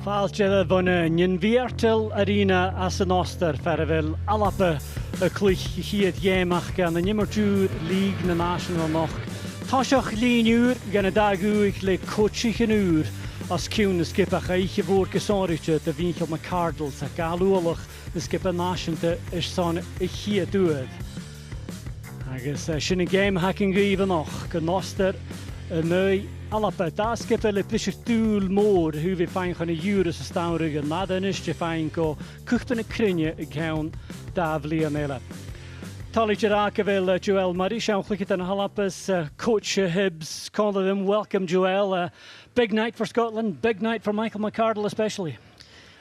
Fáilte bhna Nionvíartal Arena as an Oster fervel alappe a clich chiad dhéamach gan na nimmertúr League na National noch. Táiseach líniúr gan a dagúig le coachich an úr as ciún na skipach a eiche bhór gesáirite de Vinchel na Cardinals a galúalach na skipa náisianta is son i chiad dúad. Agus sinna game hacking gríomh noch gan Oster a nui alappe da skipa le plisir dúl mór hu vi fein gan a júris a staunrig an nadanis je fein go kuchten a crinne i ceann da UWNL. Tali Jiraka vil Joel Murray, Sean Clickett and Halappus, Coach Hibbs, calling them welcome Joel. Big night for Scotland, big night for Michael McArdle especially.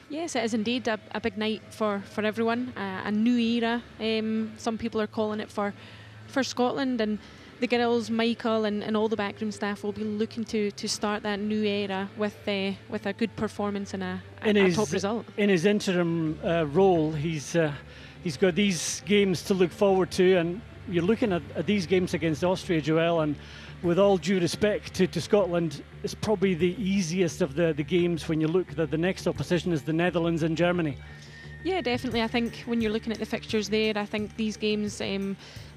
Yes, it is indeed a big night for everyone, a new era. Some people are calling it for Scotland, and the girls, Michael and all the backroom staff will be looking to start that new era with a good performance and a top result. In his interim role, he's got these games to look forward to, and you're looking at these games against Austria, Joel, and with all due respect to Scotland, it's probably the easiest of the games when you look that the next opposition is the Netherlands and Germany. Yeah, definitely. I think when you're looking at the fixtures there, I think these games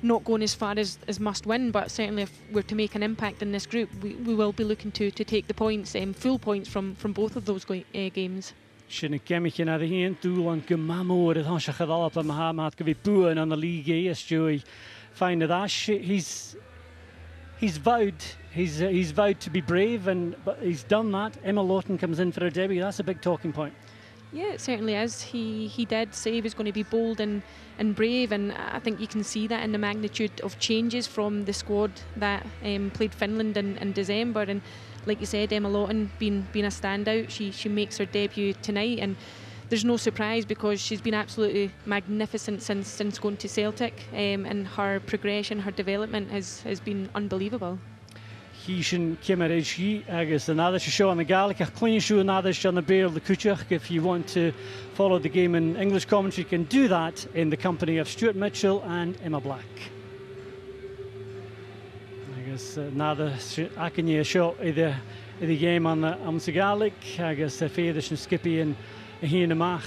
not going as far as must win, but certainly if we're to make an impact in this group, we will be looking to take the points, full points from both of those games. Sinna gemich na hien dúl an gomamór it han se gedalap am ha go vi buan an the league is joy find that he's vowed to be brave, and but he's done that. Emma Lawton comes in for a debut. That's a big talking point. Yeah, it certainly is. He did say he was going to be bold and brave, and I think you can see that in the magnitude of changes from the squad that played Finland in December. And like you said, Emma Lawton being a standout, she makes her debut tonight, and there's no surprise because she's been absolutely magnificent since going to Celtic, and her progression, her development has been unbelievable. Hísin cimar is hí agus another show on the Gaelic a clean show another on the bear the Kuchach. If you want to follow the game in English commentary, you can do that in the company of Stuart Mitchell and Emma Black. I guess another I can show the game on the Gaelic. I guess Féidir and Skippy and Hien Amach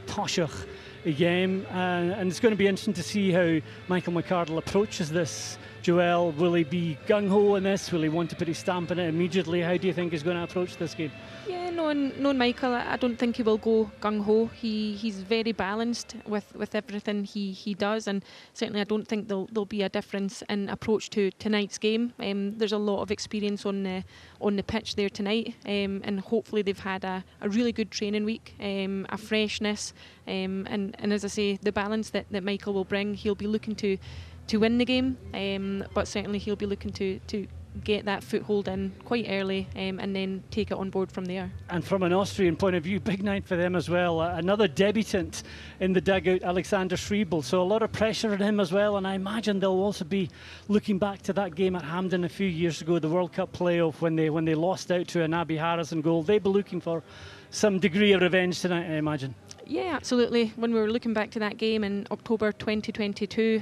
Toshach a game, and it's going to be interesting to see how Michael McArdle approaches this. Joel, will he be gung-ho in this? Will he want to put his stamp in it immediately? How do you think he's going to approach this game? Yeah, knowing Michael, I don't think he will go gung-ho. He's very balanced with everything he does, and certainly I don't think there'll be a difference in approach to tonight's game. There's a lot of experience on the pitch there tonight, and hopefully they've had a really good training week, a freshness, and as I say, the balance that Michael will bring. He'll be looking to win the game, but certainly he'll be looking to get that foothold in quite early, and then take it on board from there. And from an Austrian point of view, big night for them as well. Another debutant in the dugout, Alexander Schriebel, so a lot of pressure on him as well, and I imagine they'll also be looking back to that game at Hampden a few years ago, the World Cup playoff, when they lost out to an Abby Harrison goal. They'll be looking for some degree of revenge tonight, I imagine. Yeah, absolutely. When we were looking back to that game in October 2022,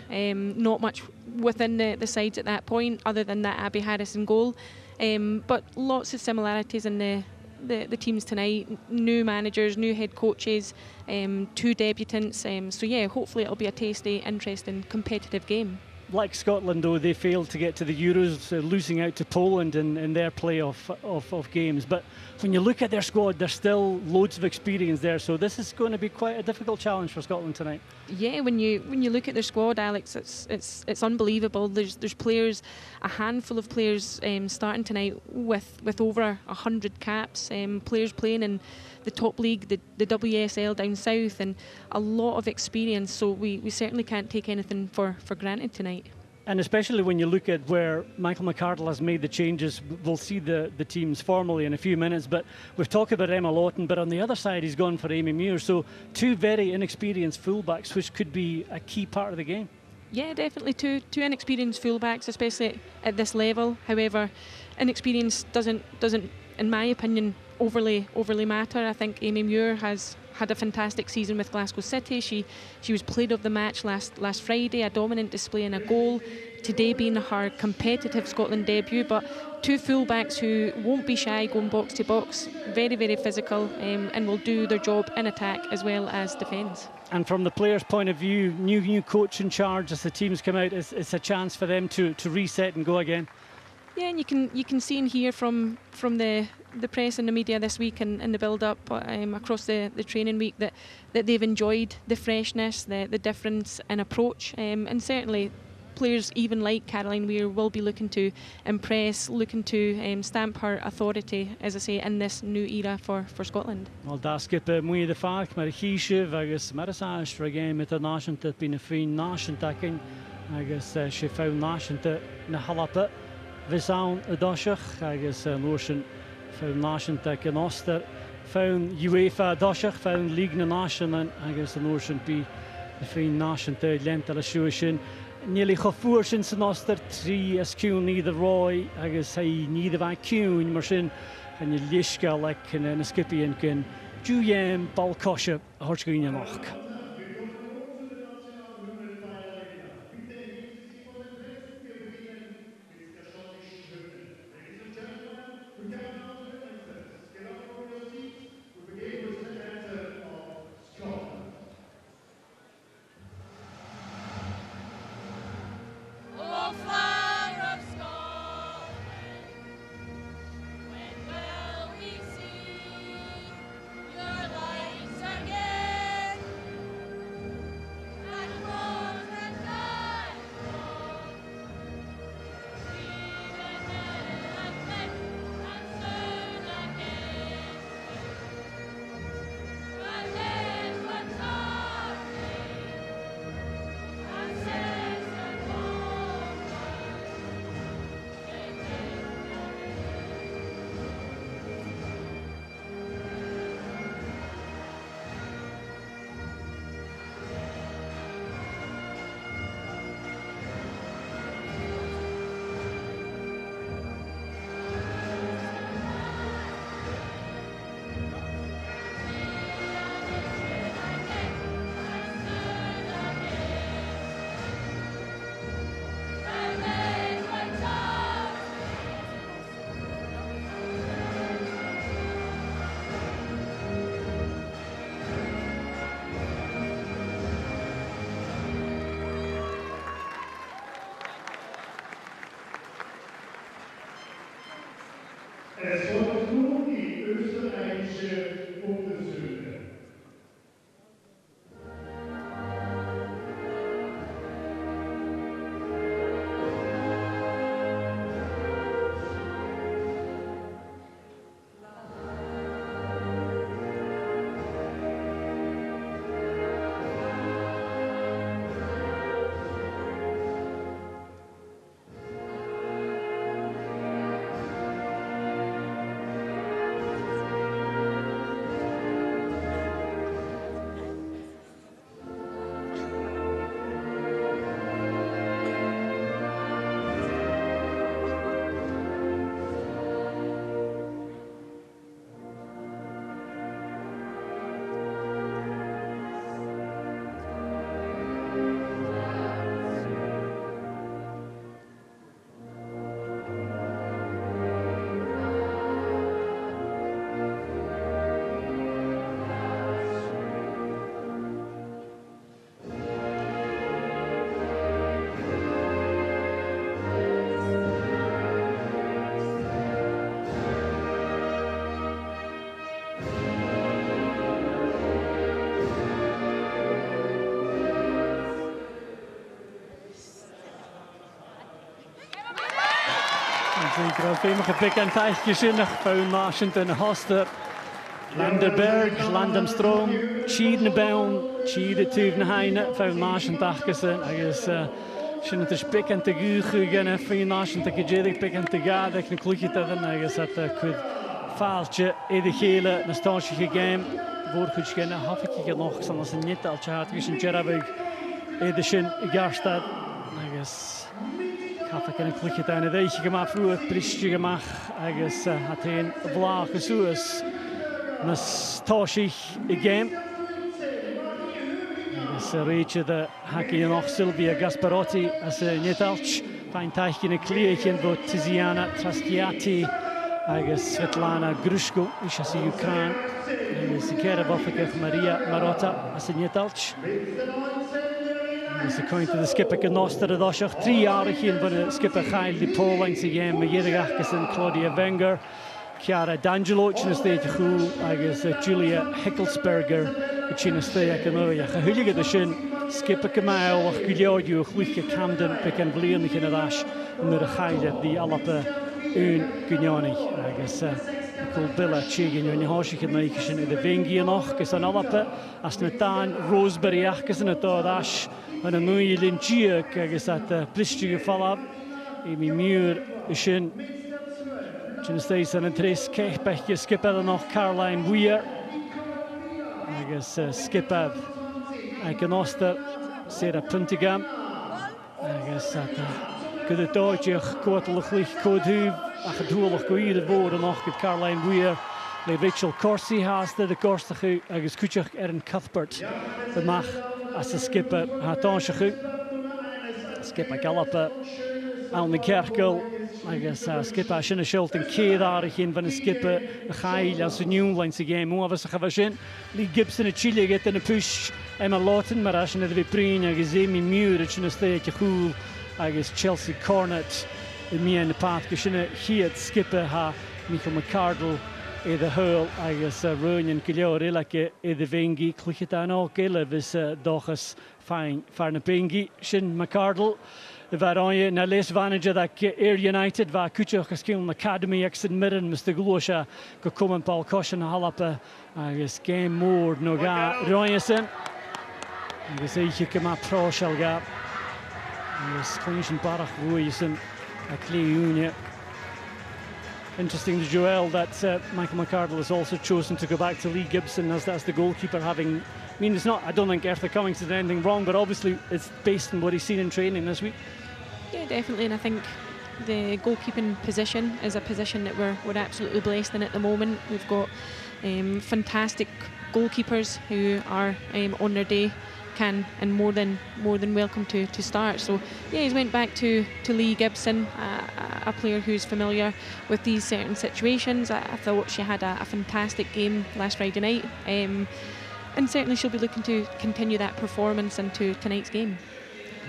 not much within the sides at that point other than that Abby Harrison goal, but lots of similarities in the teams tonight. New managers, new head coaches, two debutants, so yeah, hopefully it'll be a tasty, interesting, competitive game. Like Scotland, though, they failed to get to the Euros, losing out to Poland in their play-off of games. But when you look at their squad, there's still loads of experience there. So this is going to be quite a difficult challenge for Scotland tonight. Yeah, when you look at their squad, Alex, it's unbelievable. There's players, a handful of players starting tonight with over 100 caps. Players playing in the top league, the WSL down south, and a lot of experience. So we certainly can't take anything for granted tonight. And especially when you look at where Michael McArdle has made the changes, we'll see the teams formally in a few minutes, but we've talked about Emma Lawton, but on the other side he's gone for Amy Muir, so two very inexperienced fullbacks, which could be a key part of the game. Yeah, definitely two inexperienced fullbacks, especially at this level. However, inexperience doesn't in my opinion overly matter. I think Amy Muir has had a fantastic season with Glasgow City. She was played of the match last Friday, a dominant display and a goal. today being her competitive Scotland debut, but two fullbacks who won't be shy going box to box, very, very physical, and will do their job in attack as well as defence. And from the players' point of view, new coach in charge as the teams come out, it's a chance for them to reset and go again. Yeah, and you can see and hear from the press and the media this week and the build-up across the training week that they've enjoyed the freshness, the difference in approach, and certainly players even like Caroline Weir will be looking to impress, looking to stamp her authority, as I say, in this new era for Scotland. Wel, da skipper mwy de fac, mae'r chisif agus mae'r asastra game at y nasiant at byn y ffyn nasiant acyn agus si fawn nasiant na halapa fysawn y dosiach agus lwysyn fawn nasiant ac yn oster fawn UEFA dosiach fawn League na Nasiant agus lwysyn by y ffyn nasiant lent ar y siwysyn Nearly chofuar sin san oster trí asciún ní the Roy agus ní the vacuún mar sin an je liisca le na skipian cin dúhéim balcóise a thuirtgaoine nach. Es folgt nun die österreichische Bundeshymne. Zeker veel gepik en tijdje zinnig van Nasiant en Hoster. Landerberg, Landamstroom, Chieden Baun, Chieden Tuven Heine, van Nasiant achtersen. Agus sin het is pik en te guur gaan van Nasiant te gejedig pik en te gaan. Ik een klutje te doen. Agus dat goed faaltje in de gele nostalgische game. Voor goed gaan half ik nog zo'n als een niet al chat. Dus een Jerabig in de sin Garstad. Agus had ik een klutje aan het eentje gemaakt, vroeger pristje gemaakt. Agus had hij een vlaag gezoes. Nostalgisch game. Agus reetje de hakje nog Silvia Gasparotti als niet alts. Fain taich yn y cleach yn fod Tiziana Traskiati agus Svetlana Grushko isio si Ukraine agus y cer Africa Maria Marota as yn Iedalch. Agus y coint y skipper yn Oster y ddosiach 3 arach yn fod y skipper chael di Poland sy'n gem y Ieddig achos yn Claudia Wenger, Chiara D'Angelo yn ystod y chwl agus Julia Hickelsberger yn ystod ac yn o'i. A chyhwylig ydw sy'n skipper gymael o'ch gwyliodiw chwych y Camden bec yn flin yn y dash yn yr chael di alapa yn gynioni. Agus Col Billa Chigin yn hosig yn eich sy'n iddo fengi yn och gys yn alapa as na dan Roseberry achos yn y dod ash yn y nwy lyn giag agus at blistri gyffalaf i mi miwr ysyn sy'n ystod yn y tres cech bech skipper yn och Caroline Weir agus skipper ac yn Oster Sarah Puntigam agus at gyda dodio'ch gwodl y chlich cod hwf ac yn hwylwch gwir y fod yn och gyda Caroline Weir le Rachel Corsi has the gorsach agus cwtioch yn Cuthbert y mach as y skipper ha donsach skipper galapa Alna Kerkel agus skipper sy'n y silt yn cedd arach yn fan y skipper y chael as y niwnlain sy'n gem mw afas ach afas yn Lee Gibson y chile get yn y push Emma Lawton mar as yn y ddi brin agus Amy Muir yn y steg y chwl agus Chelsea Cornet y mian y path gysyn y hiad skipper ha Michael McCardle iddo hyl agus rwy'n yn gilior ilach iddo fengi clwychyd an o gilaf ys dochas farn y bengi sy'n McCardle y fer o'i na les manager ac Air United fa cwtioch as gyn Academy ac sy'n myrin Mr. Glwysha go cwmyn bal cosian a halapa agus game môr no ga rwy'n ysyn agus eich yma prosial ga agus clwysian barach fwy ysyn ac le unia. Interesting to Joel that Michael McCardle has also chosen to go back to Lee Gibson as the goalkeeper having... I mean, it's not... I don't think Eartha Cummings did anything wrong, but obviously it's based on what he's seen in training this week. Yeah, definitely, and I think the goalkeeping position is a position that we're absolutely blessed in at the moment. We've got fantastic goalkeepers who are on their day can and more than welcome to start. So yeah, he's went back to Lee Gibson, a player who's familiar with these certain situations. I thought she had a fantastic game last Friday night, and certainly she'll be looking to continue that performance into tonight's game.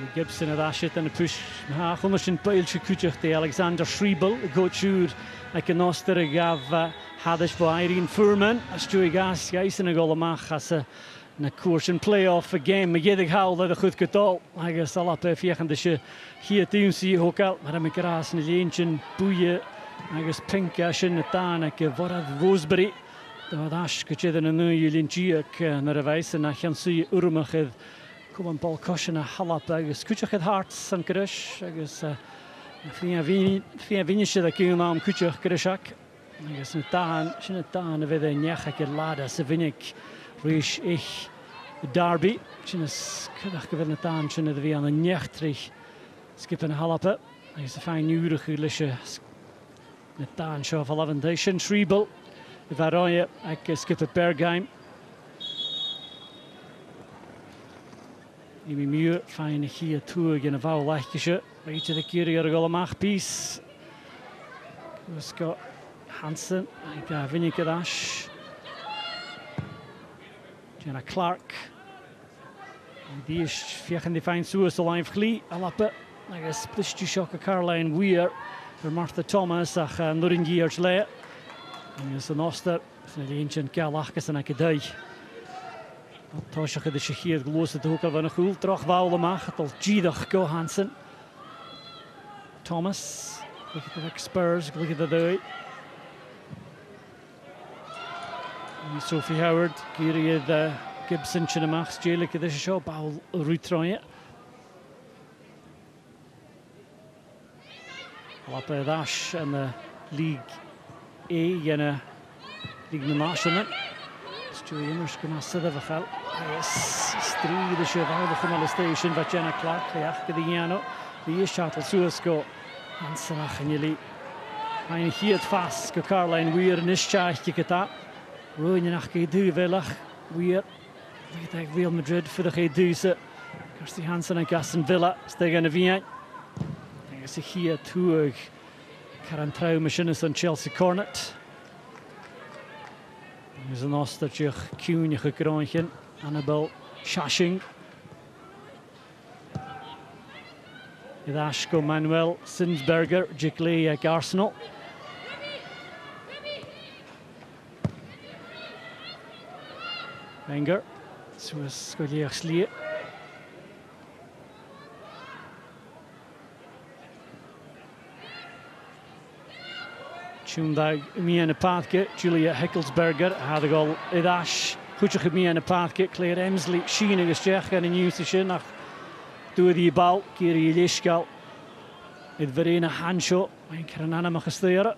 Lee Gibson at Ashit and a push ha chunnes in Bailche Kutjach de Alexander Schriebel gochur ac yn Oster y gaf hadys fo Irene Furman as Joey Gas gais yn y golamach as na cwrs yn play-off y game mae gedig hawl ar y chwyd gydol agus alap e fiechan dysio hi a diwn si hogal mar am y gras yn y lynch yn bwya agus pink as yn y dan ac forad Roseberry Doedd as gyda yn y nwy i lynchi ac yn yr efeis yn allan sy wrmychydd Cwban bol cosian a halap agus cwtioch edd Hearts yn gyrys agus ffia finished ac yn am cwtioch gyrysach agus yn y dan y fydd e niach ac i'r lada sy finig rhys eich Derby sy'n ysgydach gyfer y dan sy'n y fi an y niach trich skip yn halap agus y ffain niwrach i lysio y dan sio falafendation Schriebel y faroi ac skip y Bergheim I mi miwr ffain y chi a tŵg yn y fawl lach gysio. Rhaid i ddeciri ar y gol amach bys. Gwysgo Hansen. I gafyn I gydash. Jenna Clark. I ddys fiach yn ddifain sŵs o laif chli. A lapa. Agus blistio sioc o Caroline Weir. Yr Martha Thomas ach nwrin giarch le. Agus yn Oster. Sy'n ei ein galach gys yna gydau. Toisiach ydy si chiad glwys y dwg fan y chwl. Droch fawl amach. Adol gyddoch go Hansen. Thomas. Glygydd ag Spurs. Glygydd y ddwy. Sophie Howard. Gyriad Gibson sy'n amach. Stjeilig ydy si sio. Bawl rwytroi. Alapa Dash yn y League A yn y League National. Stjoi ymmers gymasydd efo chael. Strid eisiau fawr o'ch ymwneud station fa Jenna Clark. Leach gyda Iano. Fi siatl sŵs go Hansen ach yn ili. Hain hiad ffas go Caroline Weir yn ischaich gyda. Rwy'n yn ach gydw felach. Weir. Fydd ag Real Madrid ffydwch ei dwys. Garsi Hansen a Gaston Villa. Steg yn y fiain. agus a chia tuag caran trauma sin is an Chelsea Cornet. There's an Ostertjech cúneach gráinchen, Annabel Shashing. Idashko Manuel Sinsberger, Jickley ag Arsenal. Wenger, suas scoiliach slie. Tjúndag Miana Pathke, Julia Hickelsberger, had a goal Idash, Húteach Miana Pathke, Claire Emsley, Sheen agus Jech gan in ús sin ach dúad í bal, Giri Leishgal, id Verena Hanshaw, ein Caranana Machastheira.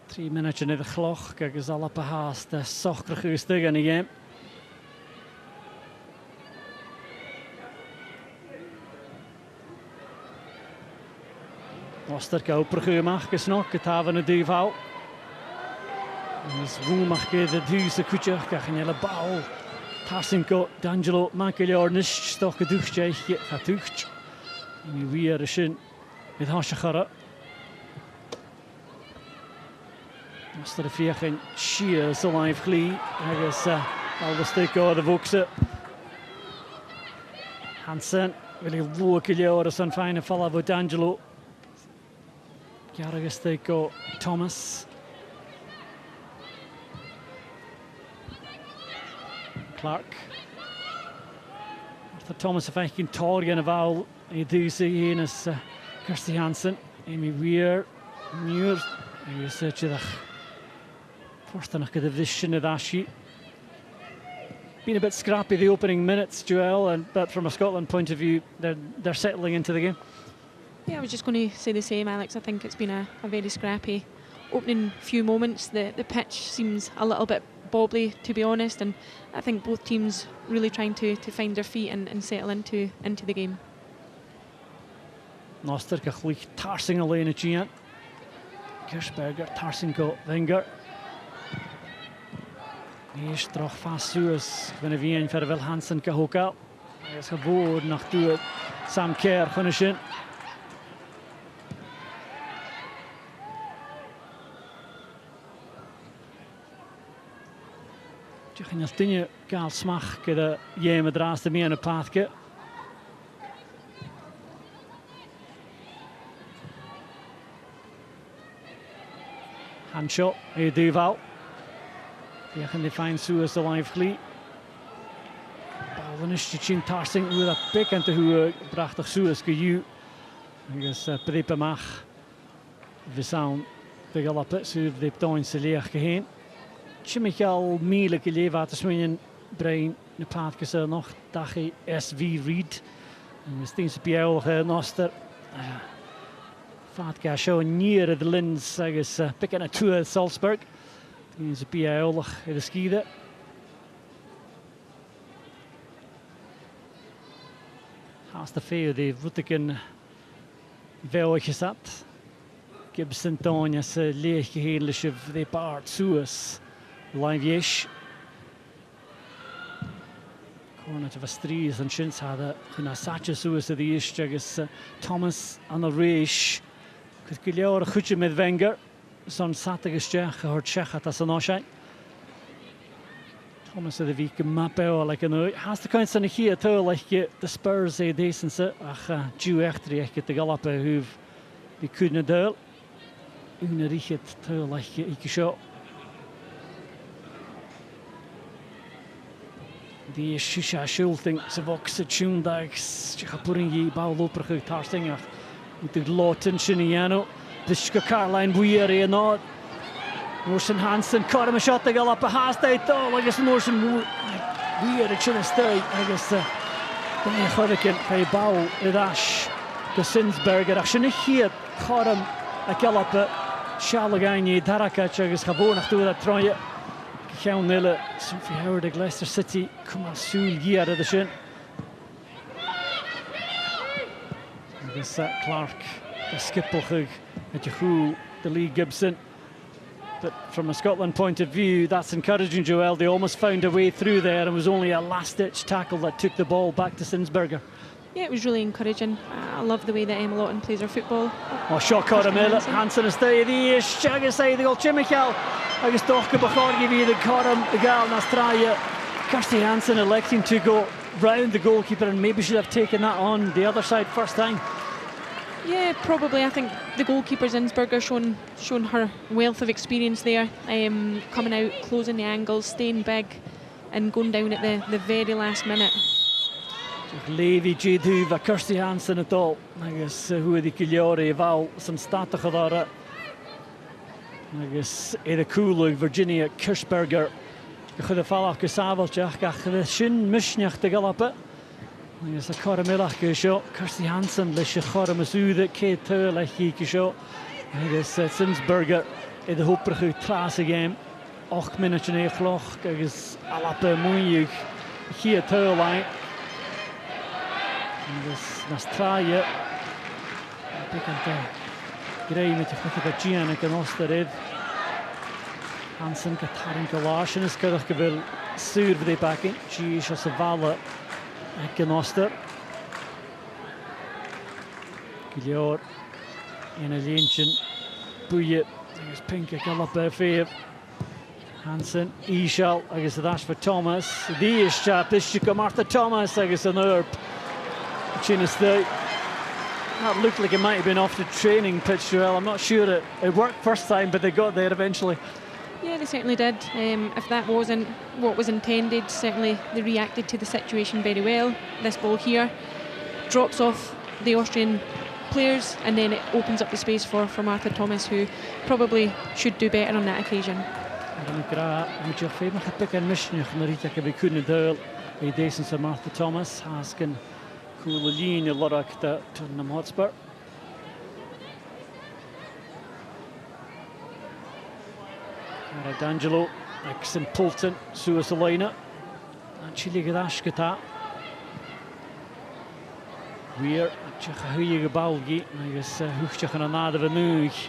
3 minutes in the clock, agus all up a haast, the sochgrach ustig in the game. Oster gauprach uamach gesnok, het haven a duval. Is woemach ge de duise kutjach, gach in jelle bal. Tarsinko, D'Angelo, Mankeliornish, stoch a duchtjeich, ga ducht. En weer a shin, met hasjachara. Oster a fiachin, sheer so live glee, agus al de stik o de vokse. Hansen, wil je woekelior an fine falla vo D'Angelo. Garagus stik o Thomas. Clark. Arthur Thomas if I can Torgan of Owl, I do see in as Kirsty Hansen, Amy Weir, Muir, I was such a first and a division of Ashi. Been a bit scrappy the opening minutes, Joel, but from a Scotland point of view, they're settling into the game. Yeah, I was just going to say the same, Alex. I think it's been a very scrappy opening few moments. The pitch seems a little bit bobbly, to be honest, and I think both teams really trying to find their feet and settle into the game. Noster gachlich Tarsing alleen het Gian. Kirschberger, Tarsinko, Wenger. Eerst toch vast zoals wanneer we een verder Hansen gehookal. Hij is geboren nog toe Sam Kerr van de shin. Je ging als dingen gaal smach de jeme draast de meer een paadje. Hanshaw, Duval. Je ging de fijn zoals de live glee. Bal is de chin tarsing hoe dat pik en te hoe prachtig zoals geju. Dus prepe mag. We zijn te galoppen zo de toonse leeg geheen. Michael Mieleke leefwater swingen brein de paadje nog dachi SV Reed en we steen ze Pierre Noster vaatga show near de lens agus picking a tour Salzburg steen ze Pierre in de skiede haast de veel de voetiken veel gezet Gibson Tonya se leeg gehele de paard zoes Live-ish. Corner to Vastries and Shins had a Sacha Suez of the Ish, Thomas and the Reish. Could Gilior a Huchim with Wenger. Son Satagas Jach or Chechat as an Oshai. Thomas of the Vika Mapeo like an has the kind of here too, like the Spurs a decent, ach, Jew Echtri, get the Galapa who've be couldn't do. Una Richet too, like Ikisho. Die Shisha Schulting, ze vokse Tjundags, Chapuringi, Bauloperge, Tarsingach, with the Lawton Shiniano, the Caroline Buieri and all. Norsen Hansen, caught him a shot, they got up a half day, though, I guess Norsen Buieri shouldn't stay, I guess. The Hurricane, Hey Bau, Idash, the Sinsberger, I shouldn't hear, caught him a gallop, Shalagani, Darakach, I guess Habonach to that Troya. Gaan Nille, Sophie Howard of Leicester City, come on, Soul Gier of the shin. This Clark, the Skippelhug, at Yahoo, the Lee Gibson. But from a Scotland point of view, that's encouraging, Joel. They almost found a way through there, and it was only a last-ditch tackle that took the ball back to Sinsberger. Yeah, it was really encouraging. I love the way that Emma Lawton plays her football. Seo Cormilla, Hansen is there, the Shagas the goal Chimical. Agus Docha Bachorgi the Coram, the Gal Nastraya. Kirsty Hansen electing to go round the goalkeeper and maybe should have taken that on the other side first time. Yeah, probably. I think the goalkeeper Zinsberger shown her wealth of experience there, coming out, closing the angles, staying big, and going down at the very last minute. Levi Jidhu va Kirsty Hansen at all. Agus hu the Kiliori val some statach adara. Agus the Coolug Virginia Kirschberger. Chud a fallach gesaveltach gach the shin mishnach de galappe. Agus a Cormillach go seo. Kirsty Hansen leis chorm asude Kate Turlech ki seo. Agus Sinsberger the hoprige trase game. 8 minutes in cloch agus alappe moeig hier Turlech. Dus Nastraya grey met de goede Gianna kan Ostered Hansen Katarin Galashin is keurig gewil stuur voor de backing G is als Valle kan Oster Gilior in een leentje Boeie is Pinke kan op vijf Hansen Ishal agus dash for Thomas die is chap this Martha Thomas agus an herb that looked like it might have been off the training pitch, Joel. I'm not sure it worked first time, but they got there eventually. Yeah, they certainly did. If that wasn't what was intended, certainly they reacted to the situation very well. This ball here drops off the Austrian players, and then it opens up the space for Martha Thomas, who probably should do better on that occasion. Martha Thomas asking cool line Lorak to Tottenham Hotspur. D'Angelo, St Polton, Suasalina, and Chile Gadashkata. Weer, Tjechahuye Balgi, I guess Huchach and Anada Vanuch.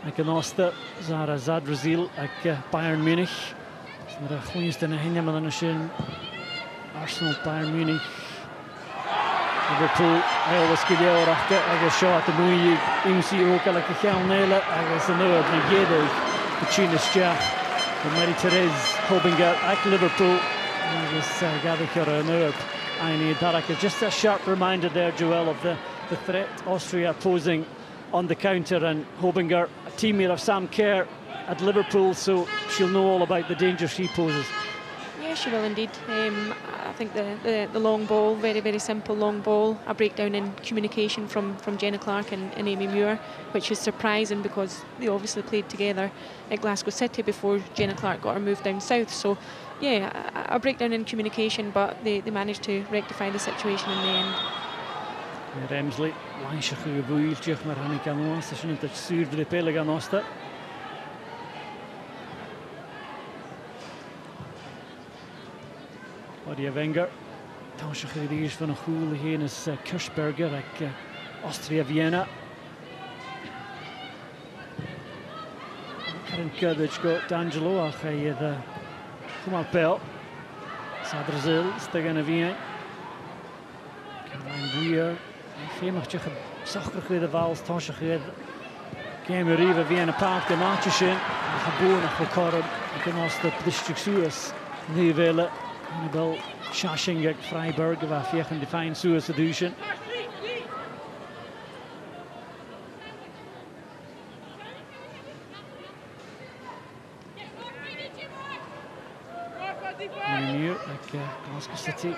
I can Oster, Zara Zadrazil, Bayern Munich. Zara Huist and a Hinyaman and a Shin. Arsenal, Bayern Munich. Liverpool, Elvis Gideorachke, I guess shot the Muyi, MC Oka like a Nela, I guess the Noah Brigade, the Chinas Jack, the Mary Therese, Hobinger, at Liverpool, I guess Gadikara and Noah, I need that. Just a sharp reminder there, Joel, of the threat Austria posing on the counter, and Hobinger, a teammate of Sam Kerr at Liverpool, so she'll know all about the danger she poses. Yeah, she will indeed. I think the long ball, very, very simple long ball, a breakdown in communication from Jenna Clark and Amy Muir, which is surprising because they obviously played together at Glasgow City before Jenna Clark got her move down south. So, yeah, a breakdown in communication, but they managed to rectify the situation in the end. Remsley, Laisha Vuiltjech, maar Hanni Canoas, ze zijn het zuur voor de Peleganosta. Adia Wenger, Tasha Khadish van een goede heen is Kirschberger, like Austria Vienna. Karen Kudic got D'Angelo, ach hij de Kumal Pel. Sadrazil, Stegana Vienna. Caroline Weir, Femach Tjech, Sachrig weer de Vals, Tasha Khad. Game Riva Vienna Park, de Maatjeshin, geboren op Korum, ik was de district Suez, Nieuwele. Annabel Shashingek, Freiburg, waar Viechen define Suez Seduction. New, like Glasgow City.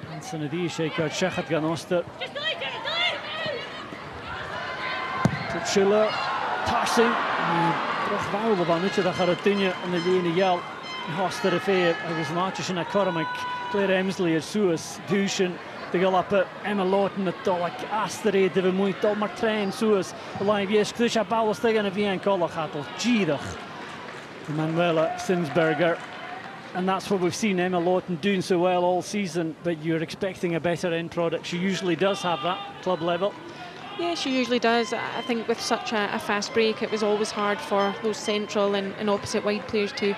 Hansen Adi, Sheikh out Shechat Ganoster. Schiller, Tarsing, Broch Wouwen van Utje, dat gaat het dinje en de Lene Jel. Hoster de Fair, agus Martin at Cormac, Claire Emsley at Suez, Dushan, the Galappe, Emma Lawton at Dolak, Asterid, the Muito, Martrain, Suez, the Live, yes, Krisha Ballasteg and a Vian Kolachattel, Gidach, Manuela Sinsberger, and that's what we've seen Emma Lawton doing so well all season, but you're expecting a better end product. She usually does have that, club level. Yeah, she usually does. I think with such a fast break, it was always hard for those central and opposite wide players to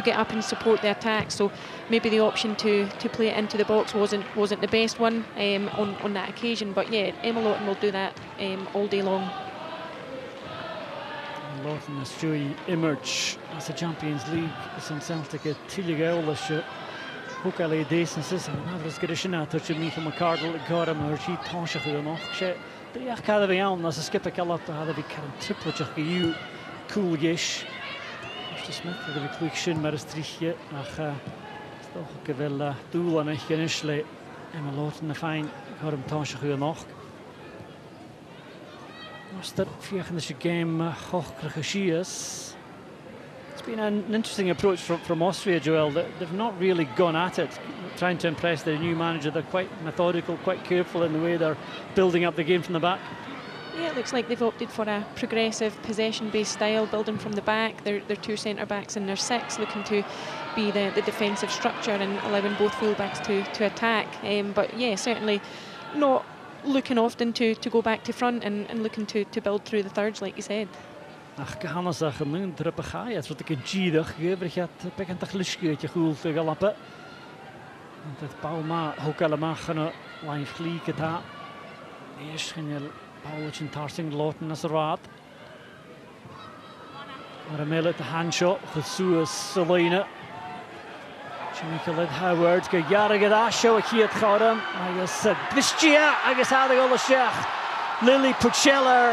get up and support the attack. So maybe the option to play it into the box wasn't the best one on that occasion. But yeah, Emma Lawton will do that all day long. Lawton is Joey Immerch as the Champions League in Celtic at Tilligaulash. Hookale decences and Navras Grishina touch Michael McCardle Goram or she Toshach noch. Briach Cadavy Alm as a skipper Calop had a big triplechach you cool gish. Mr. Smith had a big quick shin Maristriche. Ach, toch gewel doel en echt genishle. Emma Lawton the fine Goram Toshach noch. Master Fiachendische game Hochkrachashias. It's been an interesting approach from Austria, Joel. They've not really gone at it, trying to impress their new manager. They're quite methodical, quite careful in the way they're building up the game from the back. Yeah, it looks like they've opted for a progressive possession-based style, building from the back. They're two centre-backs and their six, looking to be the defensive structure and allowing both full-backs to attack. But yeah, certainly not looking often to go back to front and looking to build through the thirds, like you said. Ach, Johannes zag een druppe gaai. Het wordt een keer gegeven. Je hebt een beetje gliskeetje goed te gelappen. Het Paulma ook allemaal gaan live klieken daar. Eerst ging je Pauletje Tarsing Lawton als raad. Maar een mille te handshot. Gesuus Selena. Michael Howard go jarige daar show ik hier het gaan. I guess Blistia. I guess had ik al shach. Lily Pucella.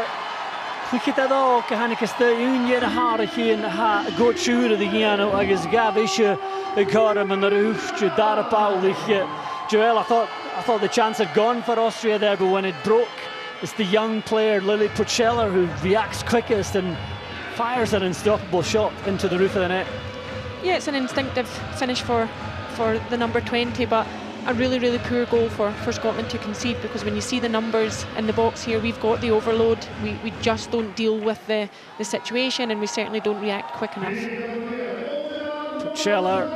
Look at all, Kahanicus the Union Haraki and Ha good shooter the Giano, I guess Gavisha, the Goram and the roof, Dara Paulich. Joel, I thought the chance had gone for Austria there, but when it broke, it's the young player Lily Pucella who reacts quickest and fires an unstoppable shot into the roof of the net. Yeah, it's an instinctive finish for the number 20, but a really poor goal for Scotland to concede, because when you see the numbers in the box here, we've got the overload. We just don't deal with the situation, and we certainly don't react quick enough. Pucella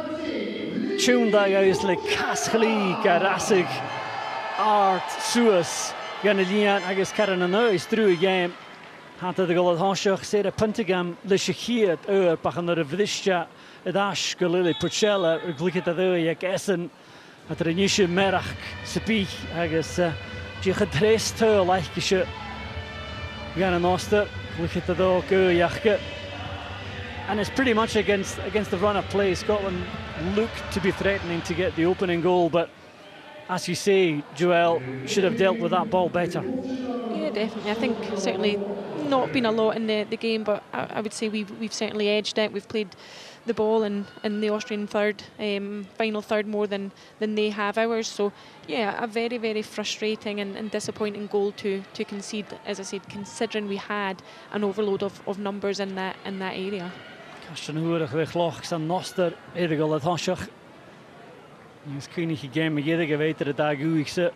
Chunda is like Kaschli Garasig Art Suas Ganalian I guess Karen and is through again. Had the goal at Hoshach said a Puntigam Lishakiat Bachen the Vrisha Dash Galili Pucella Glicket the Essen. At the Renisha Merach Sepich, I guess, Jichadrest her like you Gan and Oster, look at the dog, Yachke. And it's pretty much against the run of play. Scotland looked to be threatening to get the opening goal, but as you say, Joel should have dealt with that ball better. Yeah, definitely. I think certainly not been a lot in the game, but I would say we've certainly edged it. We've played the ball in the Austrian third, final third more than they have ours. So yeah, a very frustrating and disappointing goal to concede, as I said, considering we had an overload of numbers in that area. Kastan Hoerig wegloch aan Noster, Erigel at Hoshach. Is König game jeder weiter der Tag uigse.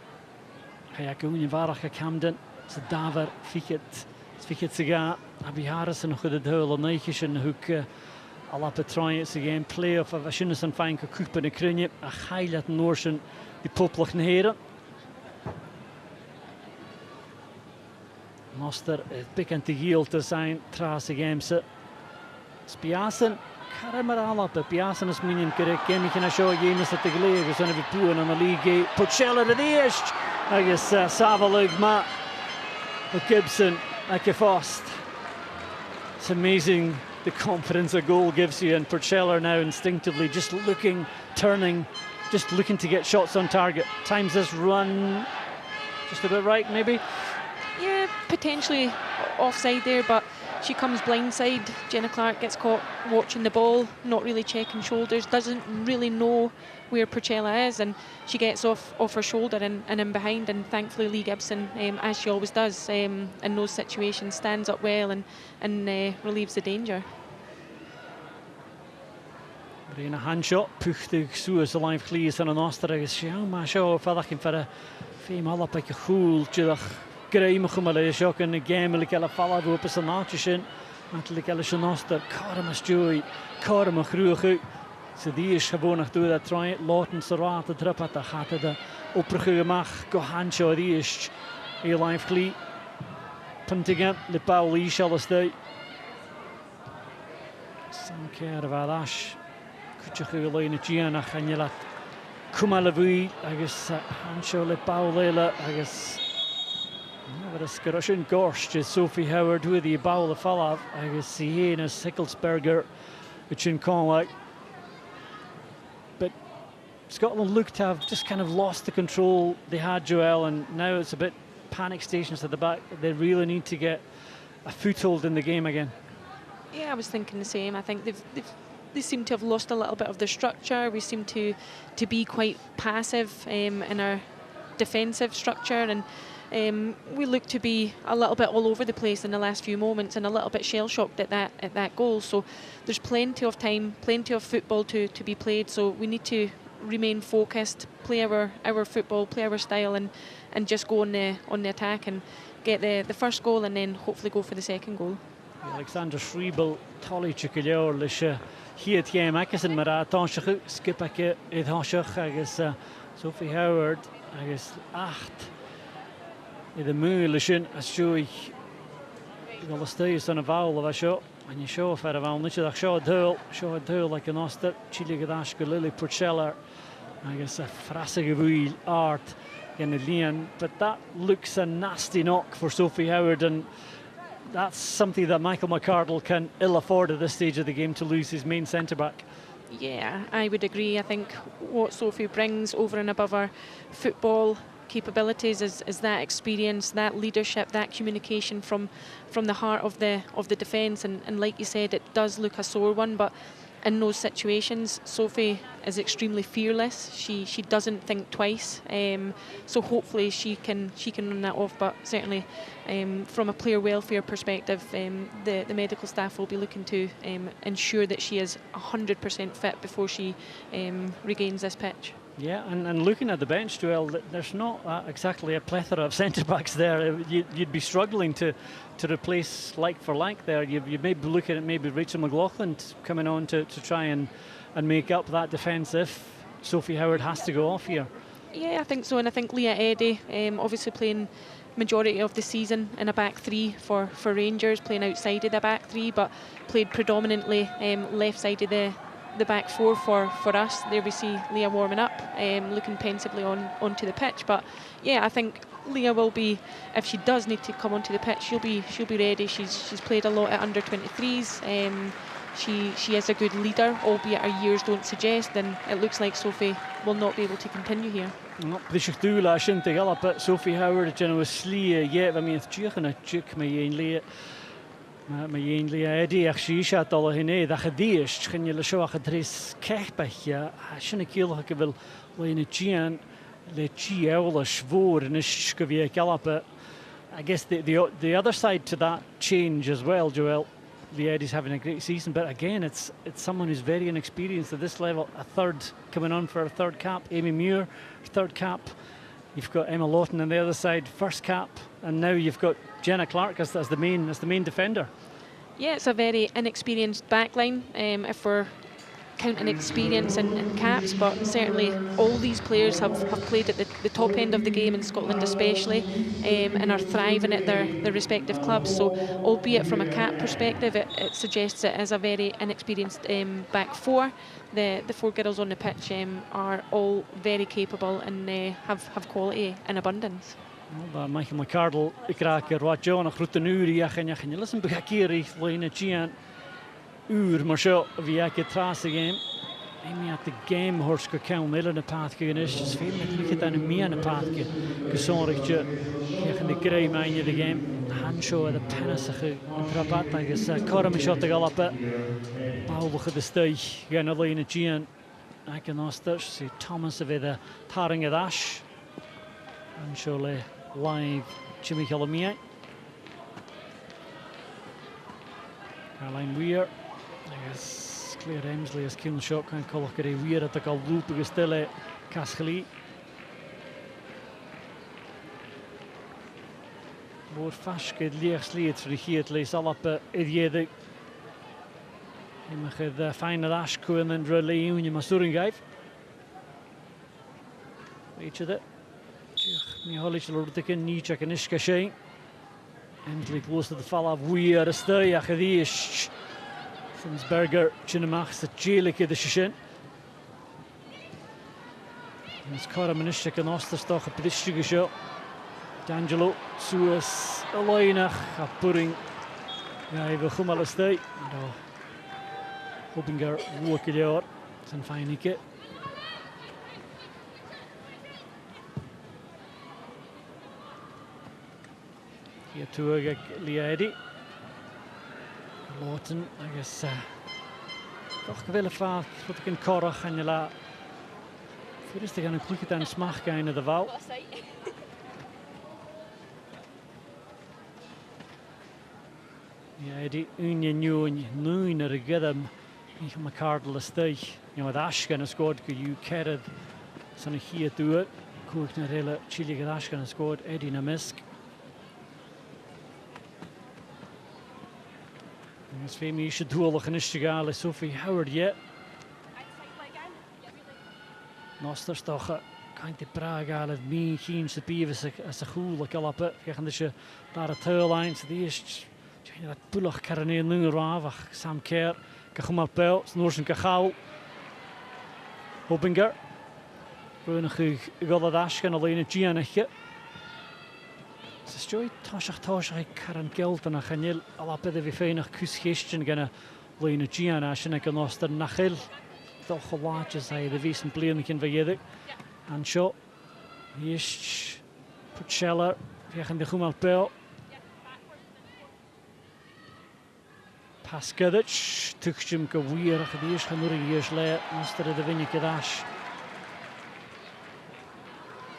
Ga ik in Varach Camden, ze daver fiket ze ga. Abi Harrison nog de duel op neetjes en hoek. Alla Petroin is again playoff of Ashinus and Fine Cooper in Krunje. A highlight Norsen die Poplach heren. Noster het bekend te yield te zijn trase games. Spiasen Karamar Alap. Piasen is minion correct. Game can show games at the Gleeg. Is one of the poor on the league. Pucella to the east. I guess Savalig Ma Gibson like a fast. It's amazing the confidence a goal gives you, and Pucella now instinctively just looking, turning, just looking to get shots on target. Times this run just a bit right, maybe? Yeah, potentially offside there, but she comes blindside. Jenna Clark gets caught watching the ball, not really checking shoulders, doesn't really know where Pucella is, and she gets off her shoulder and in behind, and thankfully Lee Gibson, as she always does in those situations, stands up well and relieves the danger. In a hand shot, puchtig Suez a live clears and an Oster is ma show fadachim for a female up like a cool chidach Graimachumale shock in the game like a falla go up as a nachishin like a Oster Karamas joy Karamach ruchu. So die is gewoon nog door dat try Lawton Sarat de drop at the hat de opperige mag go hand shot die is a live clear. puntigan le Pauli Shalastay. Some care of Adash. Kuchakulaina Gianna Hanyala Kumalavi, I guess, Hancho le Paulela, I guess. Never a Skarushin Gorsh, Sophie Howard with the Baula Falav, I guess, Sienas Hickelsberger, which in Conway. But Scotland looked to have just kind of lost the control they had, Joel, and now it's a bit panic stations at the back. They really need to get a foothold in the game again. Yeah, I was thinking the same. I think they seem to have lost a little bit of their structure. We seem to be quite passive in our defensive structure, and we look to be a little bit all over the place in the last few moments and a little bit shell-shocked at that goal. So there's plenty of time, plenty of football to be played, so we need to remain focused, play our football, play our style, and just go on the attack and get the first goal, and then hopefully go for the second goal. Alexander Schriebel, Tolly Chicaleor, Lisha, Hiet Yam Ackerson, Mara, Tonshach, Skipake, Edhoshach, I guess, Sophie Howard, I guess, Acht, the Moo, Lishin, a showy, the stays on a vowel of a shot, and you show if I have on Lichard, show a duel like an Oster, Chile Gadash, Lily Purcella, I guess, a Frassagavui art in the Leon, but that looks a nasty knock for Sophie Howard, and that's something that Michael McArdle can ill afford at this stage of the game, to lose his main centre-back. Yeah, I would agree. I think what Sophie brings over and above her football capabilities is that experience, that leadership, that communication from the heart of the defence. And like you said, it does look a sore one, but in those situations, Sophie is extremely fearless. She doesn't think twice. So hopefully she can run that off. But certainly, from a player welfare perspective, the medical staff will be looking to ensure that she is 100% fit before she regains this pitch. Yeah, and looking at the bench, Joel, there's not exactly a plethora of centre-backs there. You'd be struggling to replace like for like there. You may be looking at maybe Rachel McLaughlin coming on to try and make up that defence if Sophie Howard has to go off here. Yeah, I think so, and I think Leah Eddy, obviously playing majority of the season in a back three for Rangers, playing outside of the back three, but played predominantly left side of the back four for us. There we see Leah warming up, looking pensively onto the pitch. But yeah, I think Leah will be, if she does need to come onto the pitch, she'll be ready. She's played a lot at under 23s. She is a good leader, albeit her years don't suggest, and it looks like Sophie will not be able to continue here. Sophie Howard, I mean, mae un Leah Eddy ach siarad all hynny ddach y ddiest chyn y lysio ach y dris cechbech a sy'n y cilch ac fel le'n y gian le ewl a svor yn ysgwyf galapa. I guess the other side to that change as well, Joel, Leah Eddy's having a great season, but again it's someone who's very inexperienced at this level. A third coming on for a third cap, Amy Muir, third cap. You've got Emma Lawton on the other side, first cap, and now you've got Jenna Clark as the main defender. Yeah, it's a very inexperienced backline if we're counting experience and caps, but certainly all these players have played at the top end of the game in Scotland especially, and are thriving at their respective clubs. So albeit from a cap perspective, it suggests it as a very inexperienced back four. The four girls on the pitch are all very capable and have quality in abundance. Michael McArdle, Ikraker, wat John, a grote uur, en listen, Begakiri, Lena Gian, uur, maar zo, wie ik het trace game. Amy at the game, Horska Count, Miller in the path, is veel met het aan een meer in de path, gezondigd, in de grey man in de game. Handshow at the pennisige trapat, I guess, Coram shot the gallop, Bouwige de stuig, gaan Lena Gian, I can Osters, Thomas of the Taring of Ash, Handshow live Jimmy Killamia. Caroline Weir, I guess Claire Emsley as Kiln shot can call a Weir at the Galloop Gastelle Cascali. More Fashke Leersleet regiert lees al op Idiede. Je mag het fijne Ashko en dan Leeuwen je maar Suringijf. Weet je dat? Mi holly lord the kin ni check and ishka shay Endlich close to the fall of wir a stay a chadísh. Finsberger chinamach sa jelik the shishin. It's caught a minister an osterstoch a pedistig show. D'Angelo suas a loinach a pudding. Ja, we chumal a stay. Hobinger wokilior. It's an fine ike. Here to a Liedi. Lawton, I guess. Toch gewille vaart wat ik in korach en je la. Voor is te gaan een klikje aan smach gaan in de wal. Ja, die union nu naar de gedem. Ik heb mijn cardle steeg. Je met Ashken scored, que you carried. Zo'n hier toe. Koek naar hele chillige Ashken scored. Eddie na misk. As Femi is doelig en is te gaan, Sophie Howard yet. Nosters toch kan te pragen het meer geen se pieves as a goal like up it. Je gaan dus daar het tuurlijn die is dat pulig karne nu ravig Sam Kerr kom op pel snoorsen kagau Hobinger Brunig Goladash kan alleen het Gianetje. Is joy tosh karan geld en chanel alla bede vi feinig kusgestjen gana leine Gianna en kan oster nachil toch watches hij de wiesen bleenken van and shot is Pucella via de gumal pel Paskadic tukjum ka weer gedies genoeg years le oster de winje dash.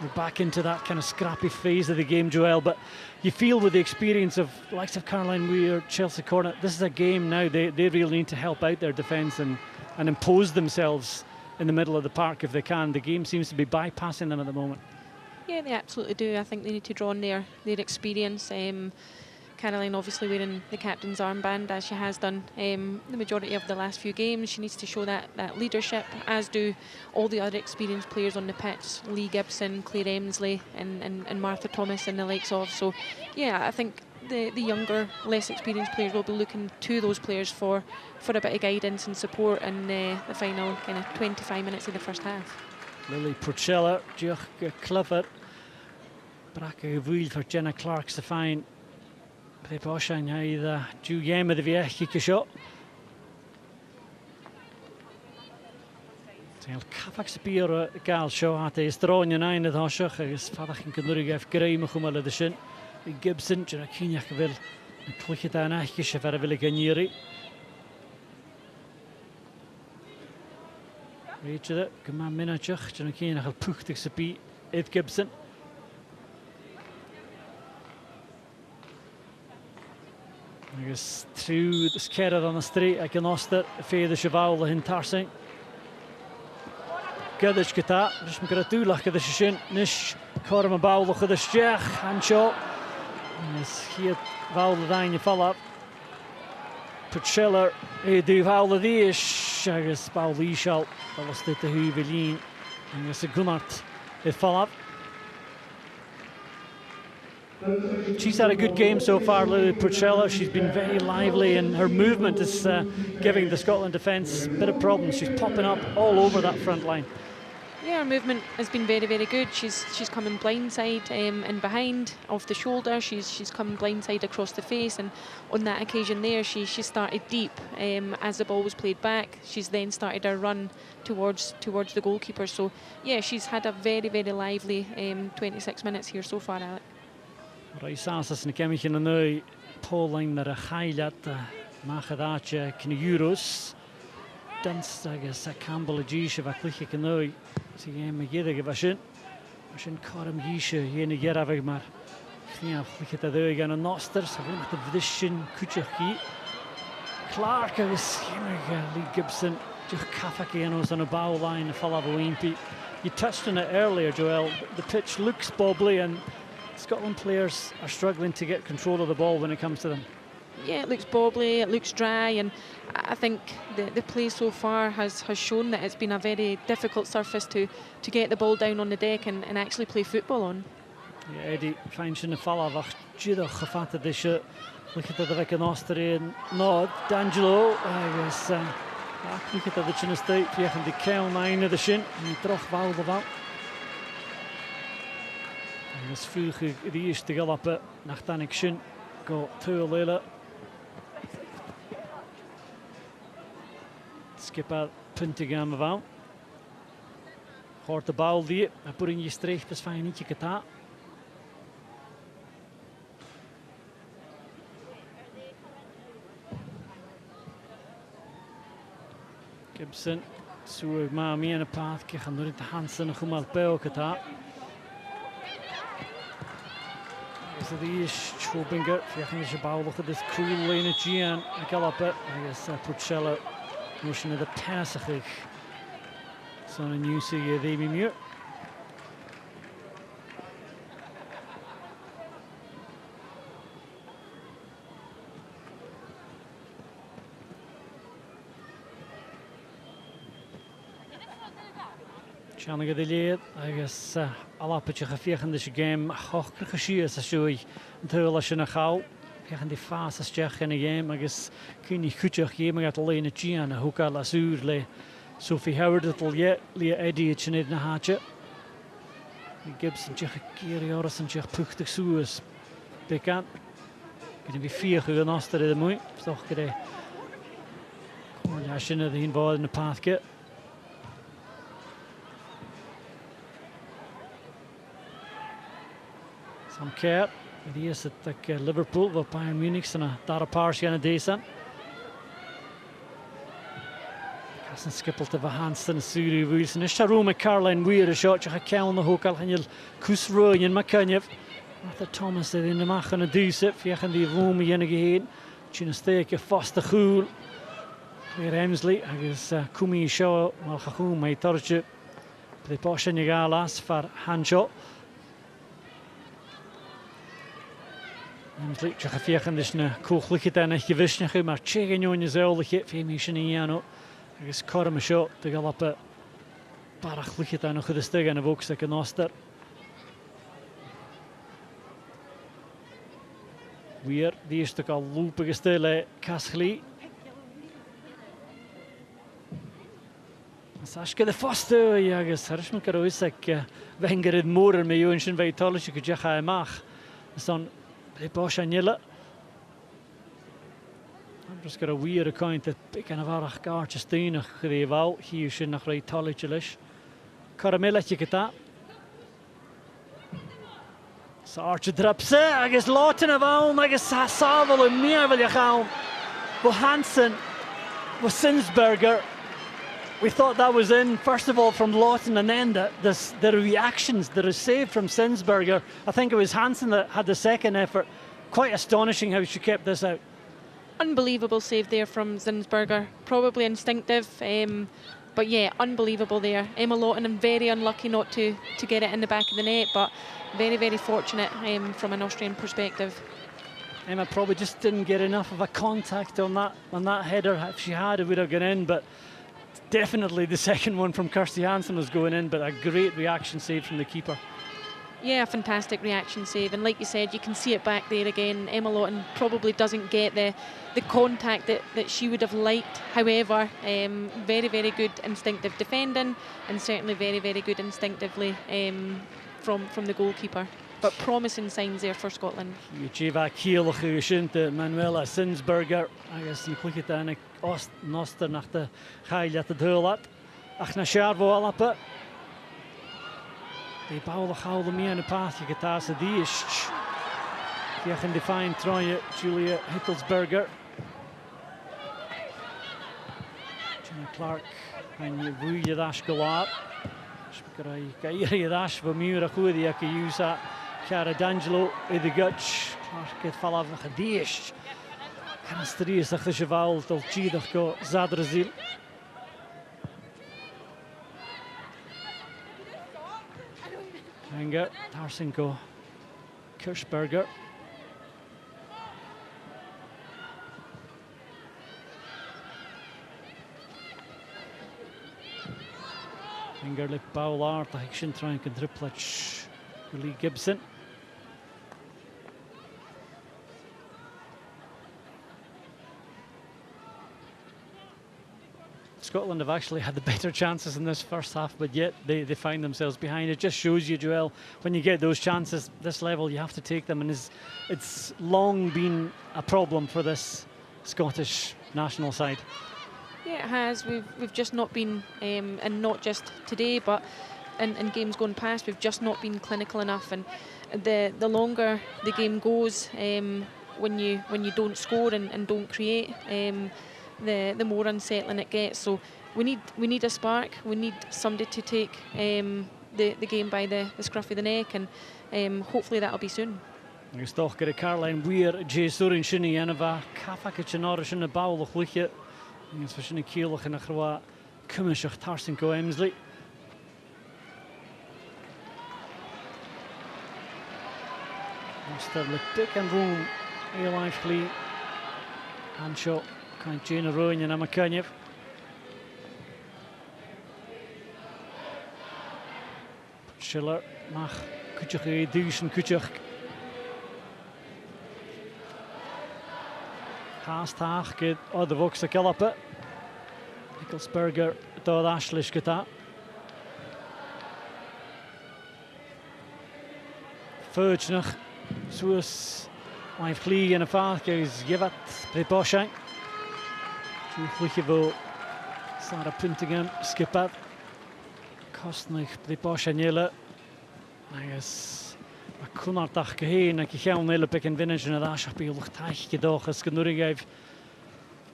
We're back into that kind of scrappy phase of the game, Joel, but you feel with the experience of likes of Caroline Weir, Chelsea Cornet, this is a game now they really need to help out their defence and impose themselves in the middle of the park if they can. The game seems to be bypassing them at the moment. Yeah, they absolutely do. I think they need to draw on their experience. Caroline obviously wearing the captain's armband as she has done the majority of the last few games. She needs to show that leadership, as do all the other experienced players on the pitch, Lee Gibson, Claire Emsley and Martha Thomas and the likes of. So yeah, I think the younger, less experienced players will be looking to those players for a bit of guidance and support in the final kind of 25 minutes of the first half. Lily Purcella, Joch Clifford, Bracca Vuil for Jenna Clark's to find. Preparation either due game of the Viech shot. Heel kafak spier gal show at is drawing in een het hoshach is vadag in knurig af greim gomal de shin. Gibson Jerakinia wil een klikje daar nachtje ver wil ganiri. Weet je dat? Kom maar minutje, Jerakinia gaat puchtig sepi Ed Gibson. I guess through the skerrad on the street, I can oster feder cheval in tarsing. Guddish geta, just make a doolach of the shin, nish, corma bowl of the stech, hand shot. Yes, here, vowl the dine, you fall up. Purcella, do vowl the dish, I guess, bowl the shall, that was the Huvelin, and it's a Gunnart, it fall up. She's had a good game so far, Lily Purcella. She's been very lively and her movement is giving the Scotland defence a bit of problems. She's popping up all over that front line. Yeah, her movement has been very, very good. She's coming blindside and behind, off the shoulder. She's coming blindside across the face, and on that occasion there, she started deep as the ball was played back. She's then started her run towards the goalkeeper. So yeah, she's had a very, very lively 26 minutes here so far, Alec. Raisas na kemich na neu Pauline na chailat machadache kna euros dans agus a Campbell gisha va cliche knoi si game gede gewashin washin karam gisha yene geravig mar khnia cliche ta de gan noster so met de vision kuchki Clark agus Lee Gibson just kafakianos on a bow line fall of Wimpy. You touched on it earlier, Joel. The pitch looks bobbly and Scotland players are struggling to get control of the ball when it comes to them. Yeah, it looks bobbly, it looks dry, and I think the play so far has shown that it's been a very difficult surface to get the ball down on the deck and actually play football on. Eddie finds in the fall of Jidach gefatte dische. Look at the vec in Austria. No, D'Angelo. I guess. Look at the chin state. Viechen die keil nine of the shin. En terug wou de wou. En is vroeg die eerste galoppen. Nachtan ik shin. Go two lele. Skip out puntigam wou. Hoort de bal die. En put in je streeg. Dat is fijn niet je kata. Gibson, so ma mi en path ke gaan door de Hansen gemal peokata. Is het is Schobinger, ja ging je bouwen dit cool energy en galoppe. I guess Pucella motion de passage. So a new see the muur. Channig de lead, I guess alapetje geveegd deze game hoog geschiet als je een als je een gauw. Veegd die fase stech in de game, I guess kun je goed game gaat alleen het Gian hoe kan la zuur le. Sophie Howard het al je le Eddie het niet naar haatje. Gibson je keer jaren je puchtig zoes. Bekend. Kunnen we vier genoster de mooi. Toch krijg. Kom ja, als je de inbouw in de pathje. Sam Kerr, die is het Liverpool, wat Bayern Munich en daar een paar jaar deze. Kassen skippelt de Hansen en Suri Wilson. Is Sharon met Caroline Weir een shotje gekeld de hoek al en je kusroeien Makanjev. Arthur Thomas in de macht en de duise. Viechen die women jenige heen. Tjine steekje vaste goal. Weer Hemsley. Hij is Kumi show maar gewoon met tortje. De pasje niet galas voor Hanjo. Hemsley, je gaat viechen dus een koelgelijk en een gewisje, maar tegen jou in je zuilige, femische Niano. Hij is korme show, de galoppen. Parachelijk en nog de stuk en de bokstuk en oster. Weer die is toch al loopige stille Kaschli. Sashke de vaste, ja, is me karoos ik wenger het moeder met jou en zijn weitalische gejaga en mag. Dus dan de Boshanille. I'm just got a weird account that kind of arach kaartjes steunig geval hier zijn nog weitalische. Karamelletje geta. So Archer drops it, I guess Lawton of home, I guess Savel and Mir will you gaan. But Hansen with Sinsberger. We thought that was in, first of all, from Lawton, and then the reactions that are saved from Sinsberger. I think it was Hansen that had the second effort. Quite astonishing how she kept this out. Unbelievable save there from Zinsberger. Probably instinctive, but yeah, unbelievable there. Emma Lawton very unlucky not to get it in the back of the net, but very, very fortunate from an Austrian perspective. Emma probably just didn't get enough of a contact on that header. If she had, it would have gone in, but definitely the second one from Kirsty Hansen was going in, but a great reaction save from the keeper. Yeah, fantastic reaction save, and like you said, you can see it back there again. Emma Lawton probably doesn't get the contact that she would have liked. However, very, very good instinctive defending, and certainly very, very good instinctively from the goalkeeper. But promising signs there for Scotland. Jiva Kielge Geschinte, Manuela Sinsberger. I guess you click it aan Noster nach de Gailja te Deulat. Ach na Sharvo Alappe. Die Paul Gouden meer in de paasje getazen. Die is. Die gaan define Troje Julia Hittelsberger. Jenna Clark en je goede dash gelaat. Speaker je dash van Mura goede die ik use. Cara D'Angelo in de guts. Clark het vallen van gediest. Kan stries dat de cheval tot Chidag go Zadrazil. Wenger, Tarsenko, Kirschberger. Wenger lip Bowlart, I should try and dribble Lee Gibson. Scotland have actually had the better chances in this first half, but yet they find themselves behind. It just shows you, Joel, when you get those chances this level, you have to take them, and it's long been a problem for this Scottish national side. Yeah, it has. We've just not been, and not just today, but in games going past, we've just not been clinical enough. And the longer the game goes, when you don't score and don't create, the more unsettling it gets. So we need a spark. We need somebody to take the game by the scruff of the neck, and hopefully that'll be soon. Agus doch gyda Caroline wir Jesúrin sinni yn y fa caffac y chynor yn y bawl o chwychio. Agus fa sinni cielach yn y chrwa cymysach tarsyn go Emsley. Master le dic yn rŵm ei laif gli. Ansio cael Jane Rowan yn am y cynnif. Schiller nach cwtioch ei dwys yn cwtioch. Haasthaag get de Vokse Kalappe. Nickelsberger door Ashlish geta. Furtjnig, zoals mijn vlieg in de vaart is gevat Preposje. Toen vliegje wil Sarah Puntingham skippet. Kostnig Preposje nille. Is Kunartach geheen, ik ga een hele pik in winnen en daar schap je lucht tachtje doch als genoeg heeft.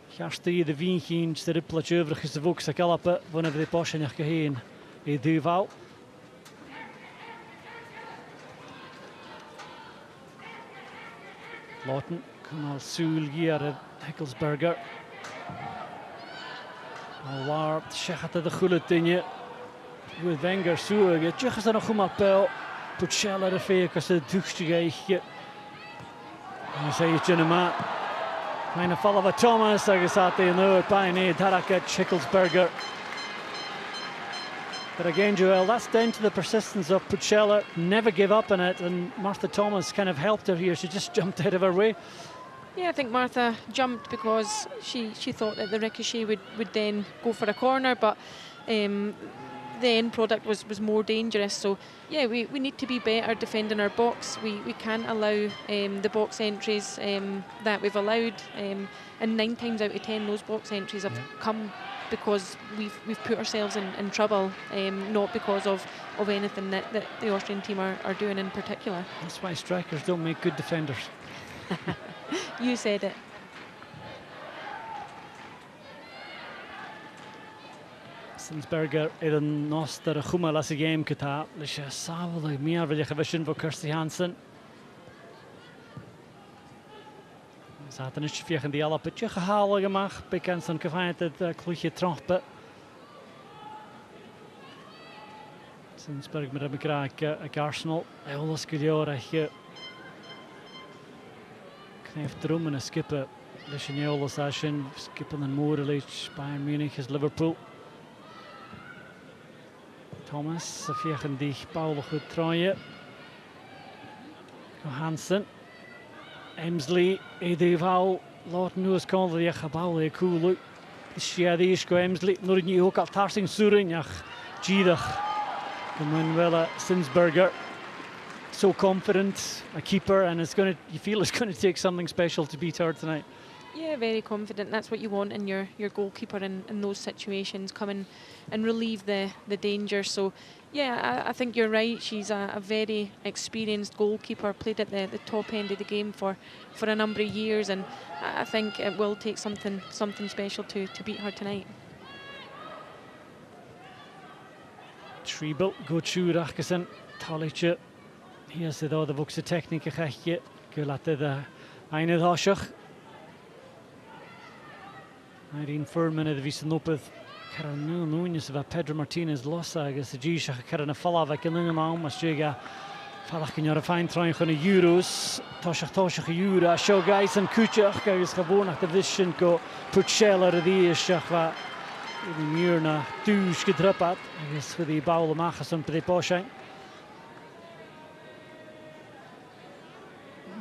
Gastje de wiengien, de rippeltje over is de Vokse Kalappe, wanneer de Porsche nog geheen. E duval. Lawton kan al Soel hier Hickelsberger. Al waar schegt de goede dingen. With Wenger Soel, je tjug is er nog goed maar pel. Pucella de fake as a duchtige. I say it's in a mat. Kind of follow Thomas, I guess at the no pioneer Taraka Hickelsberger. But again, Joel, that's down to the persistence of Pucella. Never give up on it, and Martha Thomas kind of helped her here. She just jumped out of her way. Yeah, I think Martha jumped because she thought that the ricochet would then go for a corner, but the end product was more dangerous. So yeah, we need to be better defending our box. We can't allow the box entries that we've allowed, and 9 times out of 10 those box entries have come because we've put ourselves in trouble, not because of anything that the Austrian team are doing in particular. That's why strikers don't make good defenders. You said it. Sinsberger een noster goede lasse game geta. Dus ja, samen meer wil je gewissen voor Kirsty Hansen. Zaten is via die alle petje gehaald gemaakt. Bekend zijn gevaarlijk het klootje trompen. Sinsberger met een bekraak Arsenal. Alles kujorach. Knijft erom en skippen. Dus je alles session skippen en Moorlich. Bayern Munich is Liverpool. Thomas, via die Paul goed traaien. Johansen. Emsley, Eduval, Lord Noes kon die gebouw cool. Ja, die is Emsley. Nog niet ook al tarsing Surin, ja, Gierig. Manuela Sinsberger. So confident, a keeper, and you feel it's going to take something special to beat her tonight. Yeah, very confident. That's what you want in your goalkeeper in those situations. Come in and relieve the danger. So, yeah, I think you're right. She's a very experienced goalkeeper. Played at the top end of the game for a number of years, and I think it will take something special to beat her tonight. Treble, go tjur achgesen, Talitje. Hier zit de Vokse techniek gechtje. Gulate de eine Haschach. Irene Furman de Visenopeth. Carano Nunes of Pedro Martinez Losa. I guess the G shach Carana Falava Killingham. Masjiga Falach in your fine trying on the Euros. Toshach Euro. Show guys and Kuchach. I guess gewoon nach de vision go Pucella de Shachva. In de muur naar Tuus gedruppeld. I guess voor die bouwen maken zo'n Preposje.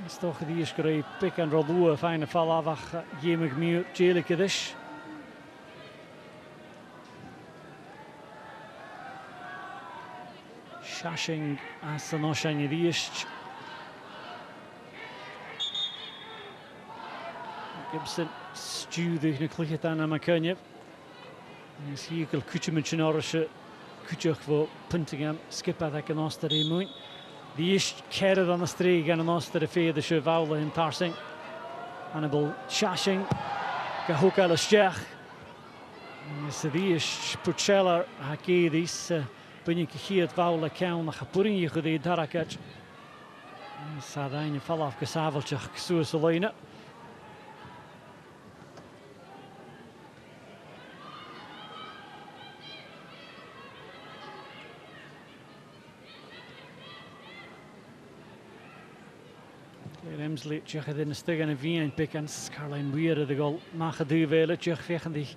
Is toch die is gereden pick and roll fijne val af jemig muur jelijk is. Shashing as the noshang riist. Gibson stew the Nicoliat and Amakunya. Is he could Kuchimichin Orisha Kuchuk for Puntingham, skip at the Oster Moon. The ish carried on the street and an Oster the Fay the Chevaula in Tarsing. Hannibal Shashing Gahoka Lashach. So the ish Puchella Haki this Bunny Kiat Vaula Count Hapurin Yahudi Darakach. Sadain fall off Casavalchak Suisalina. Remsley, Czech in de stig en een vien pikkens. Caroline Weir de goal mag du vele. Czech vechten die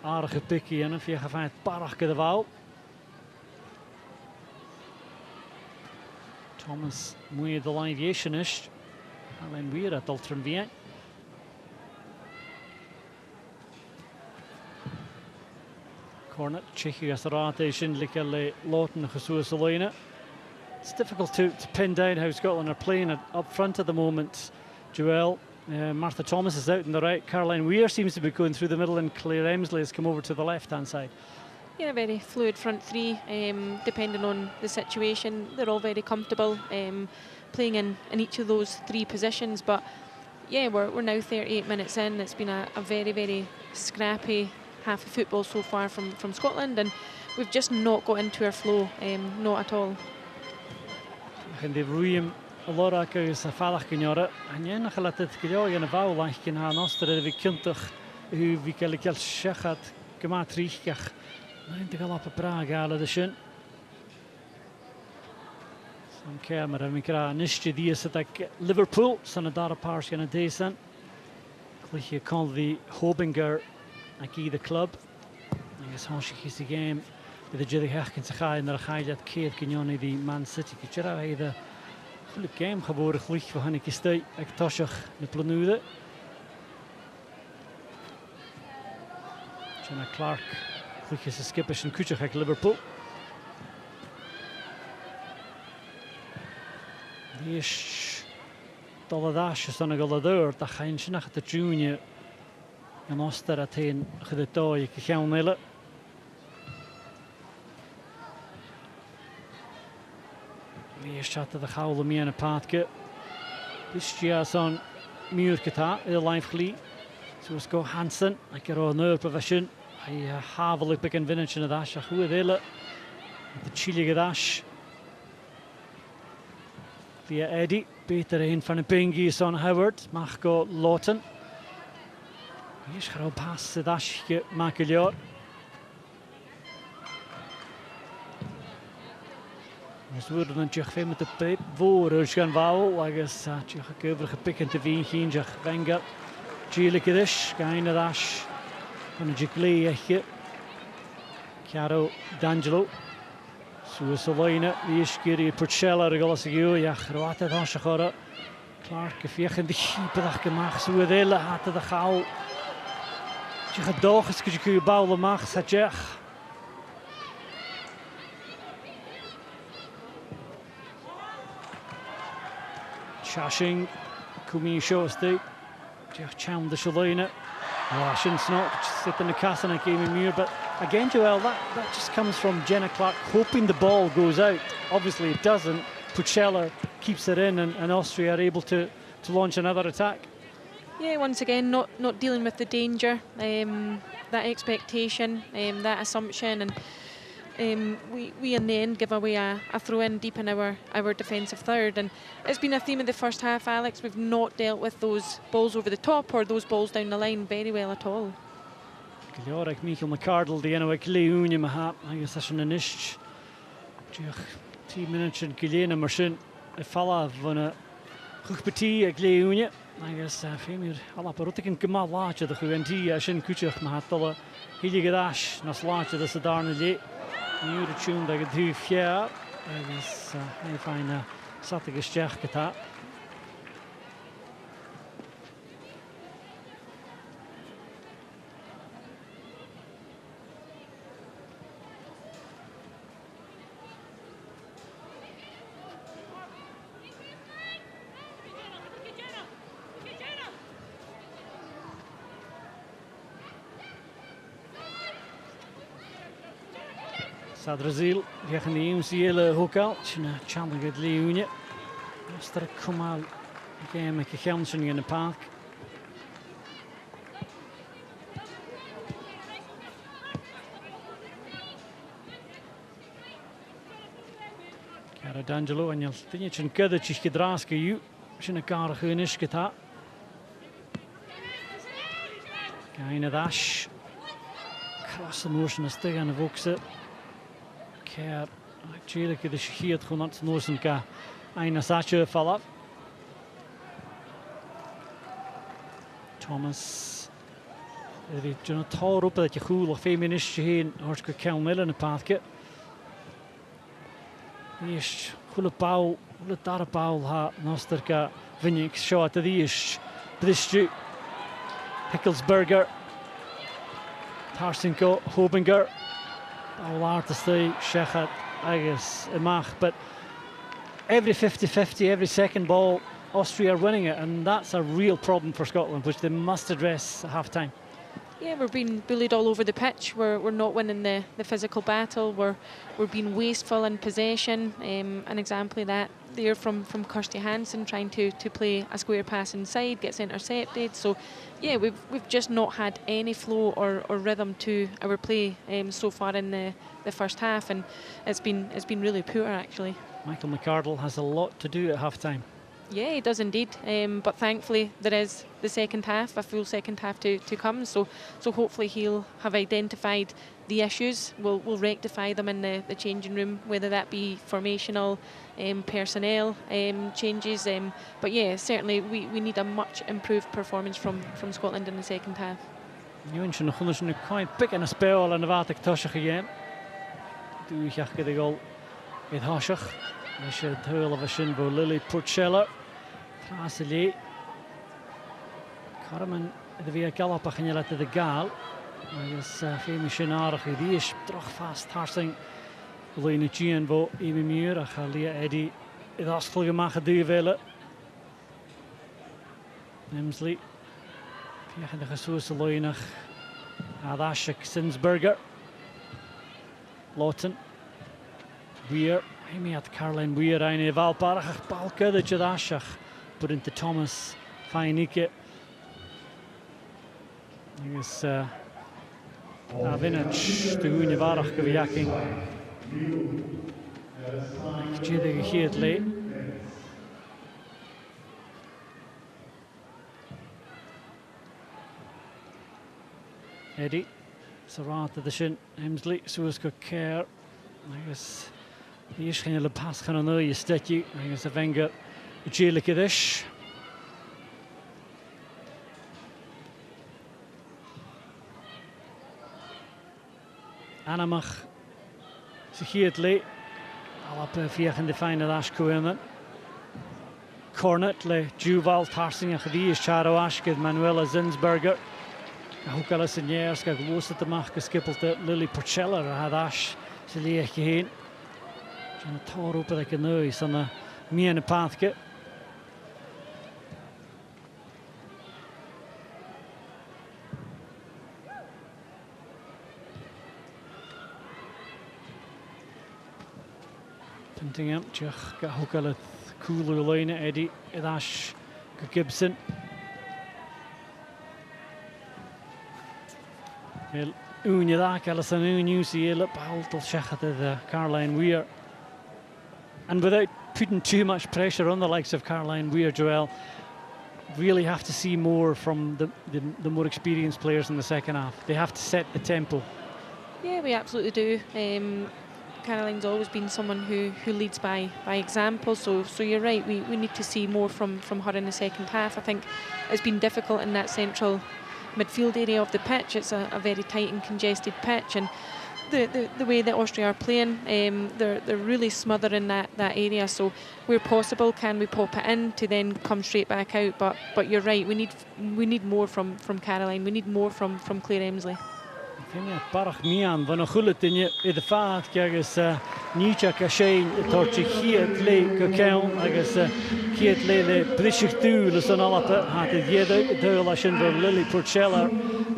aardige pikkie en vechten van het parachke de wouw. Thomas moeie de aviation is. Caroline Weir het ultrum vien. Cornet, Czech as de rotation like loten gesoeselene. It's difficult to pin down how Scotland are playing it up front at the moment. Joelle, Martha Thomas is out on the right. Caroline Weir seems to be going through the middle, and Claire Emsley has come over to the left-hand side. Yeah, very fluid front three, depending on the situation. They're all very comfortable playing in each of those three positions. But yeah, we're now 38 minutes in. It's been a very, very scrappy half of football so far from Scotland, and we've just not got into our flow, not at all. En de roeien Laura Kuis falach genjora. En je nog laat het geloof in een vouw lang in haar nostre de kintig hoe wie kelkel schachat gemaakt riechtig. Nou te gaan op Praag halen de schön. Zo'n camera mikra nisje die is het Liverpool zo'n daar paars gaan deze. Klik kan die Hobinger aki de club. En is handig is de game. De jiddig herkent zich aan naar Gailat Keer Kenjoni die Man City. Kjera hij de goede game geboren vlieg voor Hanneke Stey. Ik toshig de planude. Jenna Clark vlieg is de skippers en Kuchach uit Liverpool. Die is Doladash is dan een goladeur. Dat ga je naar de junior. En Oster het heen gedetooi. Ik ga nille. Weer shot de gouden mee aan het paadje. Dus ja, zo'n muurketa in de live glee. Zoals Go Hansen, ik er een nieuwe profession. Hij havelijk begin winnen in de dash. Goede delen. De chillige dash. Via Eddie. Beter een van de pingy zo'n Howard. Mag go Lawton. Hier is gewoon pas de dashje maken jaar. Dus we worden natuurlijk veel met de pijp voor. Dus gaan wauw. Lagens je over gepikt te wien geen je wenger. Chileke dus. Geen dash. Van een jikleetje. Caro D'Angelo. Suisalina. Die is keer Porcella regalas geo. Ja, grote dash gora. Clark vechten de keeper gemaakt. Zo de hele had de gauw. Je gaat doorges kun je bouwen mag. Zet je. Shashing, Kumi Showstay, Jeff Chown the Shalina. Oh, shouldn't not sit in the cast and I gave him here, but again, Joel, that just comes from Jenna Clark hoping the ball goes out. Obviously, it doesn't. Puchella keeps it in, and Austria are able to launch another attack. Yeah, once again, not dealing with the danger, that expectation, that assumption, and we in the end give away a throw in deep in our defensive third, and it's been a theme of the first half, Alex. We've not dealt with those balls over the top or those balls down the line very well at all. Gloriach Michael McCardle die ene week Leeuwen mahap. I guess that's an ish. 10 minutes in Gilena Marcin. A falla van a Kuchpeti a Leeuwen. I guess Femir Alaparutik and Gamal Lacha the Huenti Ashin Kuchach Mahatala Hiligadash Naslacha the Sadarna Late. New tune that do here. I guess I find Satigas Jachkata. Sadrazil, vechan the MCL hookal, China Chandler Leonia. Mr. Kumal game a Kichelmson in the park. Cara D'Angelo, and you'll think you can get the Chidraska you. Shin a car Hunish get that. Gain of Ash. Cross the motion of Stig and evokes it. Care. Actually, the Shihid Hunat Nosenka. Aina Sacha fell up. Thomas. The Jonah tore up that you cool of feminist Sheen or Kel Mill in the pathket. Yes, cool bow, cool dar bow ha Nosterka Vinix shot to the ish. Bristju Hickelsberger Tarsenko Hobinger Bowl artistry Shechat Agus Imach, but every 50-50, every second ball Austria are winning it, and that's a real problem for Scotland, which they must address at half-time. Yeah, we're being bullied all over the pitch. We're not winning the physical battle. We're being wasteful in possession. An example of that there from Kirsty Hansen trying to play a square pass inside, gets intercepted. So yeah, we've just not had any flow or rhythm to our play so far in the first half, and it's been really poor actually. Michael McArdle has a lot to do at half-time. Yeah, he does indeed. But thankfully there is the second half, a full second half to come. So hopefully he'll have identified the issues. We'll rectify them in the changing room, whether that be formational, personnel changes. But yeah, certainly we need a much improved performance from Scotland in the second half. Junchen Hundersen quite big in a spell and Vatic Toshach again. Do Jacke the goal with Hoshach. They should hurl of a Shinbo Lily Porchella. Trasili. Carmen the Via Galapach and Yelata the Gal. I guess famous Shinarach Idish Droch fast Harsing. Lina Gianvo, Emi Muir, Alia Eddie. It has to gemacht Vela. Nemsley. Fiach de Jesus Loinach. Adashik Sinsberger. Lawton. Weir. Amy at Caroline Weir eine Valparach Balke the Jadashach put into Thomas Feinike. I guess Vinach to Univarach Gaviaking. Jide geheerd late. Eddie Sarata the Shin Hemsley Suesko Care. I guess he is geen hele pas gaan aan je stetje. I guess a Wenger Jelijk this. Anamach Sichiet le Alap vier in de fijne lash komen. Cornet le Juval Tarsing die is Charo Ashkid Manuela Zinsberger. Hoekala Seniors ga gloos te maken geskippeld Lily Porchella had Ash ze leeg heen. En het tor op dat ik nu is aan meer in de pathje. Punting up, Chuck got Hookal at cooler line Eddie at Ash Gibson. Well, Unia that Alison Unia see a little Baltel Shechat the Caroline Weir. And without putting too much pressure on the likes of Caroline Weir, Joel, really have to see more from the more experienced players in the second half. They have to set the tempo. Yeah, we absolutely do. Caroline's always been someone who leads by example, so you're right, we need to see more from her in the second half. I think it's been difficult in that central midfield area of the pitch. It's a very tight and congested pitch, and the way that Austria are playing, they're really smothering that area. So where possible, can we pop it in to then come straight back out? But you're right, we need more from Caroline. We need more from Claire Emsley. Cynnig barach mian fan o chwlyd dyn i ddeffad agos níteach a séin y torti chiad le go cawn agos chiad le brisich dŵl ys o'n alapa hat y ddiedig dŵl a sy'n fawr Lily Porchella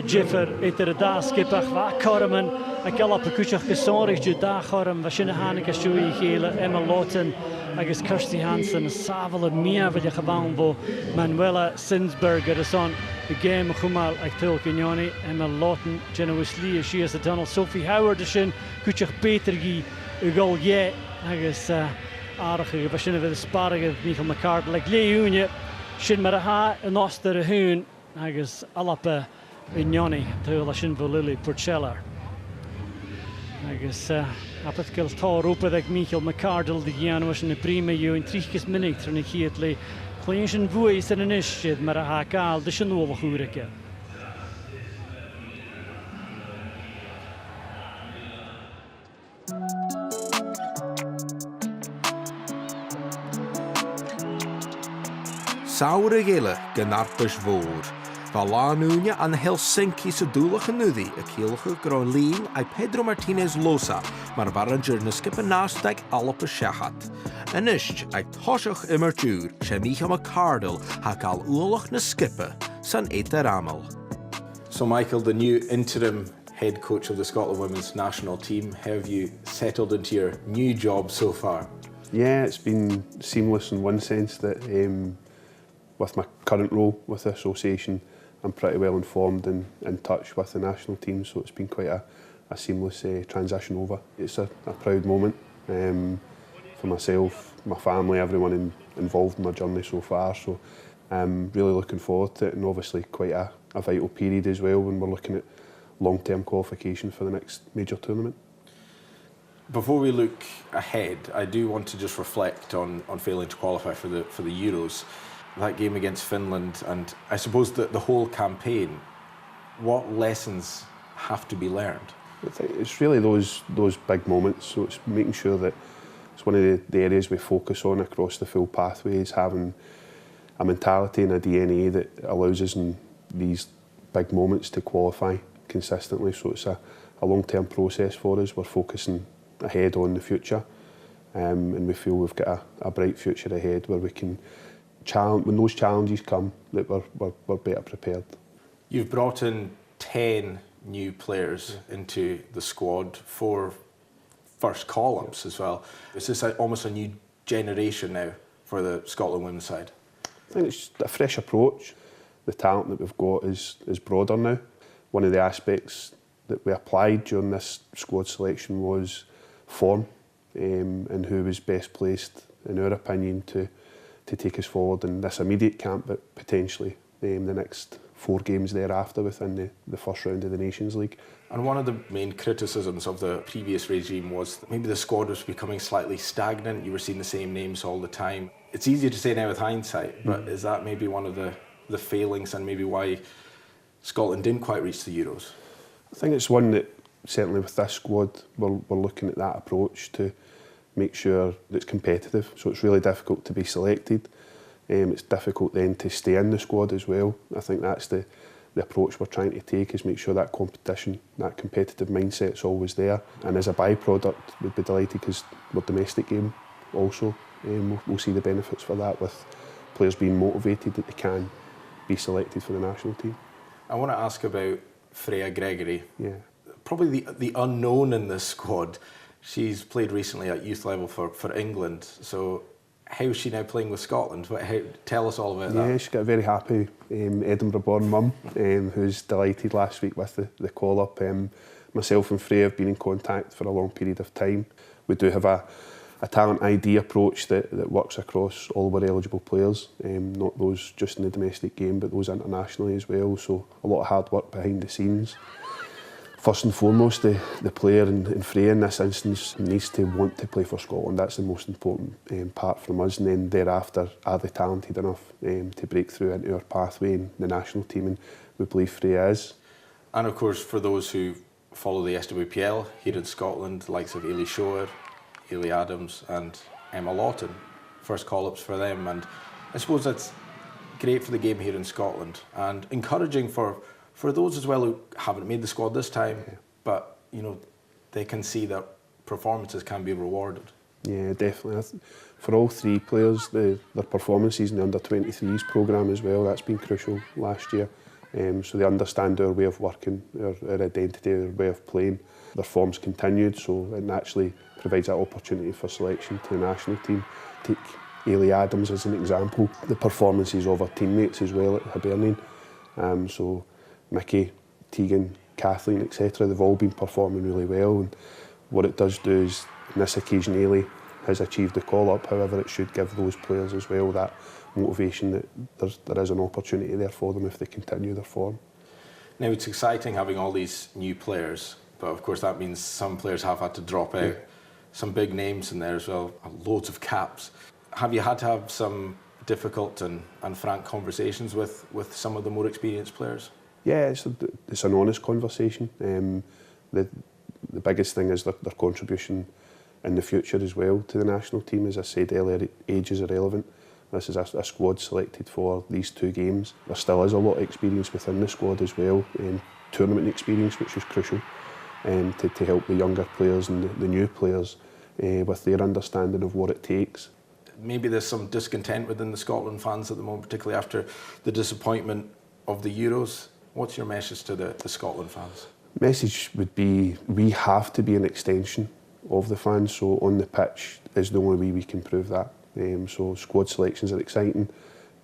jiffer eiter y da skipach fa corman ac alapa cwchach gysorig jw da choram fa sy'n y hanig a siwy i chile Emma Lawton agos Kirsty Hansen safel y miaf ydych a fawn fo Manuela Sinsberg ar y son y gêm chwmal ag tyl gynioni Emma Lawton Jenna Wisley a sias y tunnel Sophie Howard y sy'n cwchach beter gi y gol ie agos arach ag fa sy'n y fydd ysbaragedd Michael McCardle ag le únia sy'n mar a ha yn oster y hwn agos alapa unioni tyl a sy'n fo Lily Porchella agos apeth gael tor rwbeth ag Michael McCardle di gian was yn y brima yw yn 30 munud trwy'n y chiad le Clean sy'n fwy sy'n yn isydd mar a ha gael dy sy'n ôl o chwrwg e. Saur y gele gynarbys fawr. Fa la núnia an Helsinki sy dŵlach yn nyddi y cilch y gro lîn ai Pedro Martinez Losa mar baran jyrna skip yn nastag alop y siachat. Yn ysg ai tosioch ymer dŵr se Michael McCardle ha gael úlach na skippe san eiter amel. So Michael, the new interim head coach of the Scotland women's national team, how have you settled into your new job so far? Yeah, it's been seamless in one sense that with my current role with the association, I'm pretty well informed and in touch with the national team, so it's been quite a seamless transition over. It's a proud moment for myself, my family, everyone involved in my journey so far, so I'm really looking forward to it, and obviously quite a vital period as well when we're looking at long-term qualification for the next major tournament. Before we look ahead, I do want to just reflect on failing to qualify for the Euros. That game against Finland, and I suppose the whole campaign, what lessons have to be learned? I think it's really those big moments, so it's making sure that it's one of the areas we focus on across the full pathway, is having a mentality and a DNA that allows us in these big moments to qualify consistently, so it's a long-term process for us. We're focusing ahead on the future, and we feel we've got a bright future ahead where we can when those challenges come, that we're better prepared. You've brought in 10 new players into the squad, 4 first call-ups as well. Is this almost a new generation now for the Scotland women's side? I think it's a fresh approach. The talent that we've got is broader now. One of the aspects that we applied during this squad selection was form and who was best placed, in our opinion, to take us forward in this immediate camp, but potentially the next 4 games thereafter within the first round of the Nations League. And one of the main criticisms of the previous regime was that maybe the squad was becoming slightly stagnant. You were seeing the same names all the time. It's easier to say now with hindsight, but is that maybe one of the failings and maybe why Scotland didn't quite reach the Euros? I think it's one that certainly with this squad we're looking at that approach to make sure that it's competitive, so it's really difficult to be selected. It's difficult then to stay in the squad as well. I think that's the approach we're trying to take, is make sure that competition, that competitive mindset's always there. And as a byproduct, we'd be delighted because we're domestic game also. We'll see the benefits for that with players being motivated that they can be selected for the national team. I want to ask about Freya Gregory. Yeah. Probably the unknown in this squad. She's played recently at youth level for England, so how is she now playing with Scotland? Tell us all about that. Yeah, she's got a very happy Edinburgh-born mum who's delighted last week with the call-up. Myself and Freya have been in contact for a long period of time. We do have a talent ID approach that works across all of our eligible players, not those just in the domestic game, but those internationally as well, so a lot of hard work behind the scenes. First and foremost, the player in Freya in this instance needs to want to play for Scotland. That's the most important part from us, and then thereafter, are they talented enough to break through into our pathway in the national team, and we believe Freya is. And of course, for those who follow the SWPL here in Scotland, the likes of Ailey Shore, Hayley Adams and Emma Lawton, first call-ups for them, and I suppose that's great for the game here in Scotland and encouraging for those as well who haven't made the squad this time, but you know, they can see that performances can be rewarded. Yeah, definitely. For all three players, their performances in the under-23s programme as well, that's been crucial last year. So they understand our way of working, our identity, our way of playing. Their form's continued, so it naturally provides that opportunity for selection to the national team. Take Ailey Adams as an example. The performances of her teammates as well at Hibernian. So Mickey, Tegan, Kathleen, etc., they've all been performing really well. And what it does do is, on this occasion, Ailey has achieved the call-up. However, it should give those players as well that motivation that there is an opportunity there for them if they continue their form. Now, it's exciting having all these new players, but of course that means some players have had to drop out. Yeah. Some big names in there as well, loads of caps. Have you had to have some difficult and frank conversations with some of the more experienced players? Yeah, it's an honest conversation. The biggest thing is their contribution in the future as well to the national team. As I said earlier, age is irrelevant. This is a squad selected for these two games. There still is a lot of experience within the squad as well, tournament experience, which is crucial to help the younger players and the new players with their understanding of what it takes. Maybe there's some discontent within the Scotland fans at the moment, particularly after the disappointment of the Euros. What's your message to the Scotland fans? Message would be, we have to be an extension of the fans, so on the pitch is the only way we can prove that. So squad selections are exciting,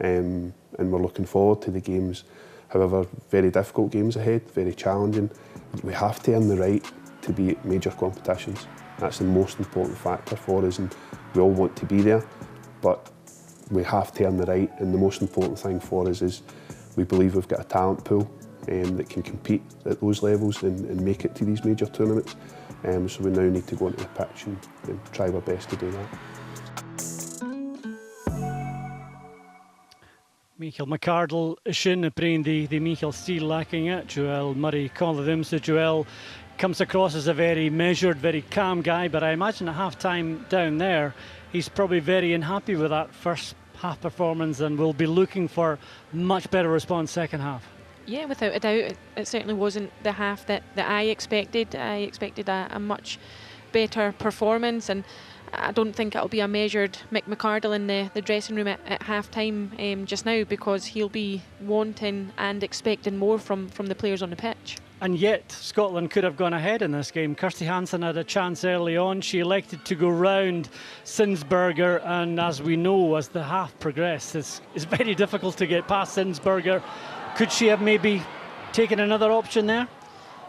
and we're looking forward to the games. However, very difficult games ahead, very challenging. We have to earn the right to be at major competitions. That's the most important factor for us, and we all want to be there, but we have to earn the right, and the most important thing for us is we believe we've got a talent pool that can compete at those levels and make it to these major tournaments. So we now need to go onto the pitch and try our best to do that. Michael McArdle sin bring the Michael Steele lacking it. Joel Murray calling them. So Joel comes across as a very measured, very calm guy, but I imagine at half-time down there, he's probably very unhappy with that first half performance and will be looking for much better response second half. Yeah, without a doubt, it certainly wasn't the half that I expected. I expected a much better performance, and I don't think it'll be a measured Mick McArdle in the dressing room at half-time just now, because he'll be wanting and expecting more from the players on the pitch. And yet, Scotland could have gone ahead in this game. Kirsty Hansen had a chance early on. She elected to go round Sinsberger, and as we know, as the half progressed, it's very difficult to get past Sinsberger. Could she have maybe taken another option there?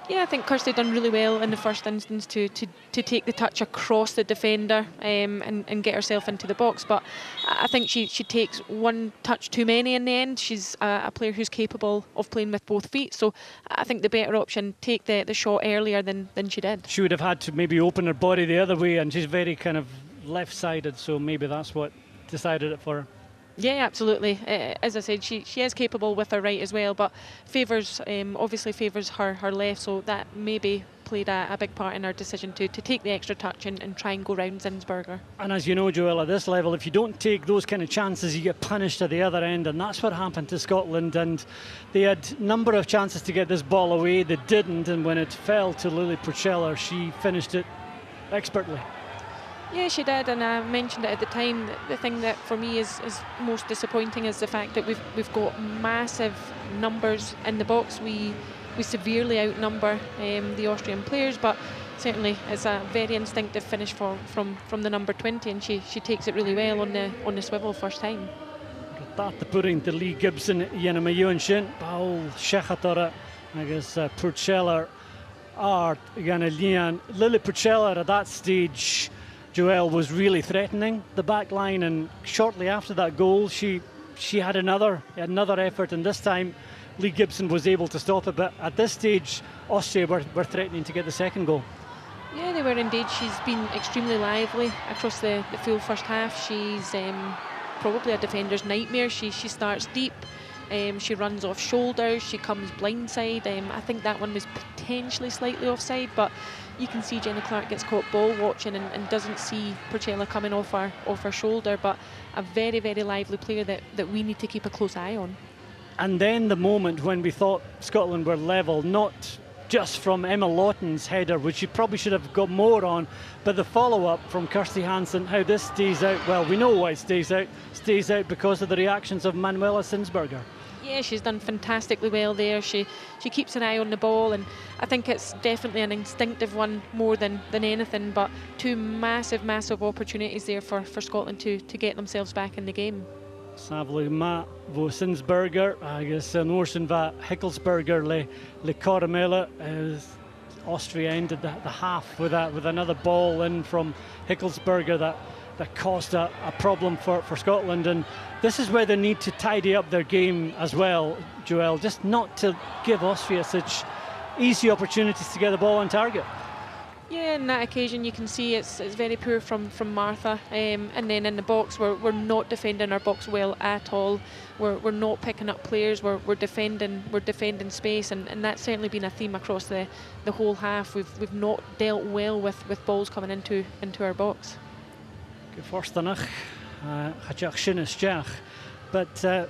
Yeah, I think Kirsty done really well in the first instance to take the touch across the defender and get herself into the box. But I think she takes one touch too many in the end. She's a player who's capable of playing with both feet. So I think the better option, take the shot earlier than she did. She would have had to maybe open her body the other way, and she's very kind of left-sided, so maybe that's what decided it for her. Yeah, absolutely. As I said, she is capable with her right as well, but obviously favours her left, so that maybe played a big part in her decision to take the extra touch and try and go round Zinsberger. And as you know, Joel, at this level, if you don't take those kind of chances, you get punished at the other end, and that's what happened to Scotland. And they had a number of chances to get this ball away. They didn't, and when it fell to Lily Purcell, she finished it expertly. Yeah, she did, and I mentioned it at the time. The thing that for me is most disappointing is the fact that we've got massive numbers in the box. We severely outnumber the Austrian players, but certainly it's a very instinctive finish from the number 20, and she takes it really well on the swivel first time. That putting the Lee Gibson Yenama Yuan Shin, Paul Shechatara, I guess Purcell are Yana Lian. Lily Purcell at that stage, Joelle was really threatening the back line, and shortly after that goal she had another effort, and this time Lee Gibson was able to stop it, but at this stage Austria were threatening to get the second goal. Yeah, they were indeed. She's been extremely lively across the full first half. She's probably a defender's nightmare. She starts deep, she runs off shoulders, she comes blindside. I think that one was potentially slightly offside, but you can see Jenny Clark gets caught ball watching and doesn't see Purcell coming off her shoulder, but a very, very lively player that we need to keep a close eye on. And then the moment when we thought Scotland were level, not just from Emma Lawton's header, which she probably should have got more on. But the follow-up from Kirsty Hansen, how this stays out, well, we know why it stays out because of the reactions of Manuela Sinsberger. Yeah, she's done fantastically well there. She keeps an eye on the ball, and I think it's definitely an instinctive one more than anything, but two massive opportunities there for Scotland to get themselves back in the game. Savlig ma vo Sinsberger, agus an Orson va Hickelsberger le Caramella. Austria ended the half with another ball in from Hickelsberger that caused a problem for Scotland, and this is where they need to tidy up their game as well, Joelle, just not to give Austria such easy opportunities to get the ball on target. Yeah, on that occasion you can see it's very poor from Martha, and then in the box we're not defending our box well at all. We're not picking up players. We're defending space, and that's certainly been a theme across the whole half. We've not dealt well with balls coming into our box. Geforstanach, but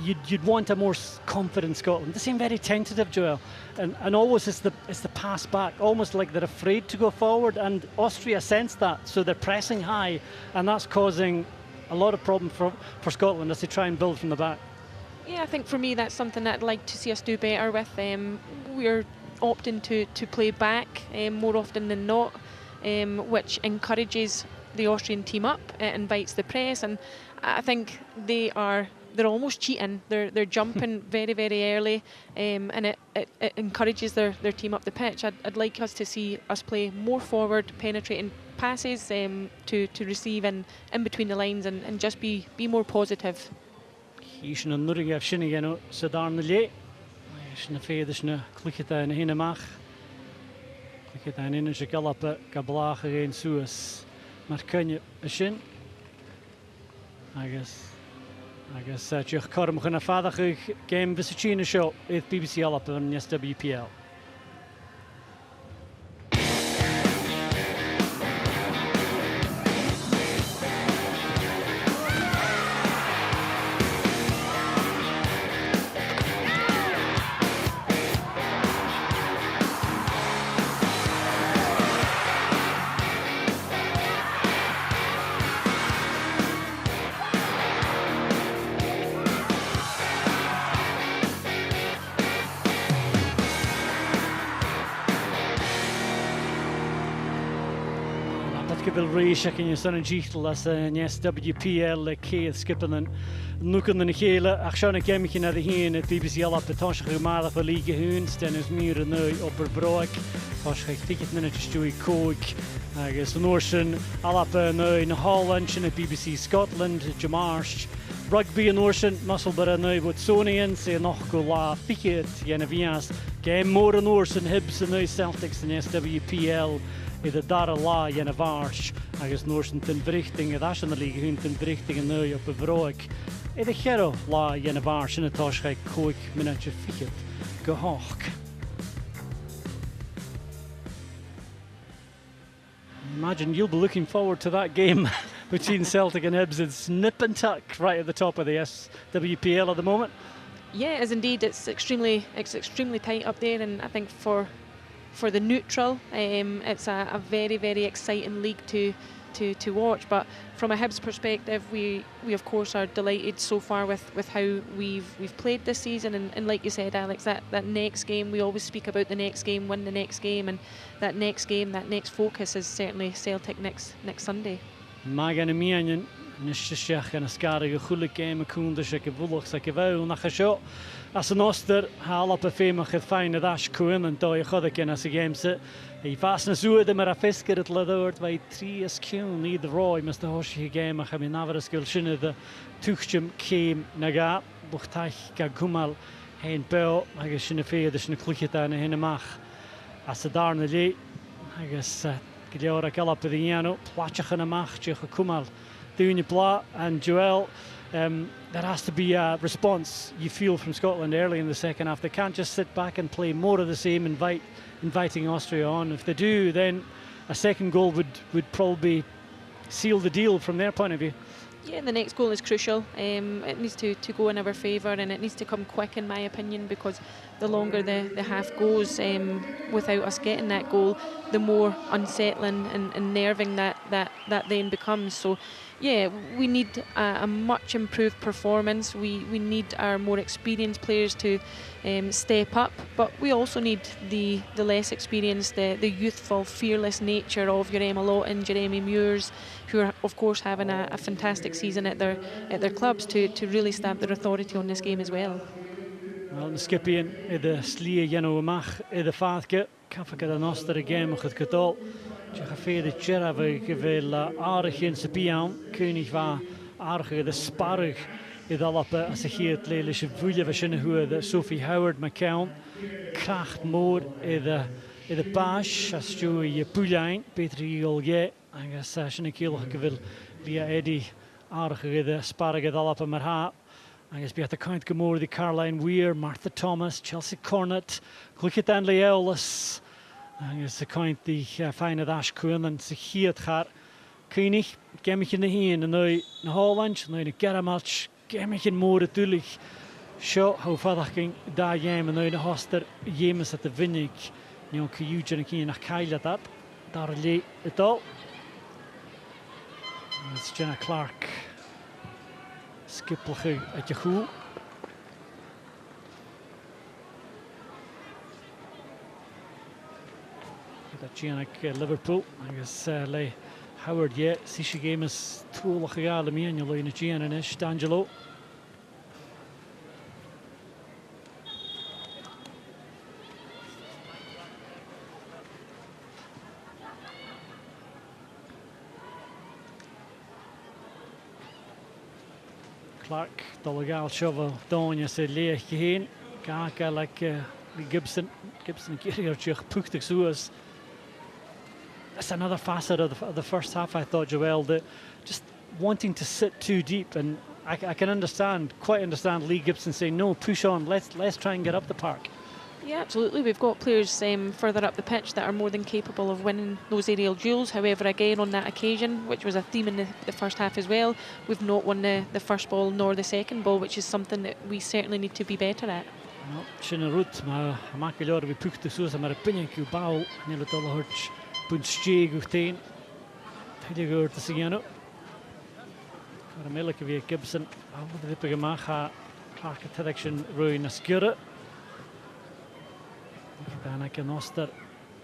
you'd want a more confident Scotland. They seem very tentative, Joelle, and always it's the pass back, almost like they're afraid to go forward, and Austria sense that, so they're pressing high, and that's causing a lot of problem for Scotland as they try and build from the back. Yeah, I think for me that's something that I'd like to see us do better with. We're opting to play back more often than not, which encourages the Austrian team up, it invites the press, and I think they're almost cheating. They're jumping very early, and it encourages their team up the pitch. I'd like us to see us play more forward, penetrating passes to receive in between the lines, and just be more positive. Hísna nurige sinna geno sadarna le. Sinna féidirna clicheta na hinamach. Clicheta in se galapa gablach again suas. Maar cynne y sin. Agus tiwch corm chyn a ffadach ych game Visicina show i'r BBC Alap yn SWPL. Gyfil reis ac yn ysyn yn githl as yn SWPL cedd sgypyn yn nwcyn yn y chele ac sian y gemich yn adeg hyn at BBC Alap y tosach yw maddach o Liga hwn styn ys mir yn nwy o Berbroeg tosach eich ticket yn y stwy coig ac ys yn orsyn Alap yn nwy yn Holland yn y BBC Scotland Jamarsh rugby yn orsyn Musselburgh yn nwy bod Sonian sy'n noch go la ticket yn y fias gem môr yn orsyn Hibs yn nwy Celtics yn SWPL i'r dar y la yn y farsh agos Norsen ten vrichting y ddas yn y lig hwn ten vrichting yn nwy o Berbroeg i'r chero la yn y farsh yn y toschau coig minut y ffigyd gyhoch. Imagine you'll be looking forward to that game between Celtic and Hibs. It's nip and tuck right at the top of the SWPL at the moment. Yeah, it is indeed. It's extremely tight up there, and I think for the neutral, it's a very exciting league to watch. But from a Hibs perspective, we of course are delighted so far with how we've played this season, and like you said, Alex, that next game, we always speak about the next game, win the next game, and that next game, that next focus is certainly Celtic next Sunday. Magan y mianyn, nishtisiach yn ysgari y chwlig game y cwndys ac y fwlwch ac y fewn ac y sio. As yn oster, halap y ffeimach ydd ffain y ddash cwyn yn doi chodig yn as y game sy. I fas na sŵyd ym yr affisgyd at lyddwyd fai 3 ysgwn i ddroi mas dy hosi y game ach am i nafar ysgwyl synydd y tŵchjym cym na ga. Bwch taich ga gwmal hen beo ag ys sy'n y ffeid ys sy'n y clwychyd yn y hyn ymach. As y darn y le ag ys gyliawr ac alap ydy ianw platchach yn ymach diolch y cwmal. Doing your blah and Joelle, there has to be a response you feel from Scotland early in the second half. They can't just sit back and play more of the same, inviting Austria on. If they do, then a second goal would probably seal the deal from their point of view. Yeah, the next goal is crucial. It needs to go in our favour, and it needs to come quick, in my opinion, because the longer the half goes without us getting that goal, the more unsettling and nerving that then becomes. So, yeah, we need a much improved performance. We need our more experienced players to step up, but we also need the less experienced, the youthful, fearless nature of your Emma Lawton, Jeremy Muirs, who are of course having a fantastic season at their clubs to really stamp their authority on this game as well. Wel, yn sgipien iddo slia genw ymach iddo ffadge, caffa gyda nostr y gem o'ch gydol. Diolch a ffedd y gyraf y gyfel arach yn sy'n biawn, cynnig fa arach gyda sparag iddo alapa as y hyd leil eisiau fwyliau fy sy'n hwyd Sophie Howard McCown. Cracht môr iddo bash as jwy y bwliain, Petri Olge, agos sy'n y cilwch gyfel lia Eddie arach gyda sparag iddo alapa mae'r ha. Agus beat the count gymor the Caroline Weir, Martha Thomas, Chelsea Cornett, Glychet and Leolis. Agus the count the fine of Ash Kuhn and the Hiat Har. König, Gemmich in the Heen, and now na Holland, now the Geramatch, Gemmich in more dulich. Show how Fadaching da yam and now the Hoster Yemas at the Vinnig. Nyon Kuyujan and Keen Kaila that. Darley it all. It's Jenna Clark. Skippelge uit je goed. Dat Giannick Liverpool. Agus le Howard je. Sische game is toelige gale mee en je leine Gian is D'Angelo. Clark, Dolagal Shovel, Donia said Leah Kihane, Gaka like Gibson Giriarchuk, Puktik Suez. That's another facet of the first half, I thought, Joel, that just wanting to sit too deep, and I can quite understand Lee Gibson saying, no, push on, let's try and get up the park. Yeah, absolutely. We've got players further up the pitch that are more than capable of winning those aerial duels. However, again, on that occasion, which was a theme in the first half as well, we've not won the first ball nor the second ball, which is something that we certainly need to be better at. Sinna rút má makilor við puktu sosa mar pinjanku bál nela dollarch punstjeg uteen. Heiligur te sigano. Karamela ke við Gibson á við pegamacha Clark Telection ruin skjura. Bijna kan Oster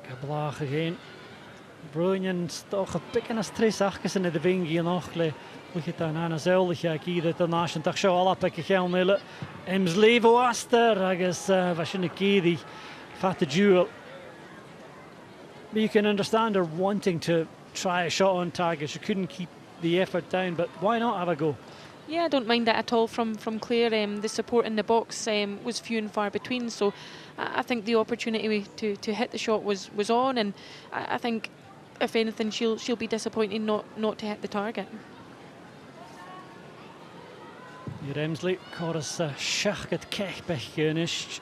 geblach geen. Bruinen toch een pikken als tres achjes in de wingie nog le. Look at that na zuilig ja hier de nation toch zo alle pikken gaan nille. Ems levo Oster agus was in de kiri fat the duel. But you can understand her wanting to try a shot on target. She couldn't keep the effort down, but why not have a go? Yeah, I don't mind that at all from Claire. The support in the box was few and far between, so I think the opportunity to hit the shot was on, and I think if anything she'll be disappointed not to hit the target. Remsley chorus shachget kechbech genish.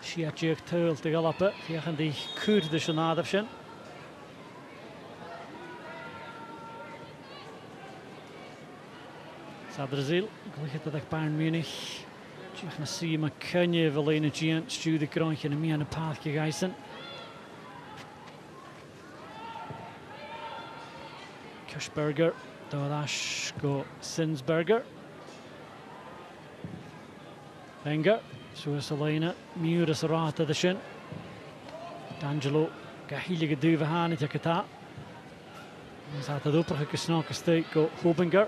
She had jerk tuil to galoppe. Via die Koerdische nadefshin. Sadrazil, gelijk dat ik Bayern Munich. Tjech na zie maar kun je wel een giant stuur de krantje en meer aan een paardje gijzen. Kirschberger, Daraschko Sinsberger. Wenger, zo is alleen Muir is raad de shin. D'Angelo, geheilige duwe haan het jaketa. Dan zat het opere gesnoken steek go Hobinger.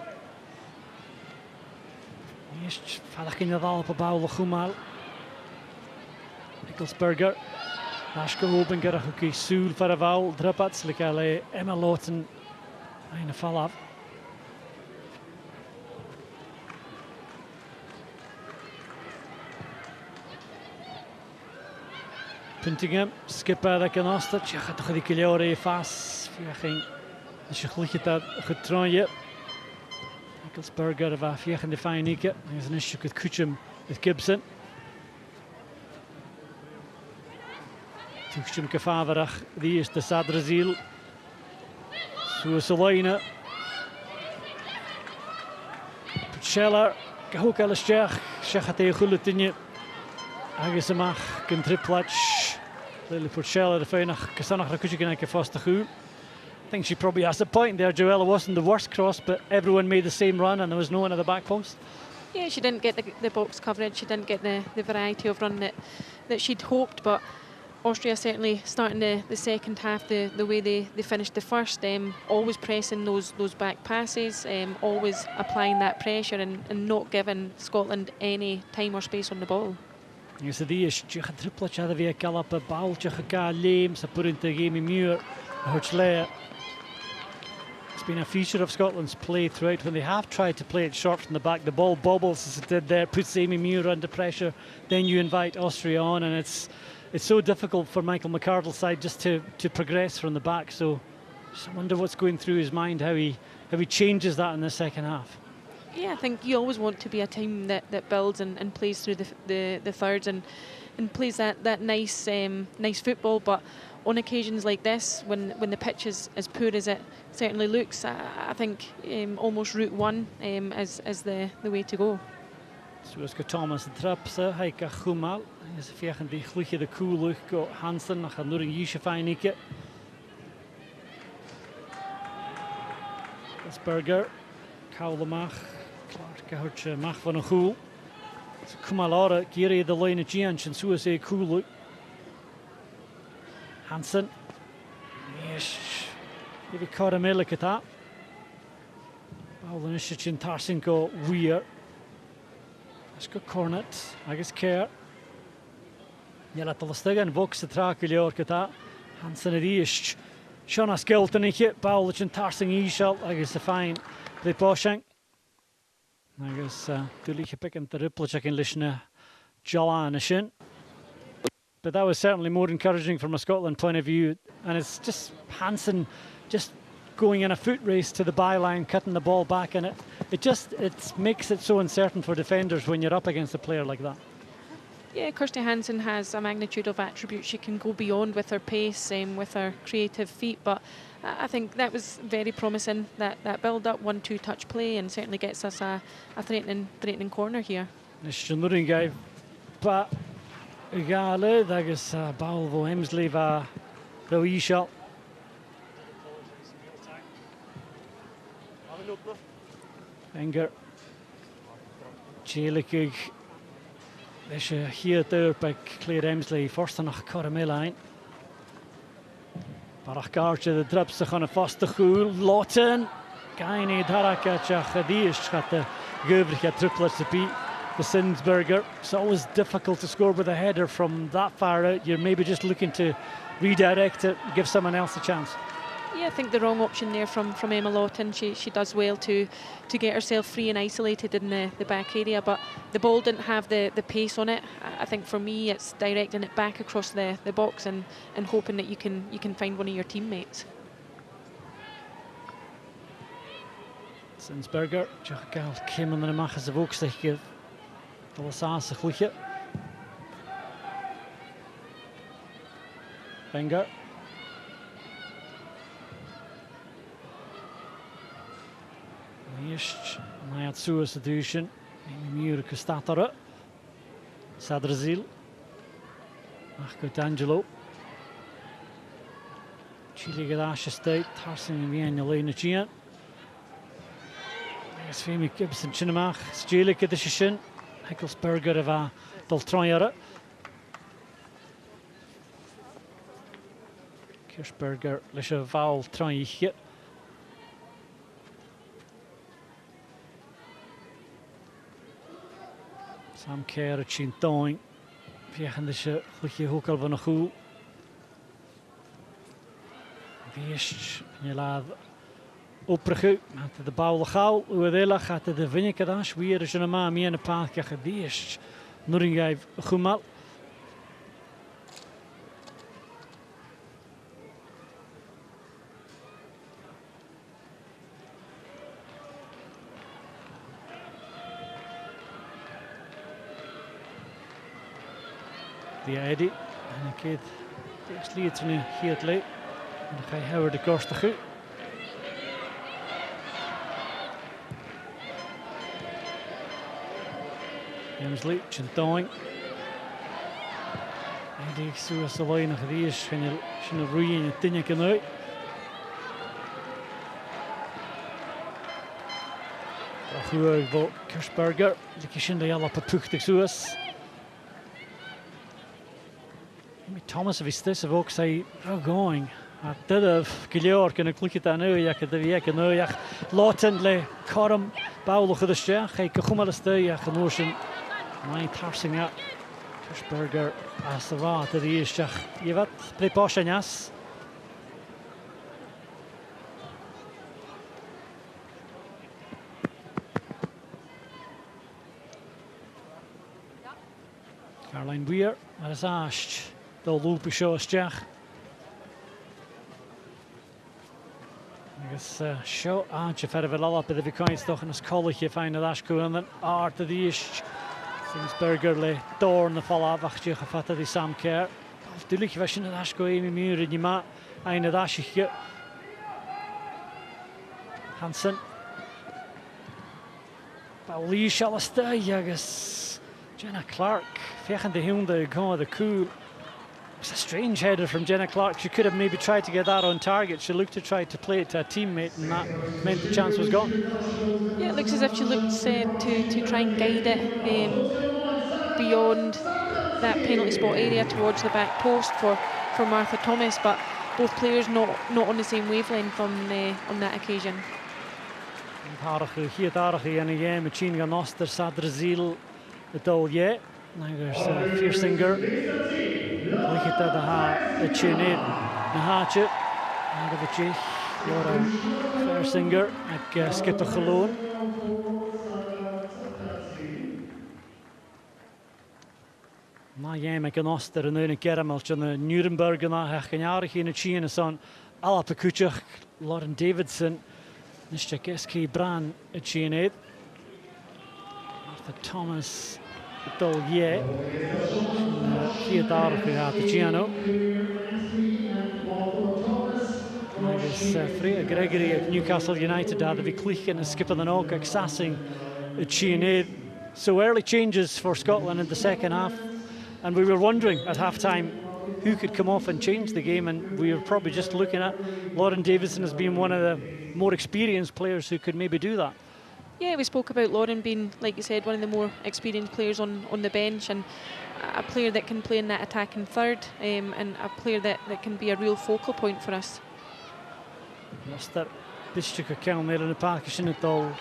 Eerst vallig in de wal op bouwen Gumal. Nickelsberger. Raschke Hobinger, ook Soel voor de wal. Druppats, like Emma Lawton. Een val af. Puntingham, skipper dat kan Oster. Je gaat toch die kilore vast. Je ging. Als je gelukkig dat getrooien. Nickelsberger var fjärde feinike. Er is een issue met Kuchum met Gibson. Kuchum gevaarlijk. Die is de Sadrazil. Zo is Elena. Scheller, Gahuk Alisteach, Shachate Hulutinya, Agus amach, Gyn Triplach, Lily put Scheller, the Fainach, Kasanach Rakuchikanaka Fostachu. I think she probably has a point there, Joella. Wasn't the worst cross, but everyone made the same run and there was no one at the back post. Yeah, she didn't get the box coverage, she didn't get the variety of run that she'd hoped, but Austria certainly starting the second half the way they finished the first, always pressing those back passes, always applying that pressure and not giving Scotland any time or space on the ball. Yes, the is Jacques Triplach had a galop a ball, Jacques Lame, Sapurinte Game Muir, Hurchlea. It's been a feature of Scotland's play throughout. When they have tried to play it short from the back, the ball bobbles as it did there, puts Amy Muir under pressure. Then you invite Austria on, and it's so difficult for Michael McArdle's side just to progress from the back. So just wonder what's going through his mind, how he changes that in the second half. Yeah, I think you always want to be a team that builds and plays through the thirds and plays that nice football, but on occasions like this, when the pitch is as poor as it certainly looks, I think almost route one is the way to go. Zoals Thomas de Trapse, hij kan Gumal. Is vechten die gluche de koelug go Hansen, dan gaat nur een Jische fijnike. Asperger, Kaulemach, Clark Hurtje mag van een goal. Kumalare, Giri de Lene Gianch en zoals hij koelug. Hansen. Yes. Even karamelleke ta. Bouwen is het in Tarsinko weer. Go Cornet, agus Kerr. Jella Tolstigan, Vox the track, Liorcata, Hansen at East, Shona Skeltonich, Bowlich and Tarsing Eshel, agus the fine, the Boshang. Agus Duliche picking the Riplachak in Lishna, Jalanishin. But that was certainly more encouraging from a Scotland point of view, and it's just Hansen just going in a foot race to the byline, cutting the ball back, and it makes it so uncertain for defenders when you're up against a player like that. Yeah, Kirsty Hansen has a magnitude of attributes. She can go beyond with her pace, with her creative feet, but I think that was very promising, that build-up 1-2 touch play, and certainly gets us a threatening corner here. Nishnurringai ba Gale, agus Balvo Hemsley va Roishal. Wenger, Jelikig, is hier there by Claire Emsley, first and nach Carameline. Barachgartje de drups zich aan een vaste goal. Lotten, Gaini Darakatja Khadish gaat de Geuvrige triplets to beat the Sinsberger. It's always difficult to score with a header from that far out. You're maybe just looking to redirect it, give someone else a chance. Yeah, I think the wrong option there from Emma Lawton. She does well to get herself free and isolated in the back area, but the ball didn't have the pace on it. I think for me it's directing it back across the box and hoping that you can find one of your teammates. Sinsberger, Jackal came in the machas of Oakstich, the Lasas Gluche. Wenger. Eerst na het suïcidation in de muur gestateren. Sadrazil. Achterut Angelo. Chile gedasje stuit. Tarsing weer in de lijn zien. Is veel meer Gibson Chinamach. Stjelijk de shin. Heckelsberger eva doltrojere. Kirchberger lische val trojje. Sam Kerr at Shin Doing. Viechen de Gluche Hoekal van een goal. Viest, je laat opregen. Met de bouw gauw. Uedela gaat de vinneke dash. Weer is een man meer in de paakje gediest. Noringij Gumal. Die Eddie. En ik keer het lied nu hier het leuk. En dan ga je houden de kosten goed. Hemsley, Chintoing. Eddie Suas the line of these, Shin of Ruin, and Dinnick and out. Hugo Kirschberger, Likishin the Yellow Papuchtik Suas. Thomas of his this of Oakside going. I did have Gilior can click it on you can the Yak and Yak Lawtonly, Corum, Bowloch of the Shech, a Kumalasta, Yak and Ocean. My tarsing up Kirschberger as the Ra to the Ishach. Yivat, Preposhanyas. Caroline Weir, as Ash. The loop show us Jack. I guess show Anche Ferrevelala but the Vicoins toch in his college you find the Ash Kuhn and Art of the Ish. Things Bergerly, Dorn the fall of Achich Fata the Sam Care. Dulik Vision and Ash go Amy Muir in Yama. Ein of Ash Hansen. Lee Shallasta, I guess. Jenna Clark, Fechen the Hyundai go the cool. It's a strange header from Jenna Clark. She could have maybe tried to get that on target. She looked to try to play it to a teammate, and that meant the chance was gone. Yeah, it looks as if she looked to try and guide it beyond that penalty spot area towards the back post for Martha Thomas, but both players not on the same wavelength on that occasion. Hier en again, Machine Gun Oster, Sadrazil, the Dolje. Now there's Fiersinger. Look at the chin in, Nahache, and of a chief, Laura Fiersinger, like Skipper Cologne. Na jämek en Oster en een Kermelch en de Nuremberg en Hechkenjarig in het Chien is on Alape Kutschach, Lauren Davidson, Nishchakeski Bran het Chien eet. Martha Thomas, Dolje, hier daar gaat de Chiano. Dus Freya Gregory of Newcastle United had de Klich en Skipper dan ook accessing het Chien eet. So early changes for Scotland in the second half. And we were wondering at half-time who could come off and change the game, and we were probably just looking at Lauren Davidson as being one of the more experienced players who could maybe do that. Yeah, we spoke about Lauren being, like you said, one of the more experienced players on the bench, and a player that can play in that attacking third, and a player that can be a real focal point for us. Master Bistchuk account there in the package in it all.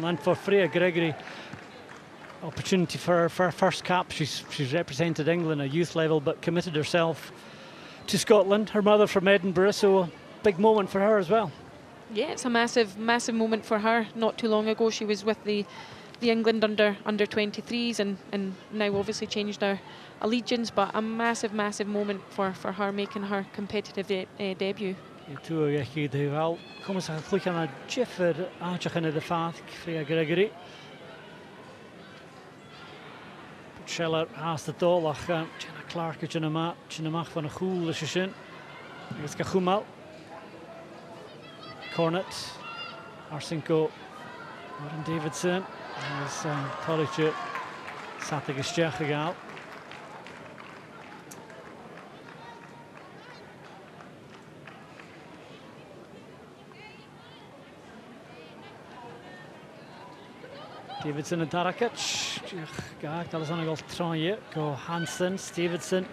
And for Freya Gregory, opportunity for her first cap. She's represented England at youth level, but committed herself to Scotland. Her mother from Edinburgh, so a big moment for her as well. Yeah, it's a massive moment for her. Not too long ago, she was with the England under 23s, and now obviously changed her allegiance. But a massive moment for her, making her competitive debut. Kom eens gaan klikken naar Jeffer Aantje in de vaat, Freya Gregory. Scheller haast het al, ach, Jenna Clark uit Jenna mag van een goede session. Het gaat goed mal. Cornet, Arsenko, Lauren Davidson. En is Tolletje zat de gestjech gegaan. Davidson en Tarakic. Kijk, dat is dan nog al traaien. Go Hansen, Stevenson.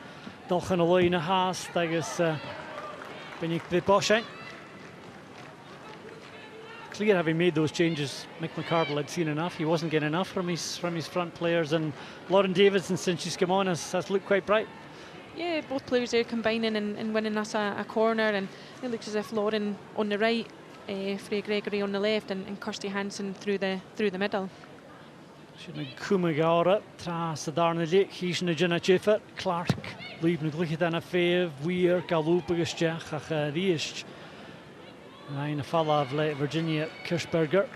Nog een leuine haast. Dat is ben ik bij Boschijn. Clear having made those changes. Mick McCardle had seen enough. He wasn't getting enough from his front players, and Lauren Davidson, since she's come on, has looked quite bright. Yeah, both players there combining and winning us a corner, and it looks as if Lauren on the right, Freya Gregory on the left, and Kirsty Hansen through the middle. Sian Kumagara, tras de darna lik, hís na Jenna Jeffer, Clark, lieb na gluchid an a fev, Weir, Galoopagus Jach, ach riist. Een falla of Virginia Kirschberger.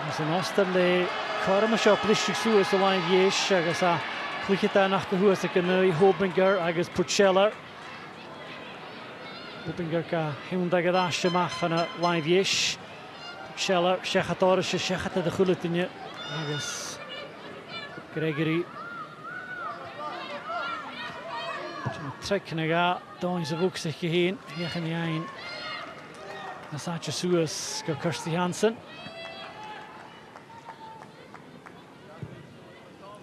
As an Osterle, Cormash up Lichtig Suez the line Yesh, agus a gluchid an ach gohuas a Ganui, Hobinger, agus Purcheller. Hobinger ka Hyundai Gadashamach an a line Yesh. Scheller, Shechator, Shechata de Hulatinya, agus Gregory. Trek na ga, dáin sa bhúg sa chéin, héchan iain. Na sáte suas go Kirsty Hansen.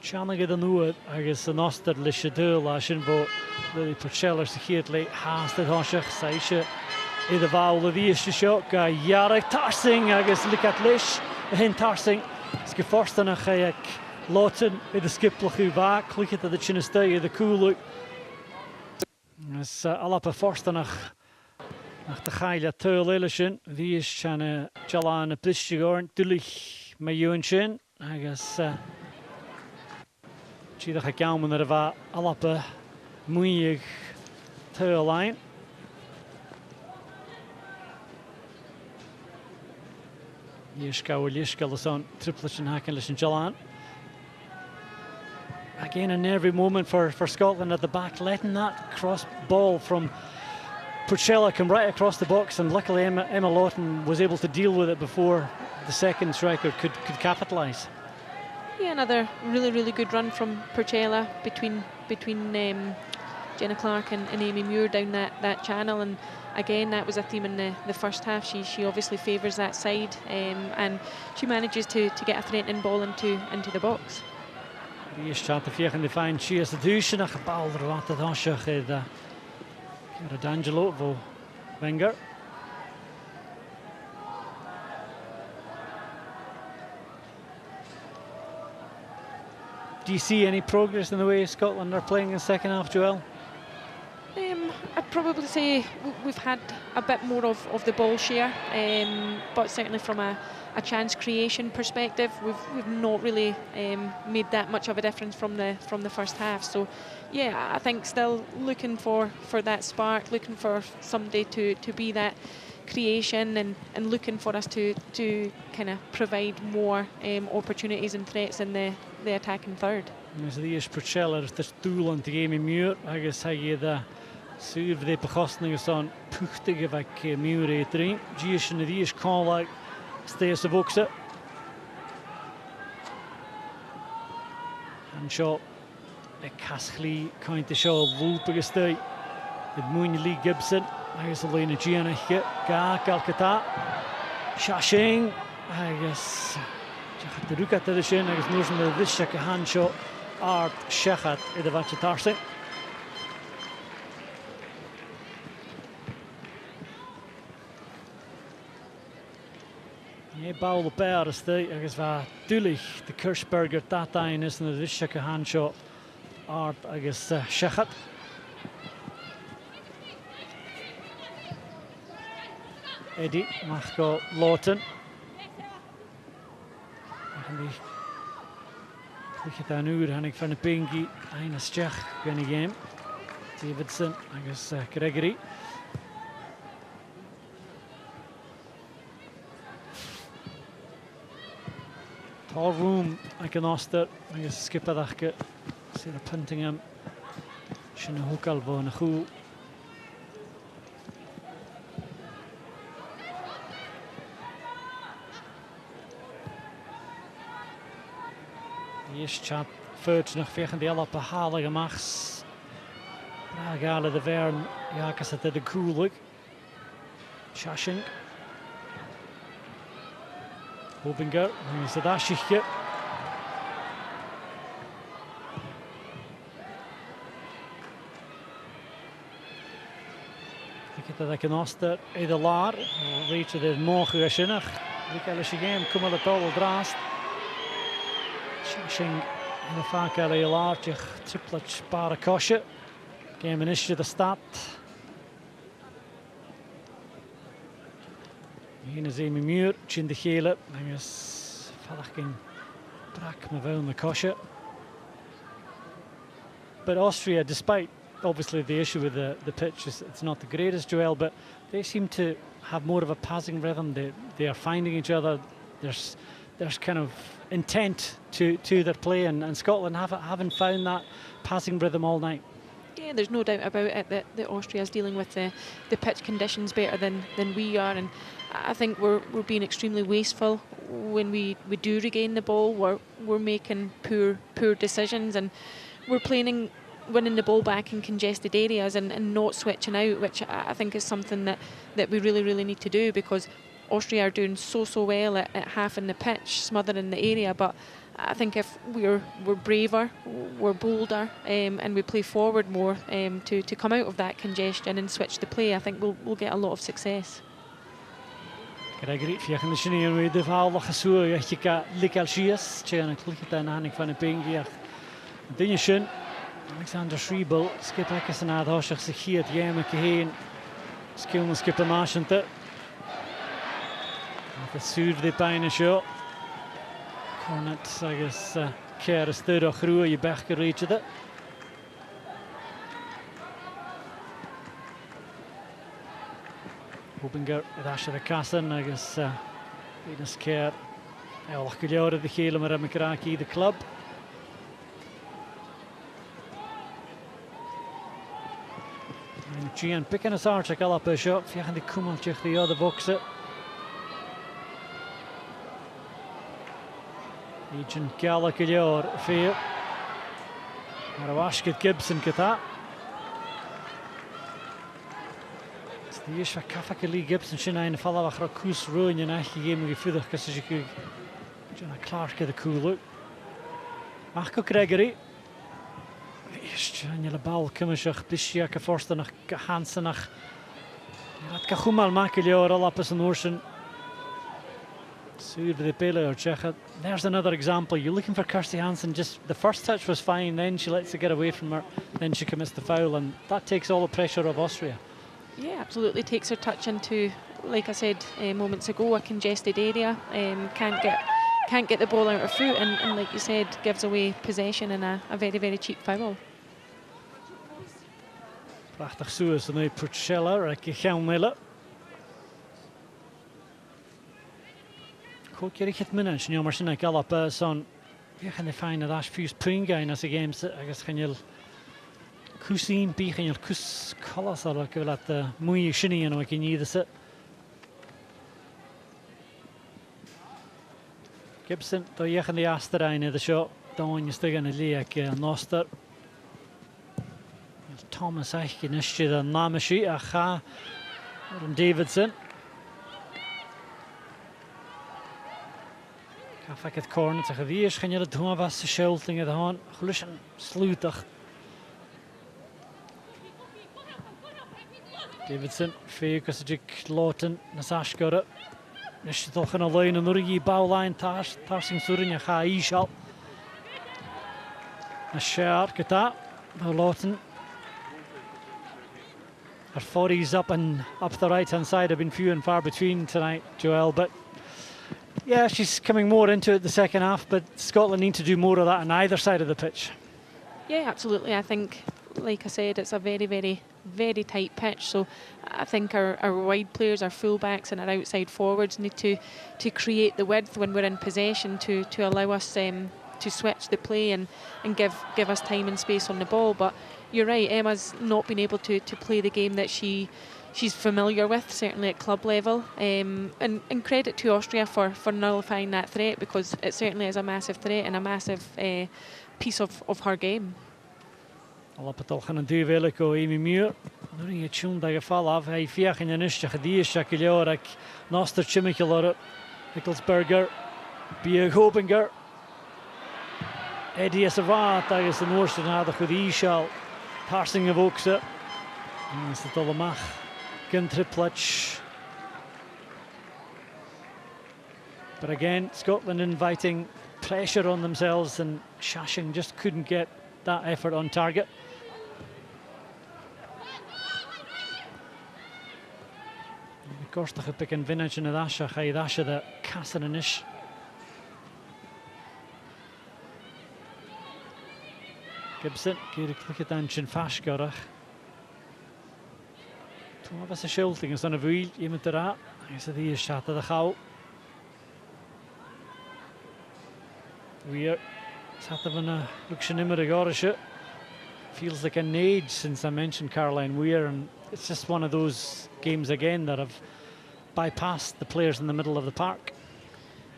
Seanna an nuad agus an Oster le Shadul a sin bó le Purceller sa chéad le háasta thoiseach sa ishe iad a bháil a bhíiste seo ga Jarek Tarsing agus licat leis a hen Tarsing is go forstanach ag látin iad a skiplachú bhá clichat a tsinasta iad a cúlú is alap a forstanach nach de chaile tuil eile sin bhí is sena Jalan a Plistigorn dulich me dúin sin agus Tíadach a gaman ar a bheith alapa muíag tuileáin. Iascáil Iascail is on triplet and hacking leis an Jalan. Again, a nervy moment for Scotland at the back, letting that cross ball from Purcell come right across the box, and luckily Emma Lawton was able to deal with it before the second striker could capitalise. Yeah, another really good run from Purcell between Jenna Clark and Amy Muir down that channel, and again that was a theme in the first half. She obviously favours that side, and she manages to get a threatening ball into the box. Die is chat of in de fine she is the douche nach gebal er wat het hasje D'Angelo vo Wenger. Do you see any progress in the way Scotland are playing in the second half, Joel? I'd probably say we've had a bit more of the ball share, but certainly from a chance creation perspective, we've not really made that much of a difference from the first half. So, yeah, I think still looking for that spark, looking for somebody to be that creation, and looking for us to kind of provide more opportunities and threats in the attacking third. As the is Purcell er the stoel on the game Muir, I guess I the suv de bekostning is on puchtige vak Muir e dream. Gies in the is call like stays the boxer. And shot a Caskly kind to show loopige stay. With Moon Lee Gibson, I guess Elena Gianna hit Ga Calcutta. Shashing, I guess the Ruka to the shin, I guess Norsen the Vishak a hand shot. Art Shechat in the Vancha Tarsing. Yeah, Baul the Bear is the, I guess, Dulich, the Kirschberger, that time is in the Vishak a hand shot. Art, I guess, Shechat. Eddie, Machko, Lawton. Look at that uur, and ik van de pinky, een stech, ben game. Davidson, I guess Gregory. Tall room, I can Oster, I guess skipper dachke. See the punting him. Shina Hukalvo and a Hu. Eerst chat Furt nog vegen die al op halige machts. Bragale de Vern, ja, ik zet de koelig. Shashing. Hobinger, nu is het asje. Ik heb dat ik een Oster in de laar. Weet je, dit morgen is zinnig. Ik heb als je game, kom maar het al draast. Shashing in de vaak al heel aardig triplet sparen kostje. Game in isje de stad. Hier is Amy Muir, in de gele. En is vallig geen brak me wel de kostje. But Austria, despite obviously the issue with the pitch, it's not the greatest, Joel, but they seem to have more of a passing rhythm. They are finding each other. There's kind of intent to their play, and Scotland haven't found that passing rhythm all night. Yeah, there's no doubt about it that Austria is dealing with the pitch conditions better than we are, and I think we're being extremely wasteful when we do regain the ball. We're making poor decisions, and we're winning the ball back in congested areas and not switching out, which I think is something that we really need to do, because Austria are doing so well at half in the pitch, smothering the area, but I think if we're braver, we're bolder, and we play forward more to come out of that congestion and switch the play, I think we'll get a lot of success. Gregory, fiachan the sinne yn wedi fawlach y sŵr eich ga ligal sias, tian y clychyd yn hannig fan y bengiach. Dyna sy'n, Alexander Schriebel, skip agus yn adhosach sy'n chiad iem ac hyn, sgiln skip y mas yn dy. Ac y sŵr fyddi bain y sio. Cornet agus cer ystyr o chrwy I bech gyrreid ydy. Hobinger ydasir y casan agus un yscer eolach gyliawr ydy chael yma'r emigrach I the club. Gian picking us out ac alap y sio, fiachan di cwmal tiach di oedd y focsa. Agent Gala Gilior Fear. Marawashkit Gibson Kata. It's the issue of Kafakali Gibson Shina in the follow up Rakus Ruin and Ashi game with Fudder Kassajik. Jonah Clark the cool look. Marco Gregory. Janja the ball Kimishach Bishia Kaforstanach Hansenach. Ratkahumal Makilior all up as an ocean. There's another example. You're looking for Kirsty Hansen. Just the first touch was fine, then she lets it get away from her, then she commits the foul, and that takes all the pressure off Austria. Yeah, absolutely takes her touch into, like I said moments ago, a congested area. Can't get the ball out of her foot, and like you said, gives away possession in a very cheap foul. Prachtig soos nu Purcella, Ricky Gelmiller. Cwrdd eich minutes, ni omar sy'n galop son. Fi chan ffain ad as ffiws pwyngain as y games agos chanel cwsyn bi chanel cws colas ar gyfer at mwy syni yn o'i gynnydd ys. Gibson, do eich yn ei aster ein iddo sio, dawn ystag yn y li ac noster. Thomas eich yn ysgyd yn Namashi a cha Davidson. Afak het corner te geweest, gaan je het doen was de schulting het aan, gelukkig sluitig. Davidson, focus ik laten na Sashkara. Is het toch een alleen een urgie bouwlijn tarsing surin je ga ishal. Na Schaar geta, laten. Her 40's up the right hand side have been few and far between tonight, Joel, but yeah, she's coming more into it the second half, but Scotland need to do more of that on either side of the pitch. Yeah, absolutely. I think, like I said, it's a very tight pitch. So I think our wide players, our fullbacks and our outside forwards need to create the width when we're in possession to allow us to switch the play and give us time and space on the ball. But you're right, Emma's not been able to play the game that she's familiar with, certainly at club level, and credit to Austria for nullifying that threat, because it certainly is a massive threat and a massive piece of her game. Al op het al gaan een duwelijk o Amy Muir. Nu je tjoen dat geval af. Hij vier in een isje gedies Jacqueline Noster Chimichel Hickelsberger Bia Hobinger Eddie Savat dat is de noorste na de goede Ishal Tarsing of Oakse. En is het allemaal Gintriplach. But again, Scotland inviting pressure on themselves, and Shashing just couldn't get that effort on target. Gorstig pick and vintage in the Asha, Hay Asha the Cassan and Ish. Gibson, Gary Clicket and Chin Fashgarach. Toen was een schulting, is dan een wiel, iemand eruit. Hij zit hier, shot de gauw. Weer zat er een luxe nummer de garische. feels like an age since I mentioned Caroline Weir, and it's just one of those games again that have bypassed the players in the middle of the park.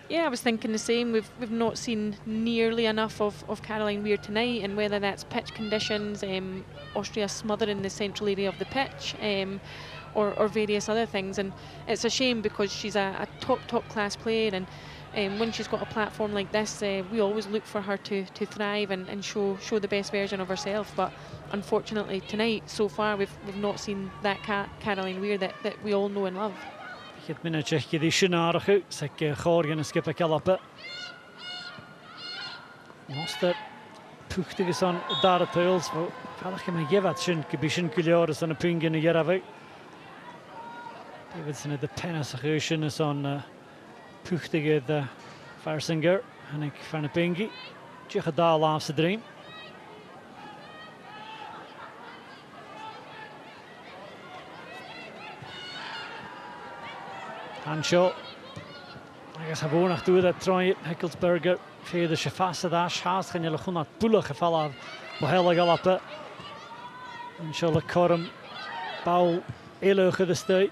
Yeah, I was thinking the same. We've not seen nearly enough of Caroline Weir tonight, and whether that's pitch conditions, Austria smothering the central area of the pitch, or various other things. And it's a shame because she's a top class player, and when she's got a platform like this, we always look for her to thrive and show the best version of herself. But unfortunately tonight, so far, we've not seen that Caroline Weir that we all know and love. Het minutje die scenario, zeg Gorgen en skipper Kalappe. Master puchtige son daar het huils, maar verder kan me geven schön gebischen kulioren aan een punt in de jaren. Davidson de pennis geushen is on puchtige de Farsinger en ik van een pinky. Je gaat daar laatste dream. Hanshaw. I guess I've only to do that try Hickelsberger. Fede se fast dat schaas gaan jullie gewoon naar poelen gevallen. Maar heel galappen. En zullen korm bouw eeuwige de stui.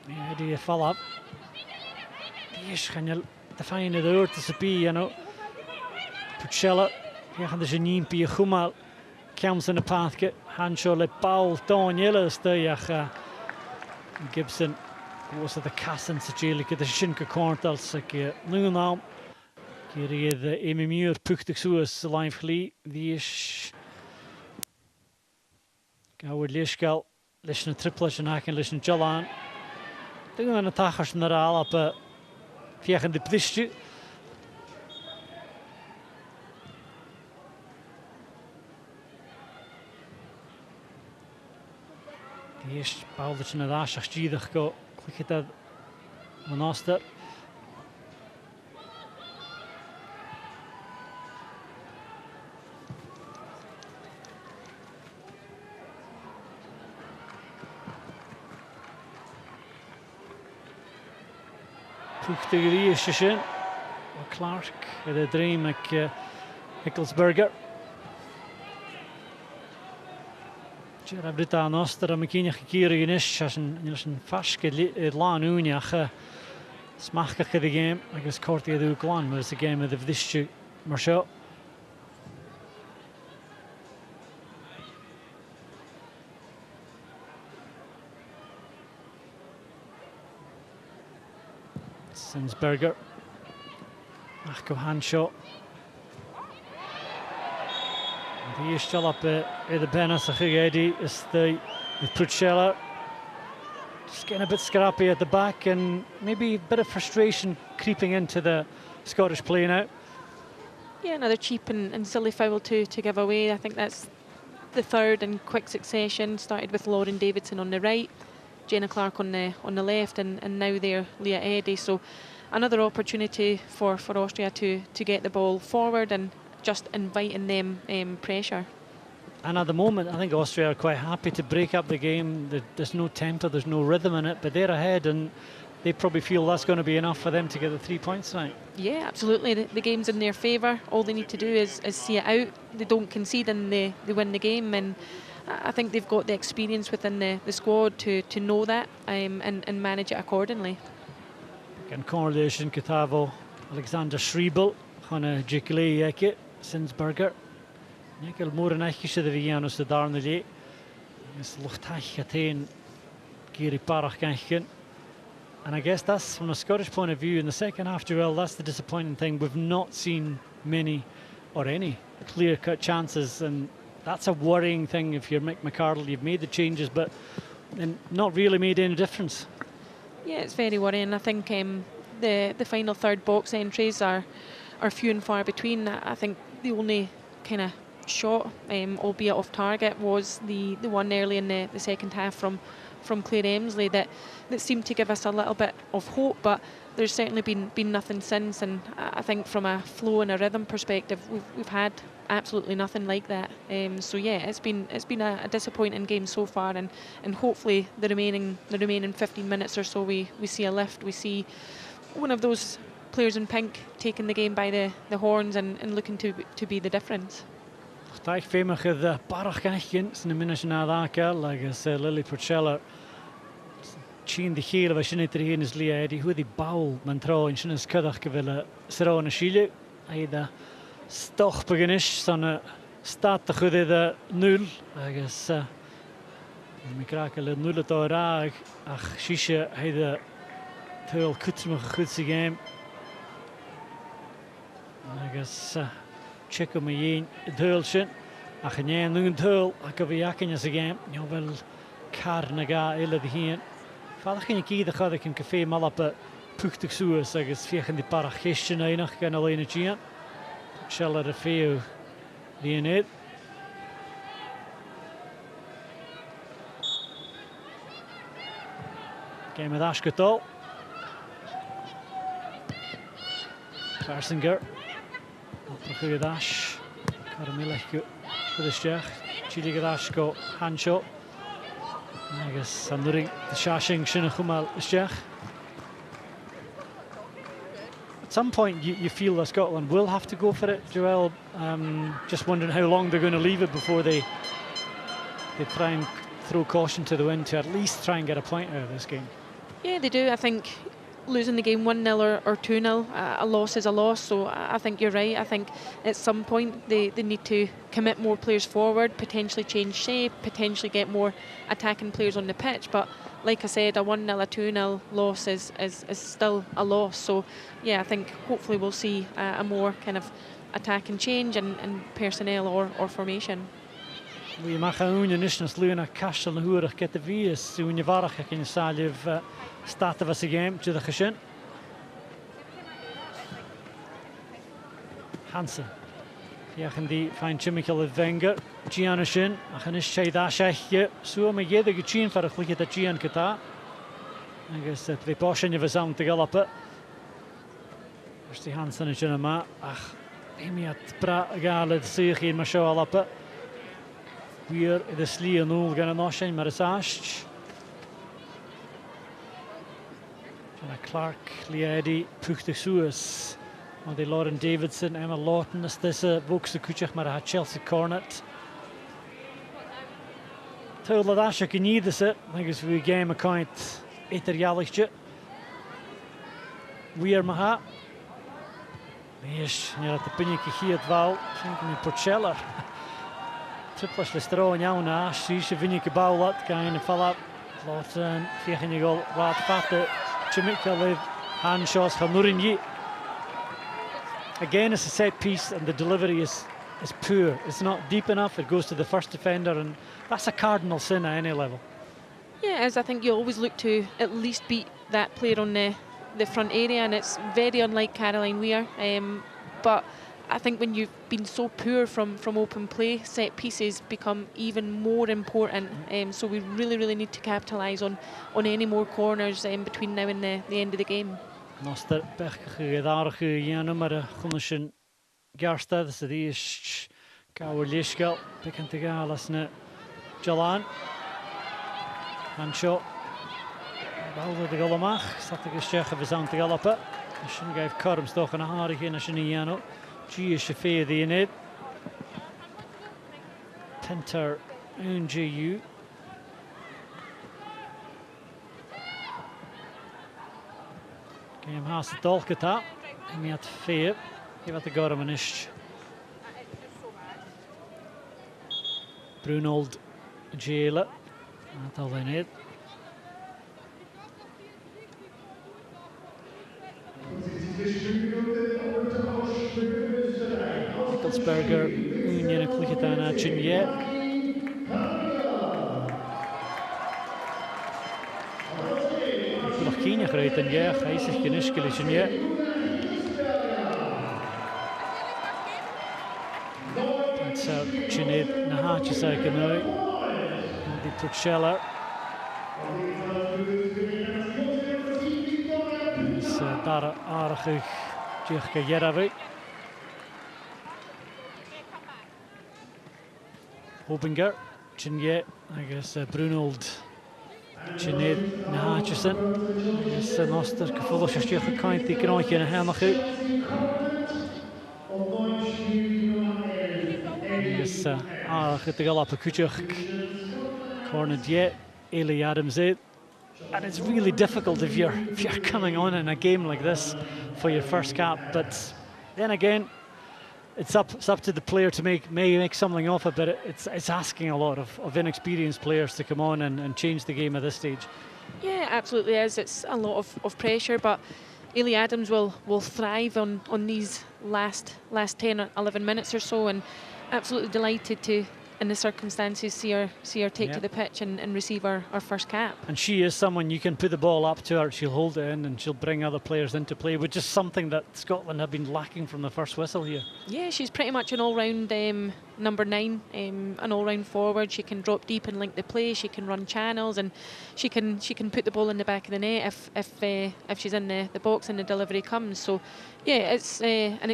Ja, die val op. Die is gaan jullie de fijne deur te sepie, you know. Puchella. Ja, gaan de genien pie goemaal. Kams in de pathke. Hanshaw le bouw toon jullie stui. Gibson. Was the Cassin Sajelica, the Shinka Corntals, Lunam, Kiri, the Emimur, Puchtig Suas, Live Glee, the Ish Goward Lishgal, Lishna Triplish and Hacken, Lishna Jalan. Doing an attack in the Ral up Fiachan de Plishtu. The Ish Baldich and the Ashach Jidach go. Look at Monaster. Puchtigeri is Shishin. Clark, the dream like Hickelsberger. Gerard Brita Noster a McKinney Kiri in Ish and Nilsson Fashke Lan Uniach Smachka the game. I guess Corti do Glan was the game of this Marshall. Sinsberger. Achko Hanshaw. He is still up in the Benas Eddie is the Pruchella. Just getting a bit scrappy at the back and maybe a bit of frustration creeping into the Scottish play now. Yeah, another cheap and silly foul to give away. I think that's the third in quick succession. Started with Lauren Davidson on the right, Jenna Clark on the left, and now there Leah Eddy. So another opportunity for Austria to get the ball forward and just inviting them pressure. And at the moment, I think Austria are quite happy to break up the game. There's no tempo, there's no rhythm in it, but they're ahead and they probably feel that's going to be enough for them to get the 3 points tonight. Yeah, absolutely. The game's in their favour. All they need to do is see it out. They don't concede and they win the game. And I think they've got the experience within the squad to know that and manage it accordingly. And correlation, Katavo, Alexander Schriebel, Hannah Jikli Eke, Sinsberger. Nickel more than Eichische the Vianos the Darnley. It's Luchthachatain, Giri Parachkanchen. And I guess that's from a Scottish point of view in the second half, Joel, that's the disappointing thing. We've not seen many or any clear-cut chances, and that's a worrying thing if you're Mick McArdle. You've made the changes, but not really made any difference. Yeah, it's very worrying. I think the final third box entries are few and far between. I think the only kind of shot, albeit off target, was the one early in the second half from Claire Emsley that seemed to give us a little bit of hope, but there's certainly been nothing since. And I think from a flow and a rhythm perspective, we've had absolutely nothing like that. So yeah, it's been a disappointing game so far, and hopefully the remaining 15 minutes or so we see a lift. We see one of those players in pink taking the game by the horns and looking to be the difference. Taich féimach the barach gaichgin sy'n y munud sy'n addacal agus Lily Purcell Chin the chéle bheith sinna tar híon is lia éirí chuí bail man tráin sin is cydach go bhfuil sará na síle éad stoch beganis san stad a chud éad 0 agus mi cracha le 0 atá ráig ach síse éad tuil cutramach a chud sa géim agus check am a dhéin tuil sin ach an éan nún tuil a go bhí acin sa géim neo bhfuil car na gá éile a híon Fadach yn gyd a chad ac yn café malap a pwchtach sŵas agos fiach yn di barach chystion einach gan olein y gian. Sial ar y ffew ddi'n edd. Game with Ash Gotol. Clarsinger. Aprach yw'r Ash. Caramilach gyda stiach. Chili gyda Ash go handshot. Agus am nuring the shashing sin a chumal isteach. At some point you feel that Scotland will have to go for it, Joel. Just wondering how long they're going to leave it before they try and throw caution to the wind to at least try and get a point out of this game. Yeah, they do. I think losing the game 1-0 or 2-0, a loss is a loss. So I think you're right. I think at some point they need to commit more players forward, potentially change shape, potentially get more attacking players on the pitch. But like I said, a 1-0, a 2-0 loss is still a loss. So yeah, I think hopefully we'll see a more kind of attacking change and personnel or formation. We mag gaan in is Luna Castle na húrach get the vies soon varach ek in salif start of a game to the geshin. Hansen. Ja gaan die fine chemical Wenger Gianna shin ach is shay da shech so me gede gechin for a chlik at Gian kata. I guess that we portion of a sound to gallop. There's the Hansen in ma ach emi at bra galad sich in ma show up. Weer de slie en 0 gaan noshen maar is aast. Jenna Clark, Liedi, puchtig soes. Maar die Lauren Davidson, Emma Lawton is deze boekse kutjach maar had Chelsea Cornet. Tuil dat asje geniet is het. Dan is we game account eterjallichtje. Weer maha. Wees, ja de pinnetje hier het wou. Vind ik niet Porceller. Tripplas le straw iawn a sy'n fyny gebawlat gain y ffalab lot yn fiach yn ygol rad fatte Chimica live hand shots from Nurinyi. Again it's a set piece and the delivery is poor. It's not deep enough, it goes to the first defender and that's a cardinal sin at any level. Yeah, as I think you always look to at least beat that player on the front area and it's very unlike Caroline Weir. But I think when you've been so poor from open play, set pieces become even more important. So we really need to capitalise on any more corners between now and the end of the game. Noster bechige gedaarige jaren maar gunnishin garstad so die is gauwer lischgal bekend te gaan als ne Jalan handshot bouwde de golemach zat de gestegen verzand te galoppen Shin geef Curms toch een haarige in Shin Jano G is chauffeur die in it Tenter NGU Game has the dolketa en mi had fair geef het de gormen is Brunold Jele dat al in it Nickelsberger Union en Kliketana Chinye nog geen gereed en ja hij zich genuskele Chinye dat zou Chinye na haatje zeggen nu die Purcell is daar aardig Tjechke Jeravi Hobinger, Chinye, I guess Brunold, Chinye, Nahatchison, I guess Noster, gevoelig als je gekant die knootje en helemaal goed. I guess sa chytig up a cúteach corner yet Ailey Adams it. And it's really difficult if you're coming on in a game like this for your first cap. But then again, it's up to the player to make something of it. But it's asking a lot of inexperienced players to come on and change the game at this stage. Yeah, absolutely is. It's a lot of pressure, but Ailey Adams will thrive on these last 10 or 11 minutes or so, and absolutely delighted to, in the circumstances, see her take to the pitch and receive our first cap. And she is someone you can put the ball up to her, she'll hold it in and she'll bring other players into play, which is something that Scotland have been lacking from the first whistle here. Yeah, she's pretty much an all-round number 9, an all-round forward. She can drop deep and link the play, she can run channels, and she can put the ball in the back of the net if she's in the box and the delivery comes. So yeah, it's an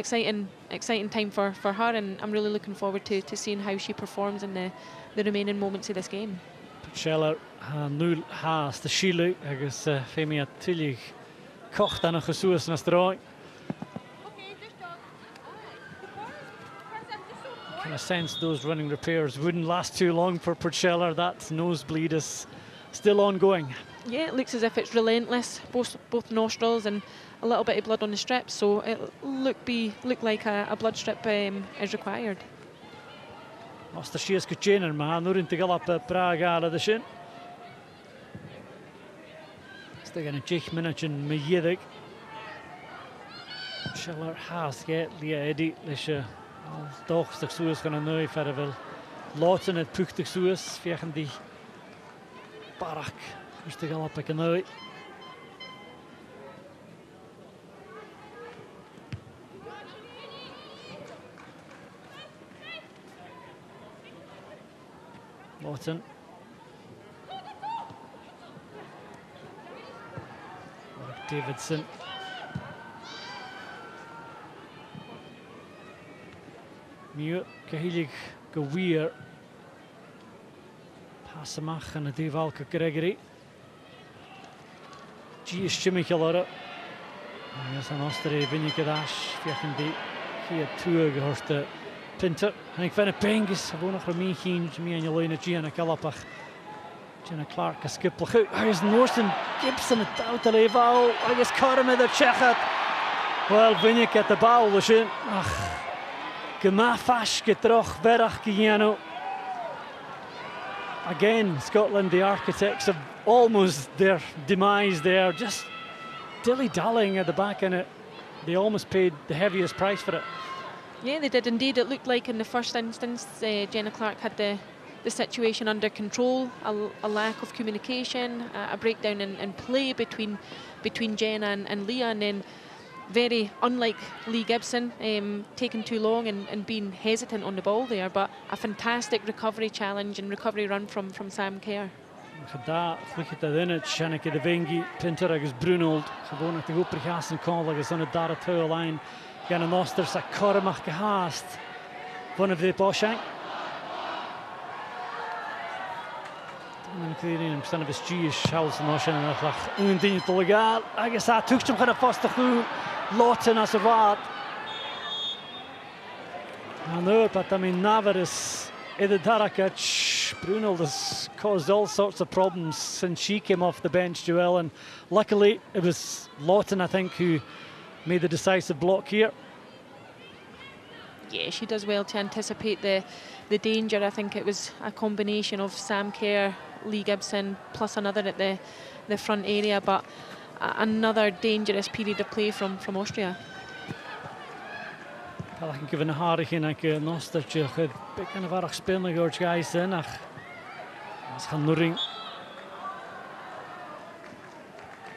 exciting time for her, and I'm really looking forward to seeing how she performs in the remaining moments of this game. Scheller nul has the Shilu agus Femi Atilig kocht an a Jesus na straai. Kind of sense those running repairs wouldn't last too long for Scheller. That nosebleed is still ongoing. Yeah, it looks as if it's relentless, both nostrils, and a little bit of blood on the strip, so it'll look like a blood strip is required. Oster sias gytjener ma nurin te galap Praga ala de sin. Stig an a 10 minutes in meyedig. Scheller has get lia edi lische doch stig soes gaan nou verder wil. Laten het puchtig soes vegen die barak. Dus te galap ik nou. Lawton. Davidson. Miu Cahilig Gaweer. Passamach en de Valke Gregory. G is Jimmy Killera. Yes, an Austria Vinicadash. Viechen die hier toe gehorste. Pinter, en ik vind het pengus, gewoon nog Ramien Geen, Jimmy en Jelena Gianna Kalapach, Jenna Clark, a skippel. Is Norton Gibson het touw te leven, is Karren met de Tsjechat. Wel, Vinnik at de bal, dus in. Ach, gemafash getroch, verach Giano. Again, Scotland, the architects of almost their demise there, just dilly-dallying at the back in it. They almost paid the heaviest price for it. Yeah, they did indeed. It looked like in the first instance, Jenna Clark had the situation under control, a lack of communication, a breakdown in play between Jenna and Leah, and then very unlike Lee Gibson, taking too long and being hesitant on the ball there, but a fantastic recovery challenge and recovery run from Sam Kerr. Gada fliegt dat in het Shanneke de Vengi, Pinter agus Brunold, gewoon at de goper gasten call agus on a dara tuil line. Gan an Oster sa Cormac gehaast. Van of de Boshank. Dan kun je in bestand of his G-ish house en Oshan en aflag. Undien te legaal. Agus a toekstum gaan vast de goed. Loten as a raad. En nu, but I mean, Navarus, Ida Darakac, Brunold has caused all sorts of problems since she came off the bench, Joel, and luckily it was Lawton, I think, who made the decisive block here. Yeah, she does well to anticipate the danger. I think it was a combination of Sam Kerr, Lee Gibson, plus another at the front area, but another dangerous period of play from Austria. I can give an harig in like Nostertje. Big kind of arg spinner George guys in. Ach, as gaan nuring.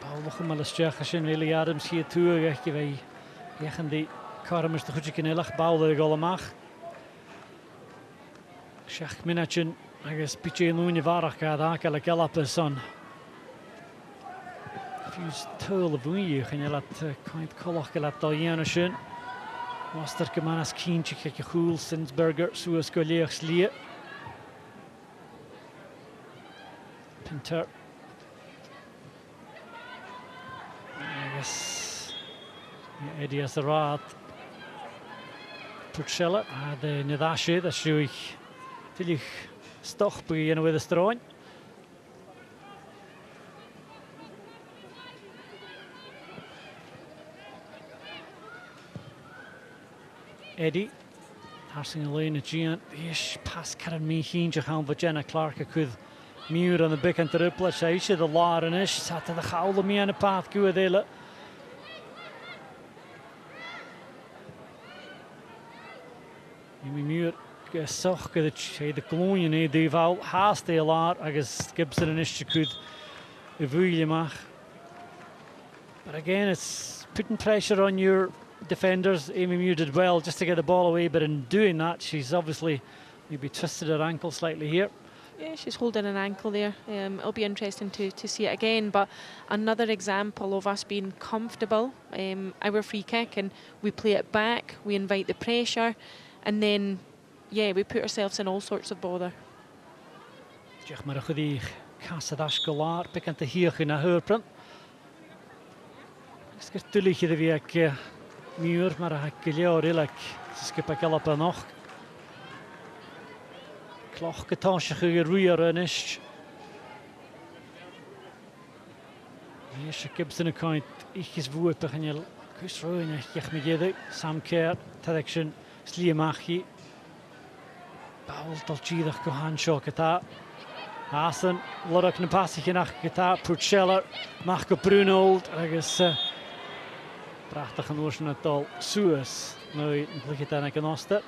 Bal nog maar eens Tsjech als je Ailey Adams hier toe weg je wij. Je gaan die karmers de goedje kunnen lag bal de allemaal. Tsjech minatje. I guess pitje nu varig gaat aankelen kelapes on. Fuse tool of je gaan je laat kind kolach laat Italiaanse. Master Gemanas Kienchik kijk je goed, Sinsberger, Suez Goliaths Lee. Pinter. I guess Eddie as the rat. Putschella, de Nedashe, dat is Tillich stoch begin with a strain. Eddie, passing a lane at Gian. Ish, pass Karen Meechin, Jahan Vagena Clark, a could Muir on the big and triple. Shaisha, the Lar and Ish, sat to the Howl of me and a path, Guadilla. Muir, Soch, the Colonian, Duval, has the Lar, I guess Gibson and Ish could Evulimach. But again, it's putting pressure on your defenders. Amy Muir did well just to get the ball away, but in doing that, she's obviously maybe twisted her ankle slightly here. Yeah, she's holding an ankle there. It'll be interesting to see it again, but another example of us being comfortable. Our free kick, and we play it back, we invite the pressure, and then, yeah, we put ourselves in all sorts of bother. Zeg maar een die Cassadash Galar, bekend te hier in Hurprint. Ik heb tullig de week Muur, maar ik geloof redelijk. Ze skippen ik op nog. Kloch getasje geruier is. Eerst Gibson een kind. Ik is woord en je kusroen. Ik me jede samkeer direction sliemachi. Paul talchidig Johan Schoketa. Hasen lorok een passage naar Geta Purceller. Marco Bruno. Ergens prachtig een oorspronkelijk Suez. Nu ligt het aan een kanoster.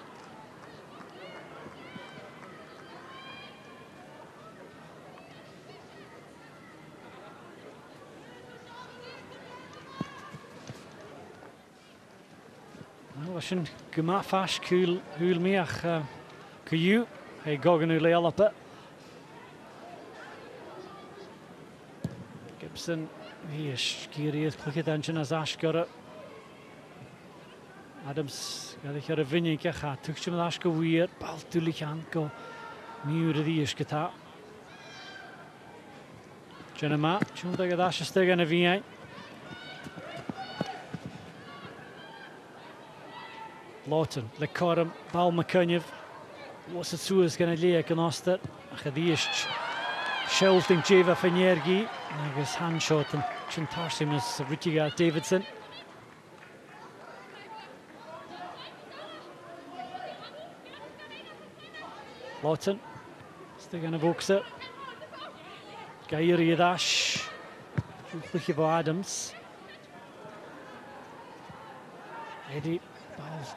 Als je gemaakt vast, kuil meer kuju, hij gogen nu leelappen. Gibson, hier is Kiri, klikt aan zijn Ashkara. Adams, ga ik er een vinnetje gaat, tukje met Ashka weer, bal tuurlijk aan, go Muur die is geta. Jenema, zo'n tegen Ashka stegen en vinnetje. Lawton, Lecorum, Paul McCunniv. Was het zo is gaan leken Oster. Gediest. Schelting Jeva Faniergi. Agus handshot en Chintarsimus Richie Davidson. Lawton. Stigen een bokse. Gairi Dash. Zoekje voor Adams. Eddie.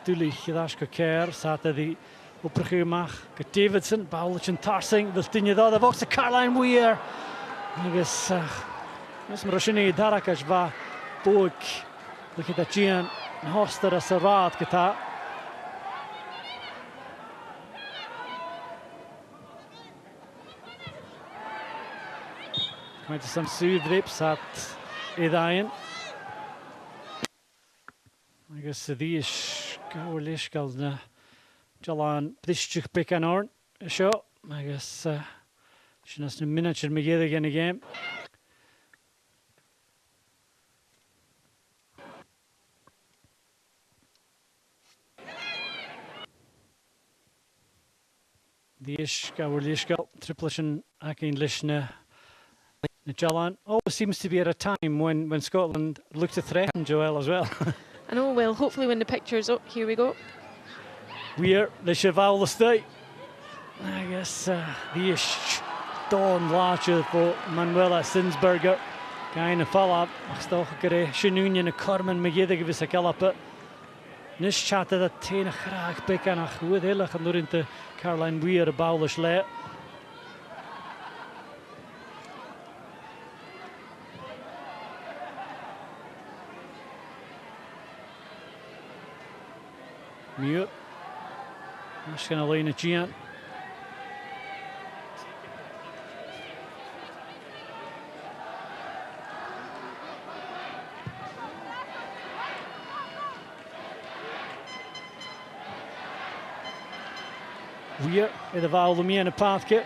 Tuurlijk, dat is keer. Zaten die opgeruimd. Davidson, balletje tarsing. Dat ding je daar. Dat was de Caroline Weir. Dus, is maar als je niet daar kan, waar boek. Look at that Gian. Hoster as a raad geta. Komt er some suudrips at Edain. I guess die is gauwelijk als de Jalan Pristich pikken hoor. Zo, I guess je nas een minuutje mee in de game. Die is gauwelijk al tripletje in Lishne. Jalan always seems to be at a time when Scotland looked to threaten Joel as well. I know, well, hopefully when the picture's up, here we go. Weer de cheval stay. I guess die is Dawn laatje voor Manuela Sinsberger. Keine follow-up. Ach, toch een Shinunian en Carmen Megidde gewisse kalappen. Nis chatte dat tenen graag pikken nach goed heel erg door in de Caroline Weir de bouwers leid. Muur. Misschien alleen het Gian. Weer in de waalde meer in het paadje.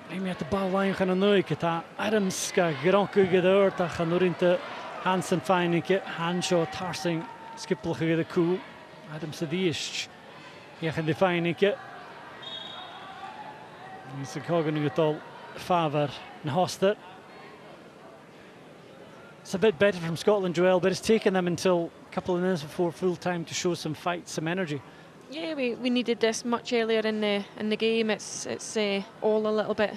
En met de ballijn gaan neuken. Adams gaat gronken gedoord. Dat gaat door in de Hansen fijneke. Hanshaw tarsing skippelge de koe. Adams de is. Ja, gaan de fijneke. He's a cogan who Favor and Hoster. It's a bit better from Scotland, Joel, but it's taken them until a couple of minutes before full time to show some fight, some energy. Yeah, we needed this much earlier in the game. It's all a little bit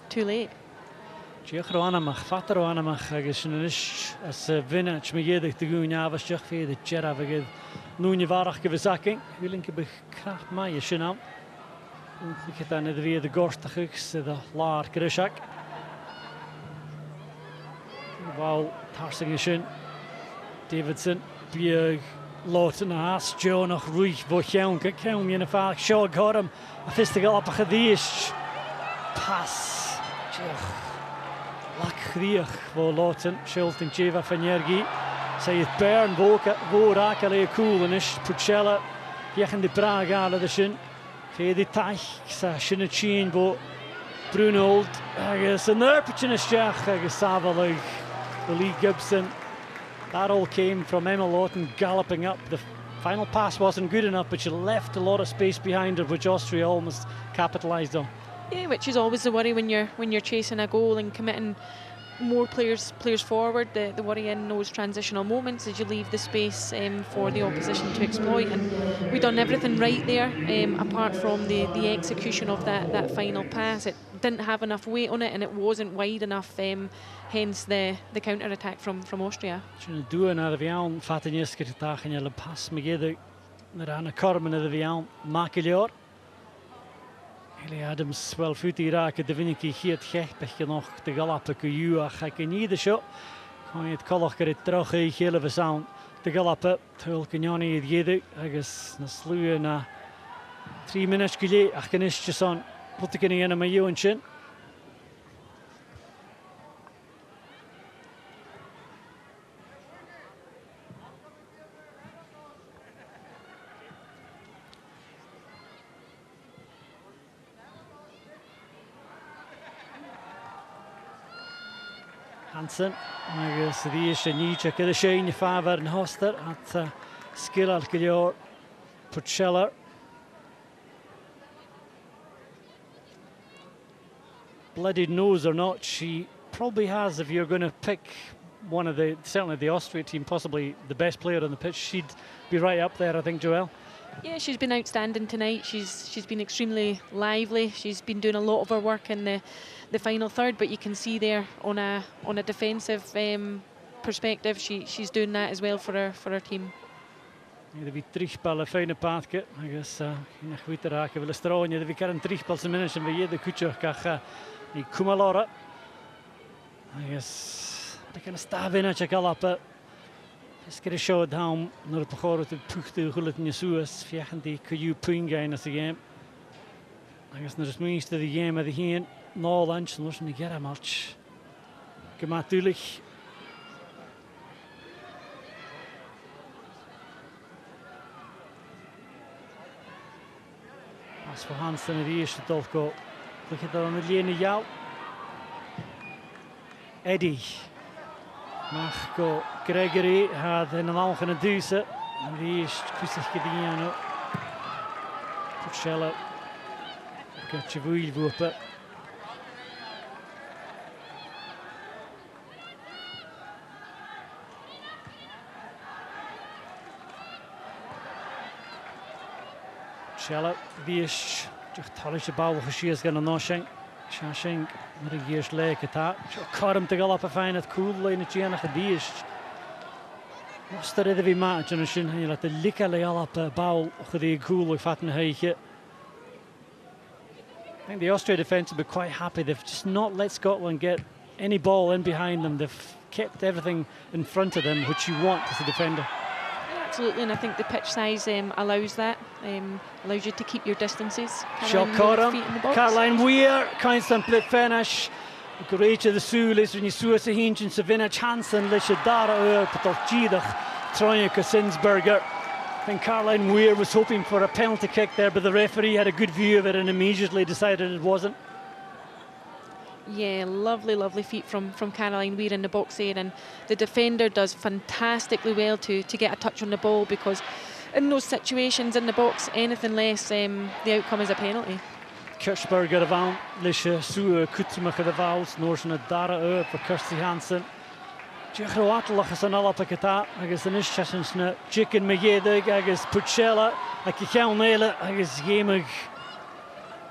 too late. Diolch Anamach, fatar Anamach agus nish as vinna chmigedig de goon avastach fe de cheravagid noonje varach gevesaking willing be kracht mai shinam ik het aan de weer de gorstigs de laar krishak wou tarsing shin Davidson bieg Lawton haas Joe nog ruig bo cheun keum in vaak show got him a fistigal op gedish pas Lak Grieg voor Lawton, Shilton Cheva van Jergi. Zij het Bern, Rakele cool en is Pucella. Jechen de Praag aan de Shin. Vede Tach, sa Shinnachin, bo Brunold. Agus een nerpetje is Jach, agus Savalig, Lee Gibson. That all came from Emma Lawton galloping up. The final pass wasn't good enough, but she left a lot of space behind her, which Austria almost capitalised on. Yeah, which is always the worry when you're chasing a goal and committing more players forward. The worry in those transitional moments is you leave the space for the opposition to exploit. And we've done everything right there, apart from the execution of that final pass. It didn't have enough weight on it, and it wasn't wide enough. Hence the counter attack from Austria. Doen naar de viaan, Fatinjeske tagen je pas megede naar aan de kormen naar de viaan makelior. Eli Adams wel voet raken, de winning hier het nog de galappen kuju ach ik niet de show. Kan je het kallig het terug hele we sound de galappen tul kanjani het gede agus na sluwe na 3 minutes geleden ach kenisje son put ik in mijn joentje. Hansen, agus die is niet de Shane Favor en Hoster at skill al Gilior Pucella. Bloodied nose or not, she probably has. If you're going to pick one of certainly the Austria team, possibly the best player on the pitch, she'd be right up there, I think, Joelle. Yeah, she's been outstanding tonight. She's been extremely lively. She's been doing a lot of her work in the final third, but you can see there on a defensive perspective, she's doing that as well for her team. Ja, vi trichballen fijne paadje. Agus in goed te raken willen strooien. Ja, vi kan een trichbal zijn mensen bij je de kutje kach die kumalora. Agus de kan sta winnen je galappen. Is gonna show down naar het programma te puchten gullet in Jezus. Viechen die kuju punga in de game. Agus naar het meeste de game met de heen. No lunch, los niet get a match. Natuurlijk. As voor Hansen in de eerste dolko. Lig je dan met Lene jou. Eddie. Marco Gregory had in een algemene duizen. En die is kustig gedaan. Pucella. Katje wielwoepen. Pucella. Die is toch tallische bouwen geschiet gaan naar Schenk. Schenk. Maar ik eerst lijken daar. Karm te galappen fijn het cool in het jaren die is. Was er even maat en een je laat de likkele galappen bouw die cool ik vat een heetje. I think the Austria defence will be quite happy. They've just not let Scotland get any ball in behind them. They've kept everything in front of them, which you want as a defender. Absolutely, and I think the pitch size allows that. Allows you to keep your distances. Shot Caroline Weir, constant split finish. Great the Sul is when you saw the hinge and Savina Chanson, Lisha Dara, Patolchidach, Troja Kosinsberger. I think Caroline Weir was hoping for a penalty kick there, but the referee had a good view of it and immediately decided it wasn't. Yeah, lovely feet from Caroline Weir in the box there, and the defender does fantastically well to get a touch on the ball, because in those situations in the box, anything less, the outcome is a penalty. Kirchberger a bhain leis súa cútramach a bháils nóir sin na dara for Kirsty Hansen. Diachróatalachas an alapa catá agus an istesin na Chicken Magédig agus Puchella ac I cheann éile agus géimig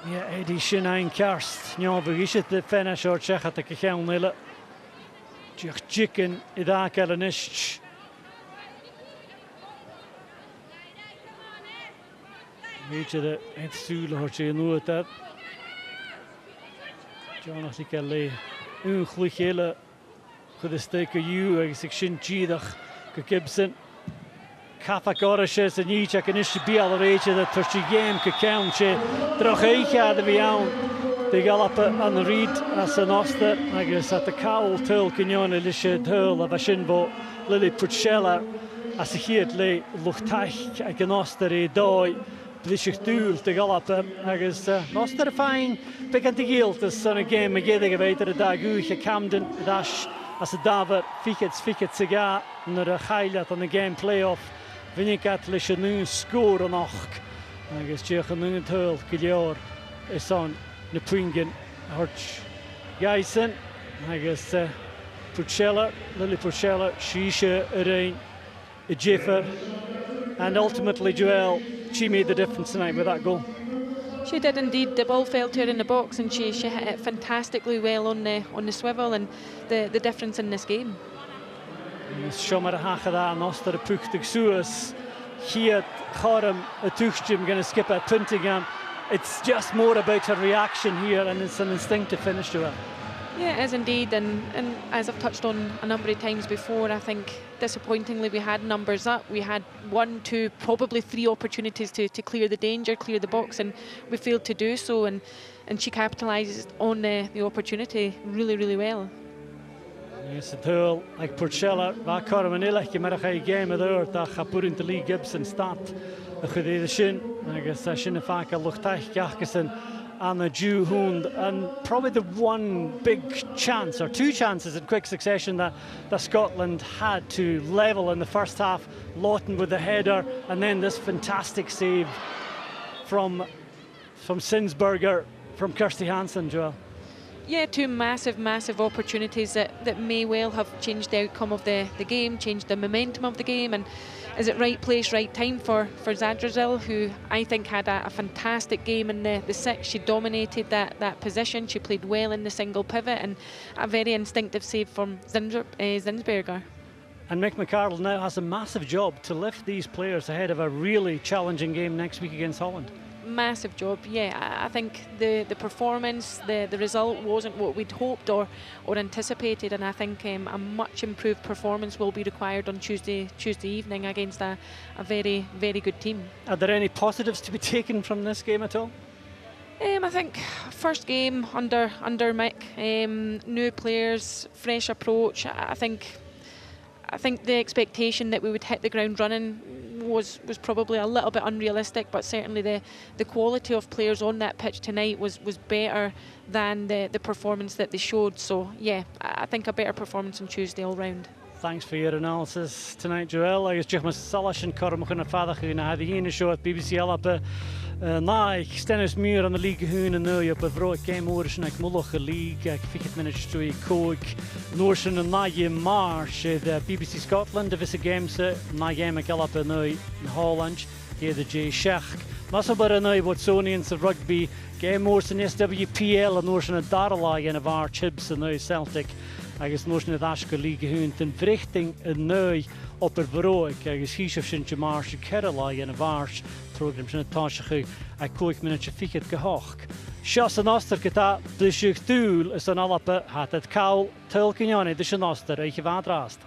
Eddie sin ein Karst. Neabhag isid the finish or Chechat ac I cheann éile. Diach Chicken I dach an ist. Méide de eidsúla hort sé nua dat. Jonach I cael le chluich éile chud is steik a you agus ag sin tíadach go Gibson. Cafa gora sé sa níte ac yn isi bial ar éide de tuir si géim go ceann sé droch éichead a bhí ann de galapa an ríd as an Oster agus at a cawl tuil cynnion leis sé tuil a bheit sin bó Lily Puchella as a chiad le luchtaich ag an Oster é dói Blisiach dúil de galapa agus Oster a fáin began de gilt as san a géim a gédig a bhéidir a dagúich a Camden das as a davar fichets sa gá nar a chaileat an a game playoff vinnig at leis a nún scór an och agus diach an nún tuil go leor is an na puingin hort Geisen agus Puchella, Lily Puchella, Shisha, Irene, Jiffer, and ultimately Joelle, she made the difference tonight with that goal. She did indeed. The ball fell to her in the box and she hit it fantastically well on the swivel and the difference in this game. Siomar a hachada an Oster a puchtig suas. Chiad Chorum a tuchtim going to skip at Puntingham. It's just more about her reaction here and it's an instinctive finish to her. Yeah, it is indeed, and as I've touched on a number of times before, I think disappointingly we had numbers up. We had 1, 2, probably 3 opportunities to clear the danger, clear the box, and we failed to do so, and she capitalised on the opportunity really, really well. Yes, a tuil ag Puchella, bha Chorum an ilach marach a game a dúir da chapúrin de Lee Gibson stat a chud éidir sin, agus sin a fáca luchtaich gachgasan and a Jew Hund, and probably the one big chance or 2 chances in quick succession that Scotland had to level in the first half. Lawton with the header and then this fantastic save from Sinsberger from Kirsty Hansen, Joel. Yeah, 2 massive opportunities that may well have changed the outcome of the game, changed the momentum of the game, and is it right place, right time for Zadrazil, who I think had a fantastic game in the 6. She dominated that position, she played well in the single pivot, and a very instinctive save from Zinsberger. And Mick McArdle now has a massive job to lift these players ahead of a really challenging game next week against Holland. Massive job, yeah. I think the performance, the result wasn't what we'd hoped or anticipated, and I think a much improved performance will be required on Tuesday evening against a very, very good team. Are there any positives to be taken from this game at all? I think first game under Mick, new players, fresh approach. I think the expectation that we would hit the ground running was probably a little bit unrealistic, but certainly the quality of players on that pitch tonight was better than the performance that they showed. So yeah, I think a better performance on Tuesday all round. Thanks for your analysis tonight, Joel. Agus diolch mas salas yn Chorum yn ffadach yn a haddi hyn y show at BBC Alapa. Naig, Stennis Muir an the League Hoon and Nui up a vroig game oors and Mulloch a league, ag 50 minutes to a coig. Norsen and Naig Marsh, the BBC Scotland, the Vissa Games, Naig ag Alapa Nui in Holland, here the J. Shach. Masabar a Nui Watsonians of rugby, game oors in SWPL and Norsen a Darla and of our Chibs and Nui Celtic. Agus Norsen a Dashka League Hoon, ten vrichting een Nui op er vroig, agus Hieshof Sint Marsh, Kerala and of ours. Program sin táiseach a 2 minúte fichiad go hoch. Seos an Oster gyda blisiach dúil is an alapa hat het cawl tuil cynnioni dys an Oster eich i fad rast.